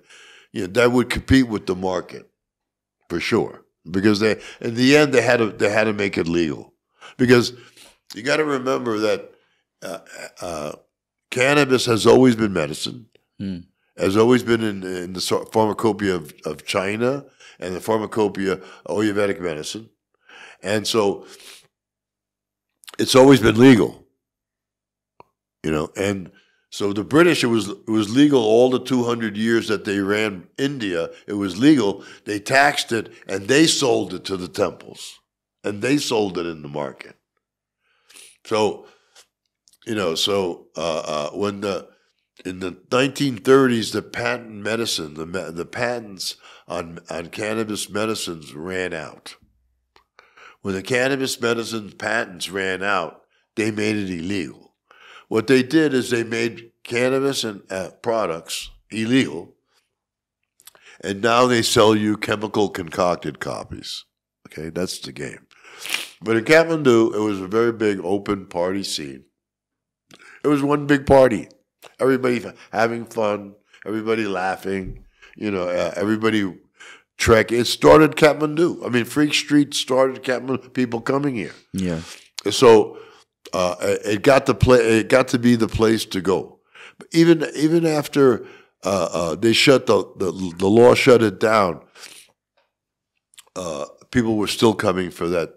that would compete with the market for sure. Because in the end, they had to make it legal. Because you got to remember that cannabis has always been medicine. Has always been in the pharmacopoeia of China and the pharmacopoeia of Ayurvedic medicine. And so it's always been legal, and So the British, it was legal all the 200 years that they ran India. It was legal. They taxed it, and they sold it to the temples, and they sold it in the market. So, when in the 1930s, the patent medicine, the patents on cannabis medicines ran out. When the cannabis medicine patents ran out, they made it illegal. What they did is they made cannabis and products illegal, and now they sell you chemical concocted copies. Okay, that's the game. But in Kathmandu, it was a very big open party scene. It was one big party. Everybody having fun, everybody laughing, everybody trek. It started Kathmandu. I mean, Freak Street started Kathmandu, people coming here. Yeah. So it got to be the place to go. But even after they shut the law shut it down, people were still coming for the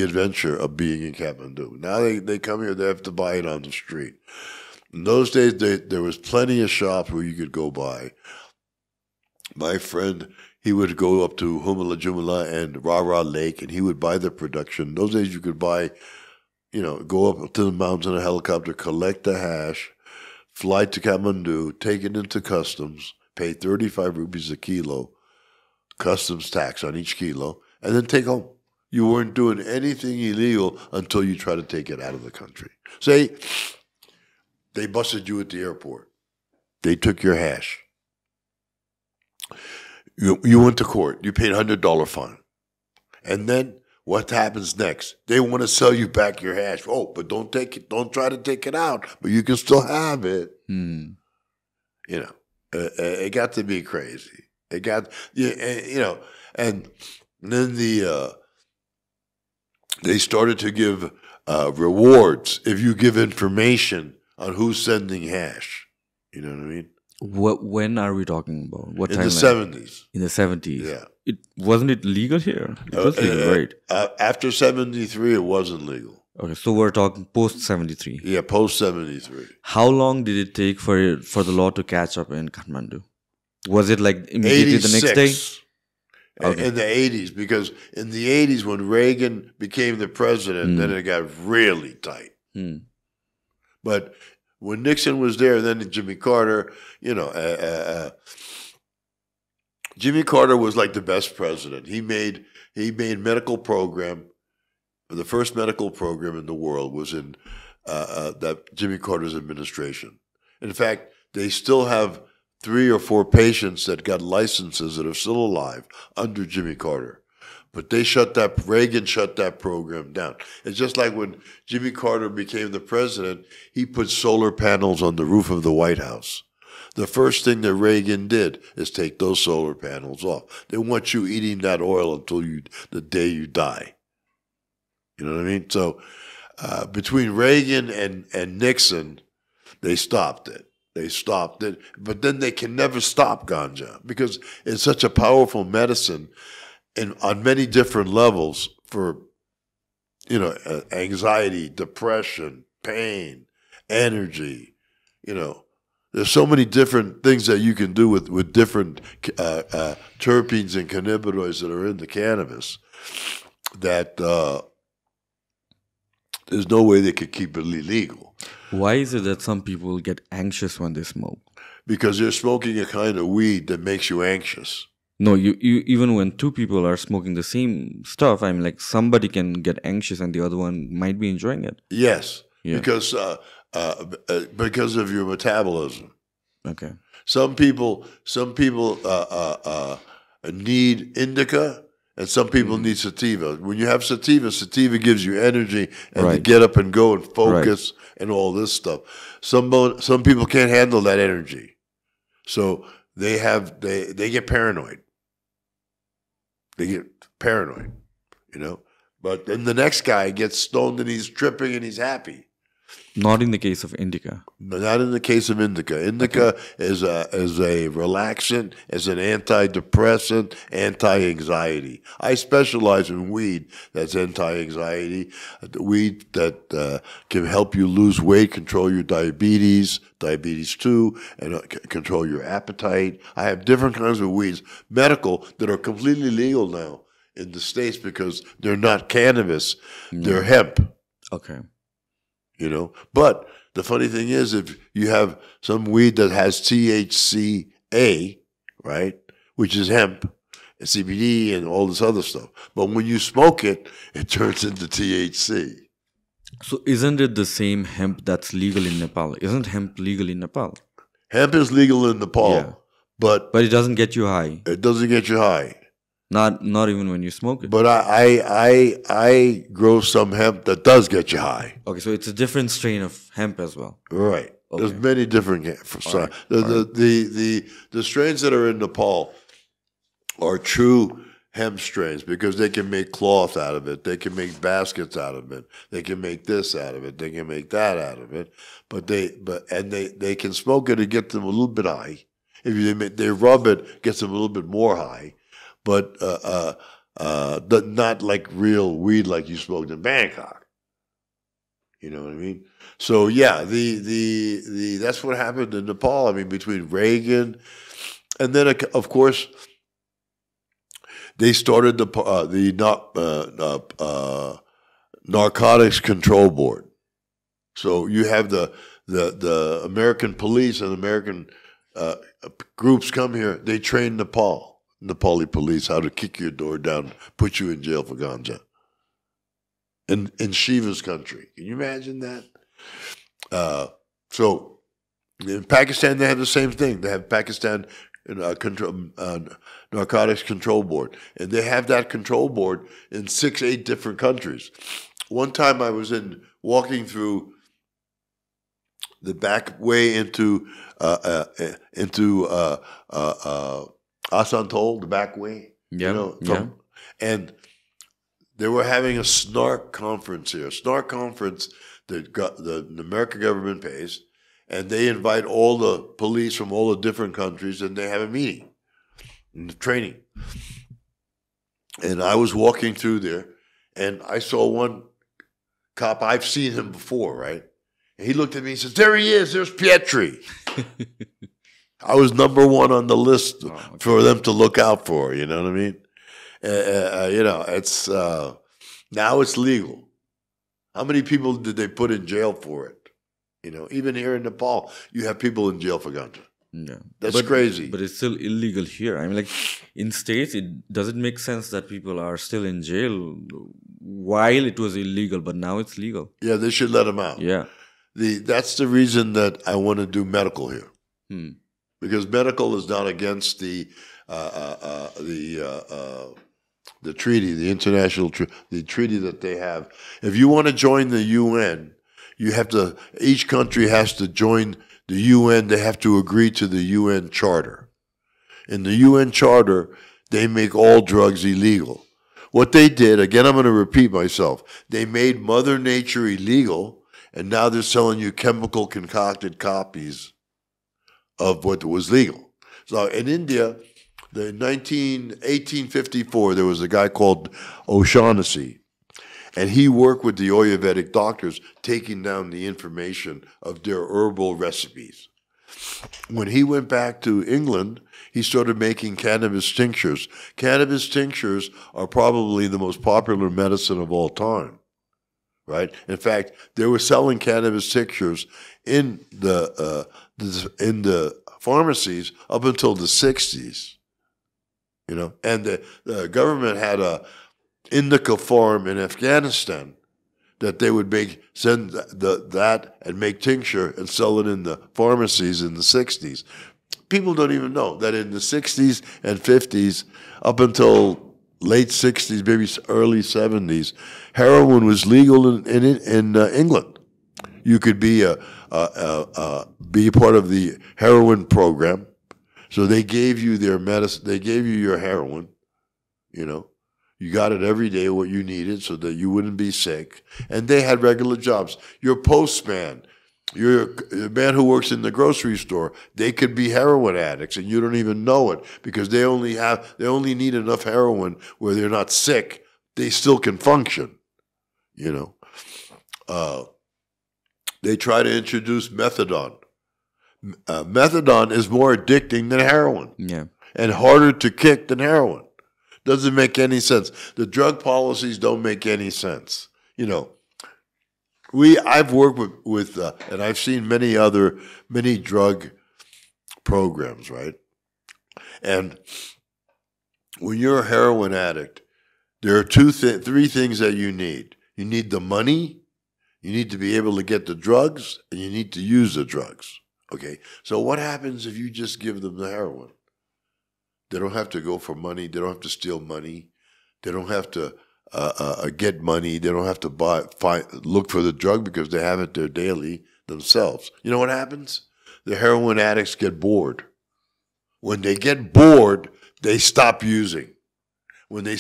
adventure of being in Kathmandu. Now they come here, they have to buy it on the street. In those days, there was plenty of shops where you could go buy. My friend, he would go up to Humala Jumala and Rara Lake, and he would buy the production. In those days, you could buy, go up to the mountains in a helicopter, collect the hash, fly to Kathmandu, take it into customs, pay 35 rupees a kilo, customs tax on each kilo, and then take home. You weren't doing anything illegal until you try to take it out of the country. Say, they busted you at the airport. They took your hash. You went to court. You paid $100 fine. And then what happens next? They want to sell you back your hash. Oh, but don't try to take it out, but you can still have it. It got to be crazy. It got, and then they started to give rewards if you give information on who's sending hash. You know what I mean? When are we talking about? What in time? The 70s. In the 70s. Yeah. Wasn't it legal here? It was legal, right? After 73, it wasn't legal. Okay, so we're talking post 73. Yeah, post 73. How long did it take for the law to catch up in Kathmandu? Was it like immediately 86. the next day? Okay. In the 80s, because in the 80s when Reagan became the president, then it got really tight. But when Nixon was there, then Jimmy Carter, Jimmy Carter was like the best president. He made medical program. The first medical program in the world was in that Jimmy Carter's administration. In fact, they still have 3 or 4 patients that got licenses that are still alive under Jimmy Carter. But Reagan shut that program down. It's just like when Jimmy Carter became the president, he put solar panels on the roof of the White House. The first thing that Reagan did is take those solar panels off. They want you eating that oil until the day you die. You know what I mean? So between Reagan and Nixon, they stopped it. But then they can never stop ganja because it's such a powerful medicine and on many different levels for, anxiety, depression, pain, energy, There's so many different things that you can do with different terpenes and cannabinoids that are in the cannabis that there's no way they could keep it illegal. Why is it that some people get anxious when they smoke? Because they're smoking a kind of weed that makes you anxious. No, you even when 2 people are smoking the same stuff, like somebody can get anxious and the other one might be enjoying it. Yes, yeah. Because of your metabolism. Okay. Some people need indica, and some people need sativa. When you have sativa gives you energy and to get up and go and focus and all this stuff. Some people can't handle that energy, so they get paranoid. They get paranoid, But then the next guy gets stoned and he's tripping and he's happy. Not in the case of indica. Not in the case of indica. Indica is a relaxant, is an antidepressant, anti-anxiety. I specialize in weed that's anti-anxiety, weed that can help you lose weight, control your diabetes 2, and control your appetite. I have different kinds of weeds, medical, that are completely legal now in the States because they're not cannabis, they're hemp. Okay. You know, but the funny thing is, if you have some weed that has THCA, right, which is hemp, and CBD, and all this other stuff, but when you smoke it, it turns into THC. So isn't it the same hemp that's legal in Nepal? Isn't hemp legal in Nepal? Hemp is legal in Nepal, but it doesn't get you high. It doesn't get you high. Not even when you smoke it. But I grow some hemp that does get you high. Okay, so it's a different strain of hemp as well. Right. Okay. There's many different right. The strains that are in Nepal are true hemp strains because they can make cloth out of it, they can make baskets out of it, they can make this out of it, they can make that out of it. But they can smoke it and get them a little bit high. If they rub it, gets them a little bit more high. But not like real weed like you smoked in Bangkok. You know what I mean? So yeah, that's what happened in Nepal. I mean, between Reagan, and then of course they started the Narcotics Control Board. So you have the American police and American groups come here. They train Nepali police how to kick your door down, put you in jail for ganja. In Shiva's country. Can you imagine that? So in Pakistan, they have the same thing. They have Pakistan Narcotics Control Board. And they have that control board in 6-8 different countries. One time I was walking through the back way into Asantol, the back way. And they were having a SNARC conference here. A SNARC conference that the American government pays, and they invite all the police from all the different countries, and they have a meeting and training. And I was walking through there, and I saw one cop. I've seen him before, right? And he looked at me and says, "There he is. There's Pietri." I was number one on the list for them to look out for. You know what I mean? It's now it's legal. How many people did they put in jail for it? You know, even here in Nepal, you have people in jail for ganja. Yeah, that's crazy. But it's still illegal here. I mean, like in states, does it make sense that people are still in jail while it was illegal, but now it's legal? Yeah, they should let them out. Yeah, that's the reason that I want to do medical here, because medical is not against the treaty, the international the treaty that they have. If you want to join the UN, you have to. Each country has to join the UN. They have to agree to the UN Charter. In the UN Charter, they make all drugs illegal. What they did, again, I'm going to repeat myself. They made Mother Nature illegal, and now they're selling you chemical concocted copies of what was legal. So in India, in 1854, there was a guy called O'Shaughnessy, and he worked with the Ayurvedic doctors, taking down the information of their herbal recipes. When he went back to England, he started making cannabis tinctures. Cannabis tinctures are probably the most popular medicine of all time, right? In fact, they were selling cannabis tinctures in the pharmacies up until the 60s. You know, and the government had a indica farm in Afghanistan that they would send that and make tincture and sell it in the pharmacies in the 60s. People don't even know that in the 60s and 50s, up until late 60s, maybe early 70s, heroin was legal in England. You could be a part of the heroin program. So they gave you their medicine, they gave you your heroin, you know. You got it every day, what you needed, so that you wouldn't be sick. And they had regular jobs. Your postman, your man who works in the grocery store, they could be heroin addicts, and you don't even know it because they only need enough heroin where they're not sick. They still can function, you know. They try to introduce methadone. Methadone is more addicting than heroin, and harder to kick than heroin. Doesn't make any sense. The drug policies don't make any sense. You know, I've worked with and I've seen many drug programs, right? And when you're a heroin addict, there are three things that you need. You need the money, you need to be able to get the drugs, and you need to use the drugs. Okay, so what happens if you just give them the heroin? They don't have to go for money. They don't have to steal money. They don't have to get money. They don't have to look for the drug because they have it there daily themselves. You know what happens? The heroin addicts get bored. When they get bored, they stop using. When they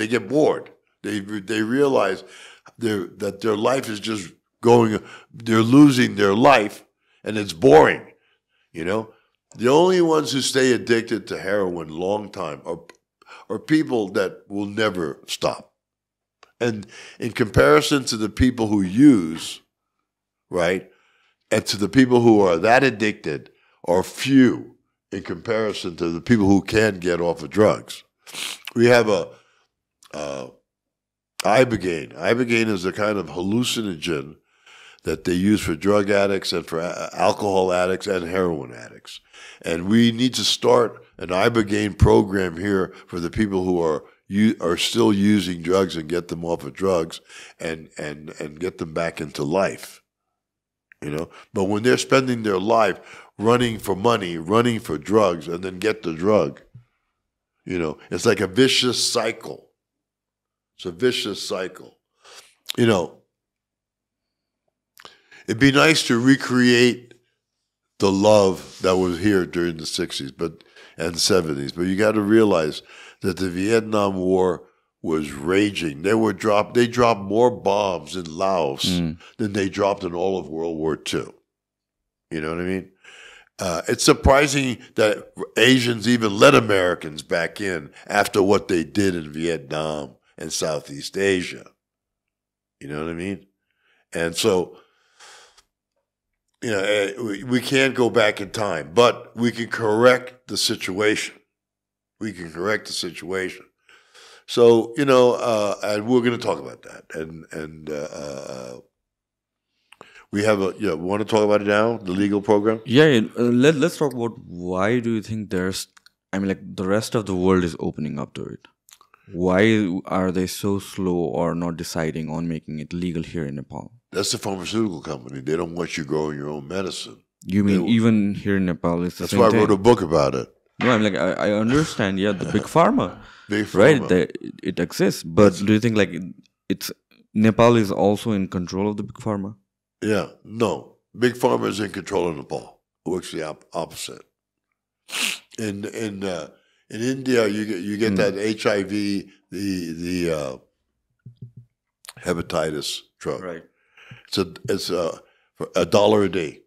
get bored, they realize that their life is just going. They're losing their life, and it's boring. You know. The only ones who stay addicted to heroin long time are people that will never stop. And in comparison to the people who use, right, and to the people who are that addicted are few in comparison to the people who can get off of drugs. We have Ibogaine. Ibogaine is a kind of hallucinogen that they use for drug addicts and for alcohol addicts and heroin addicts. And we need to start an Ibogaine program here for the people who are still using drugs and get them off of drugs and get them back into life. You know? But when they're spending their life running for money, running for drugs, and then get the drug, you know, it's like a vicious cycle. It's a vicious cycle. You know, it'd be nice to recreate the love that was here during the 60s and 70s, but you got to realize that the Vietnam War was raging. They dropped more bombs in Laos than they dropped in all of World War II. You know what I mean? It's surprising that Asians even let Americans back in after what they did in Vietnam and Southeast Asia. You know what I mean? And so, you know, we can't go back in time, but we can correct the situation. We can correct the situation. So, you know, and we're going to talk about that. And we have want to talk about it now, the legal program? Yeah, let's talk about why do you think the rest of the world is opening up to it? Why are they so slow or not deciding on making it legal here in Nepal? That's the pharmaceutical company. They don't want you growing your own medicine. You mean even here in Nepal, it's the same thing? That's why I wrote a book about it. No, I understand. Yeah, the big pharma, big pharma. Right? It exists, but do you think it's Nepal is also in control of the big pharma? Yeah, no. Big pharma is in control of Nepal. It works the opposite. In India, you get that HIV, the hepatitis drug. Right. It's for $1 a day.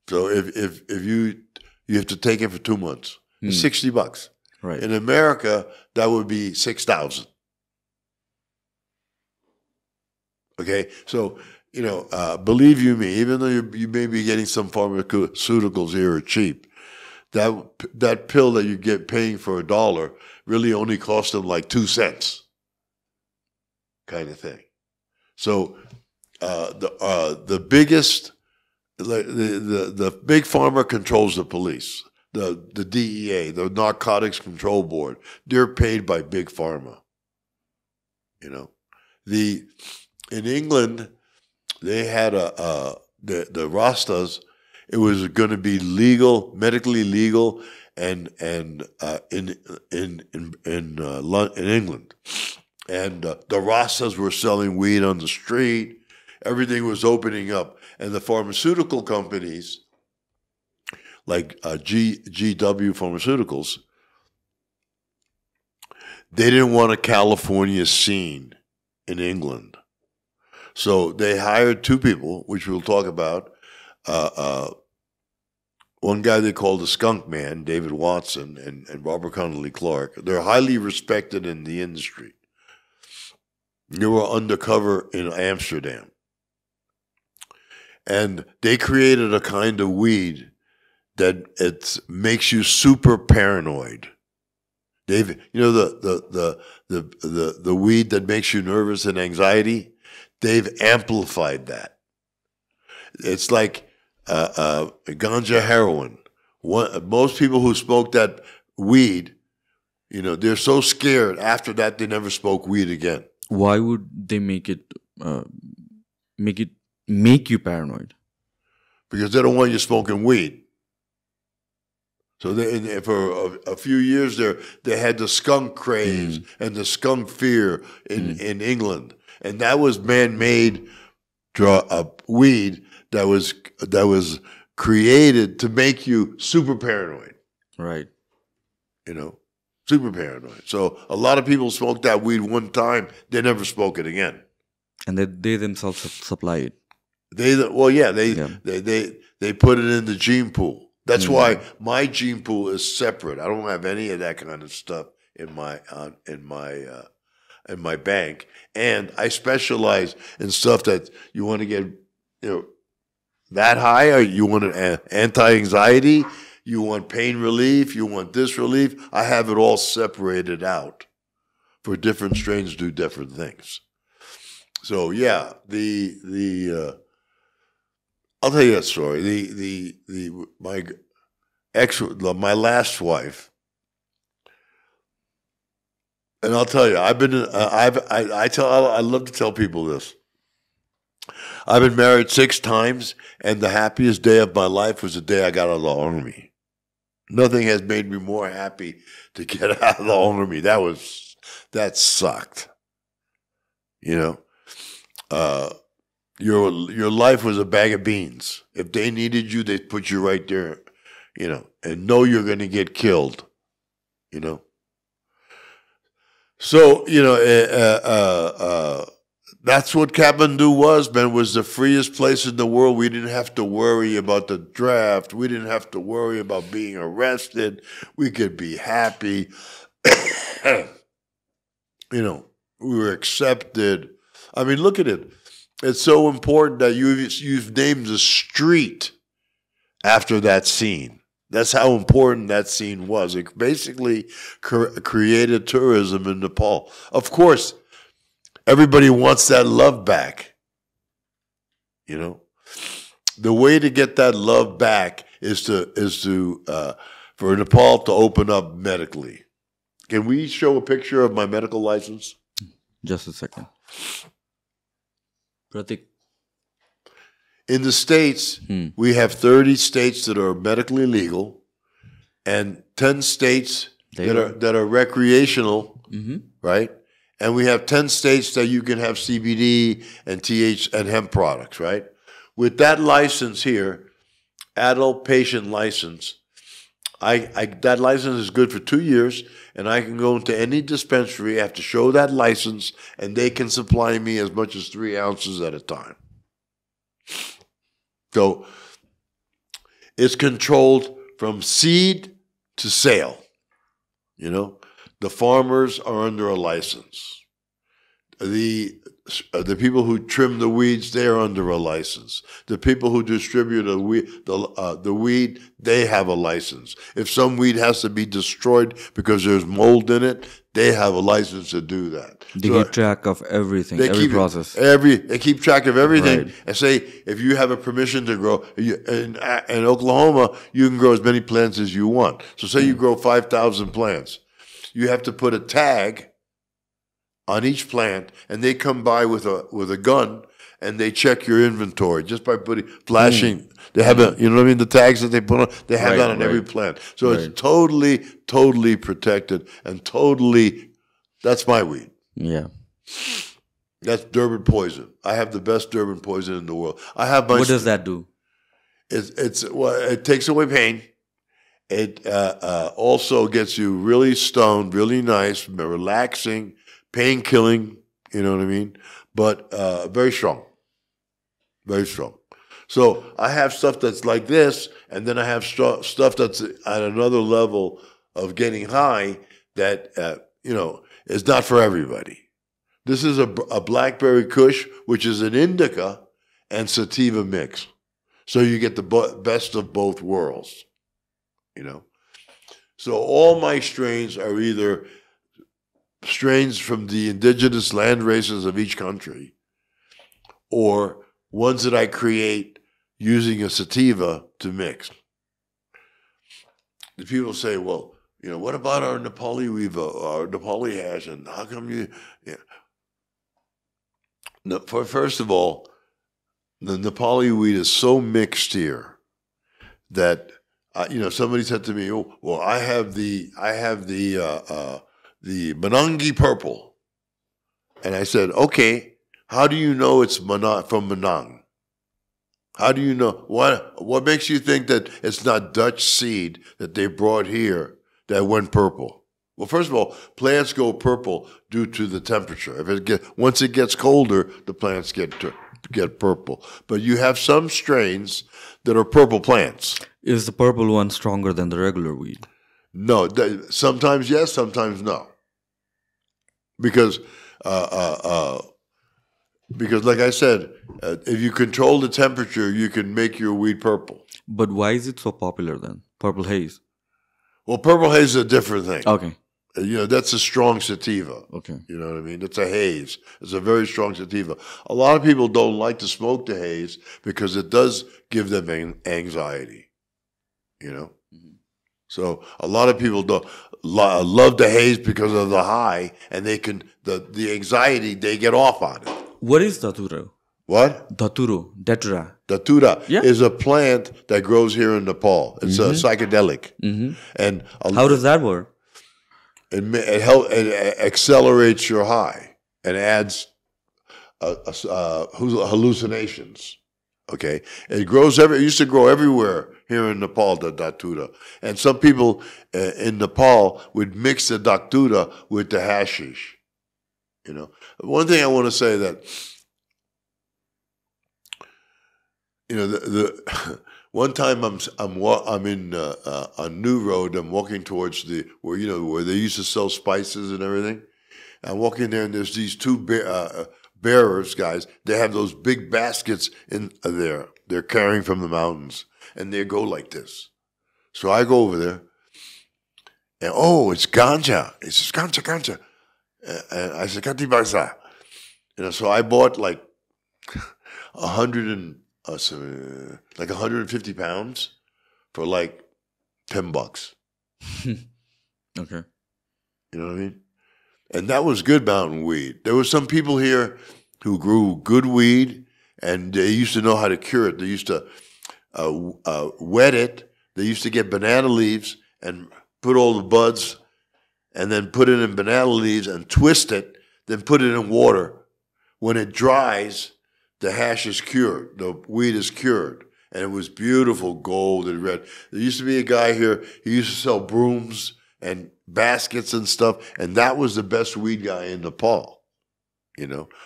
So if you have to take it for 2 months, it's $60. Right. In America, that would be $6,000. Okay, so you know, believe you me, even though you may be getting some pharmaceuticals here are cheap, that pill that you get paying for $1 really only costs them like 2 cents, kind of thing. So the big pharma controls the police, the DEA, the Narcotics Control Board. They're paid by big pharma. You know, in England, they had the Rastas. It was going to be legal, medically legal, and in England, and the Rastas were selling weed on the street. Everything was opening up, and the pharmaceutical companies, like GW Pharmaceuticals, they didn't want a California scene in England. So they hired two people, which we'll talk about. One guy they called the Skunk Man, David Watson, and Robert Connolly Clark. They're highly respected in the industry. They were undercover in Amsterdam. And they created a kind of weed that it makes you super paranoid. They've, you know, the weed that makes you nervous and anxiety, they've amplified that. It's like ganja heroin. Most people who smoke that weed, you know, they're so scared after that they never smoke weed again. Why would they make you paranoid? Because they don't want you smoking weed. So for a few years there, they had the skunk craze and the skunk fear in England, and that was man-made weed that was created to make you super paranoid. Right. You know, super paranoid. So a lot of people smoke that weed one time, they never smoke it again. And they themselves supply it. They put it in the gene pool. That's why my gene pool is separate. I don't have any of that kind of stuff in my bank, and I specialize in stuff that you want to get, you know, that high, or you want an anti-anxiety, you want pain relief, you want this relief. I have it all separated out for different strains do different things. So yeah, I'll tell you a story. My last wife, and I'll tell you, I love to tell people this. I've been married 6 times, and the happiest day of my life was the day I got out of the army. Nothing has made me more happy to get out of the army. That sucked. You know, your life was a bag of beans. If they needed you, they'd put you right there, you know, and know you're going to get killed, you know. So, you know, that's what Kathmandu was, man, was the freest place in the world. We didn't have to worry about the draft. We didn't have to worry about being arrested. We could be happy. You know, we were accepted. I mean, look at it. It's so important that you've named the street after that scene. That's how important that scene was. It basically created tourism in Nepal. Of course, everybody wants that love back. You know, the way to get that love back is for Nepal to open up medically. Can we show a picture of my medical license? Just a second. Pratik. In the States, we have 30 states that are medically legal and 10 states that are recreational, right? And we have 10 states that you can have CBD and TH and hemp products, right? With that license here, adult patient license, that license is good for 2 years, and I can go into any dispensary, I have to show that license, and they can supply me as much as 3 ounces at a time. So it's controlled from seed to sale. You know, the farmers are under a license. The people who trim the weeds, they're under a license. The people who distribute the weed, they have a license. If some weed has to be destroyed because there's mold in it, they have a license to do that. They keep track of everything, every process. They keep track of everything, right. And say, if you have a permission to grow, in Oklahoma, you can grow as many plants as you want. So say you grow 5,000 plants. You have to put a tag on each plant, and they come by with a gun, and they check your inventory just by flashing. They have you know what I mean? The tags that they put on, they have that on every plant. So it's totally protected and totally. That's my weed. Yeah, that's Durban poison. I have the best Durban poison in the world. I have my. What does that do? It takes away pain, It also gets you really stoned, really nice, relaxing, pain killing. You know what I mean? But very strong, very strong. So I have stuff that's like this, and then I have stuff that's at another level of getting high that is not for everybody. This is a blackberry kush, which is an indica and sativa mix. So you get the best of both worlds, So all my strains are either strains from the indigenous land races of each country or ones that I create using a sativa to mix. The people say, well, what about our Nepali weave, our Nepali hash, and how come you... Yeah. No, first of all, the Nepali weed is so mixed here that somebody said to me, "Oh, well, I have the Manangi purple," and I said, "Okay, how do you know it's from Manang? How do you know what makes you think that it's not Dutch seed that they brought here that went purple?" Well, first of all, plants go purple due to the temperature. Once it gets colder, the plants get purple. But you have some strains that are purple plants. Is the purple one stronger than the regular weed? No, sometimes yes, sometimes no. Because like I said, if you control the temperature, you can make your weed purple. But why is it so popular then? Purple haze. Well, purple haze is a different thing. Okay. That's a strong sativa. Okay. You know what I mean? It's a haze. It's a very strong sativa. A lot of people don't like to smoke the haze because it does give them anxiety. Mm-hmm. So a lot of people don't love the haze because of the high, and the anxiety, they get off on it. What is Datura? What? Datura. Datura is a plant that grows here in Nepal. It's a psychedelic. Mm-hmm. And how does that work? It accelerates your high and adds hallucinations. Okay, it used to grow everywhere here in Nepal, the datura, and some people in Nepal would mix the datura with the hashish. One thing I want to say that one time I'm in on New Road. I'm walking towards where they used to sell spices and everything. I'm walking there, and there's these two bearers guys. They have those big baskets in there. They're carrying from the mountains, and they go like this. So I go over there, and it's ganja. He says ganja. And I said "Kanti baisa." So I bought like 150 pounds for like $10. Okay. You know what I mean? And that was good mountain weed. There were some people here who grew good weed, and they used to know how to cure it. They used to wet it. They used to get banana leaves and put all the buds, and then put it in banana leaves and twist it, then put it in water. When it dries, the hash is cured. The weed is cured. And it was beautiful, gold and red. There used to be a guy here, he used to sell brooms and baskets and stuff, and that was the best weed guy in Nepal.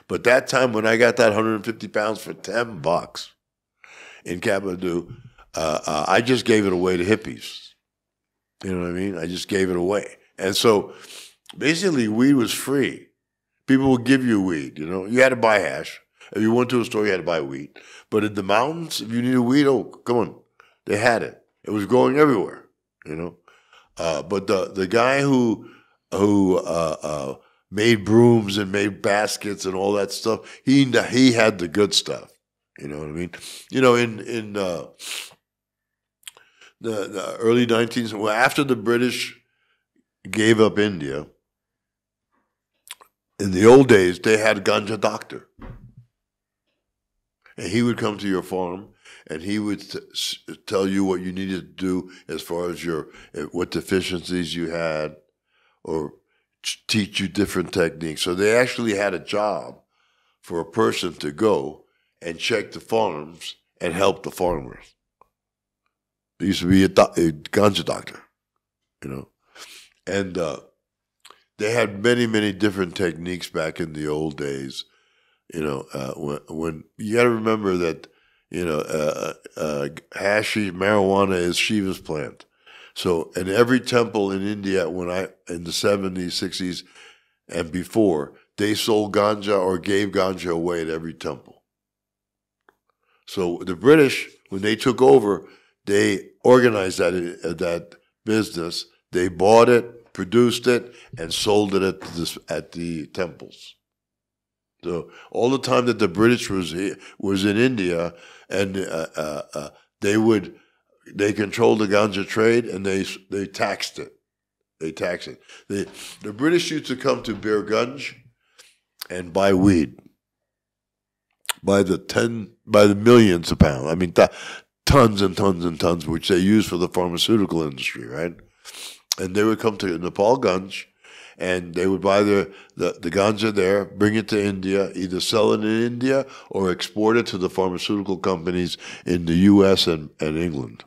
But that time when I got that 150 pounds for $10 in Kathmandu, I just gave it away to hippies. You know what I mean? I just gave it away. And so basically weed was free. People would give you weed, You had to buy hash. If you went to a store, you had to buy weed. But in the mountains, if you needed weed, come on. They had it. It was growing everywhere, But the guy who made brooms and made baskets and all that stuff, he had the good stuff. You know what I mean? In the early 19th, after the British gave up India, in the old days, they had a ganja doctor. And he would come to your farm, and he would tell you what you needed to do as far as what deficiencies you had, or teach you different techniques. So they actually had a job for a person to go and check the farms and help the farmers. He used to be a ganja doctor, you know. And they had many, many different techniques back in the old days. You know, when you got to remember that, you know, hashish, marijuana is Shiva's plant. So in every temple in India, in the 70s, 60s, and before, they sold ganja or gave ganja away at every temple. So the British, when they took over, they organized that business. They bought it, produced it, and sold it at the temples. So all the time that the British was in India, and they controlled the ganja trade, and they taxed it. They taxed it. The British used to come to Birgunj and buy weed by the millions of pounds. I mean, tons and tons and tons, which they use for the pharmaceutical industry, right? And they would come to Nepal Ganj, and they would buy the ganja there, bring it to India, either sell it in India or export it to the pharmaceutical companies in the U.S. and England.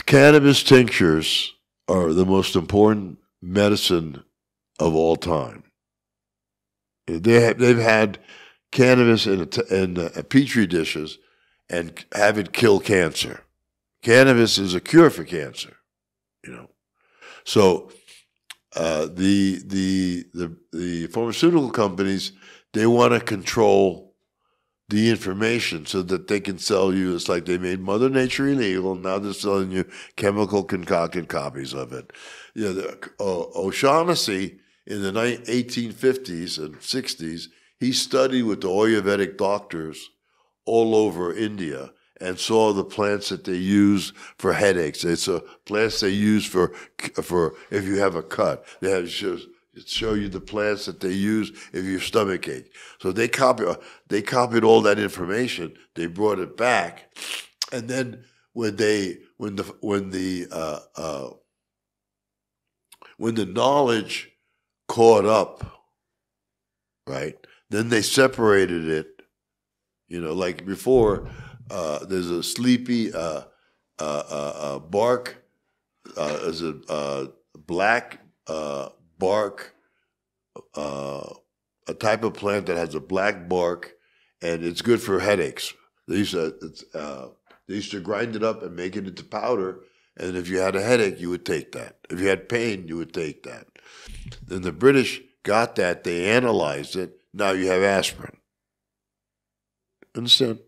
Cannabis tinctures are the most important medicine of all time. They've had cannabis in Pietri dishes and have it kill cancer. Cannabis is a cure for cancer, you know. So the pharmaceutical companies, they want to control the information so that they can sell you. It's like they made Mother Nature illegal, now they're selling you chemical concocted copies of it. You know, O'Shaughnessy in the 1850s and 60s, he studied with the Ayurvedic doctors all over India and saw the plants that they use for headaches. It's plants they use for if you have a cut. They have show you the plants that they use if your stomach ache. So they copied all that information. They brought it back, and then when the knowledge caught up, right? Then they separated it. You know, like before, there's a sleepy bark. Is a black bark, a type of plant that has a black bark, and it's good for headaches. They used to grind it up and make it into powder, and if you had a headache, you would take that. If you had pain, you would take that. Then the British got that, they analyzed it, now you have aspirin. Understand?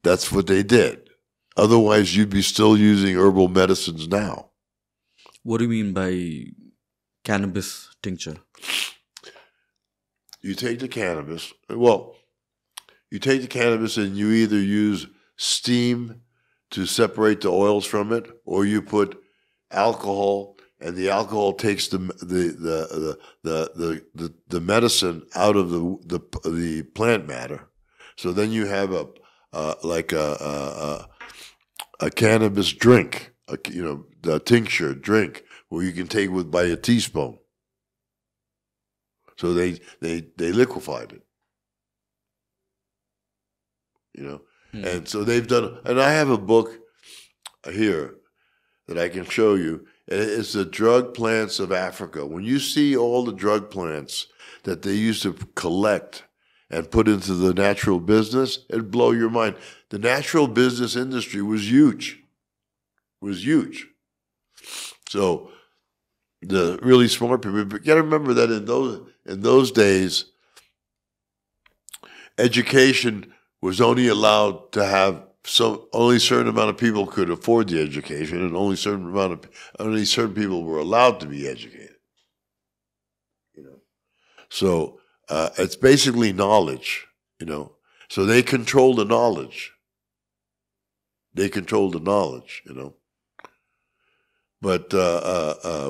That's what they did. Otherwise, you'd be still using herbal medicines now. What do you mean by cannabis tincture? You take the cannabis. Well, you take the cannabis and you either use steam to separate the oils from it, or you put alcohol, and the alcohol takes the medicine out of the plant matter. So then you have a cannabis drink, the tincture drink, where you can take by a teaspoon. So they liquefied it, you know. And so they've done, and I have a book here that I can show you. It's the drug plants of Africa. When you see all the drug plants that they used to collect and put into the natural business, it'd blow your mind. The natural business industry was huge. So the really smart people, but you got to remember that in those days, education was only allowed to have only a certain amount of people could afford the education, and only certain people were allowed to be educated. You know, so it's basically knowledge. You know, so they control the knowledge. You know, but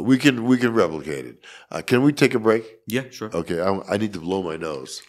we can replicate it. Can we take a break? Yeah, sure. Okay, I need to blow my nose.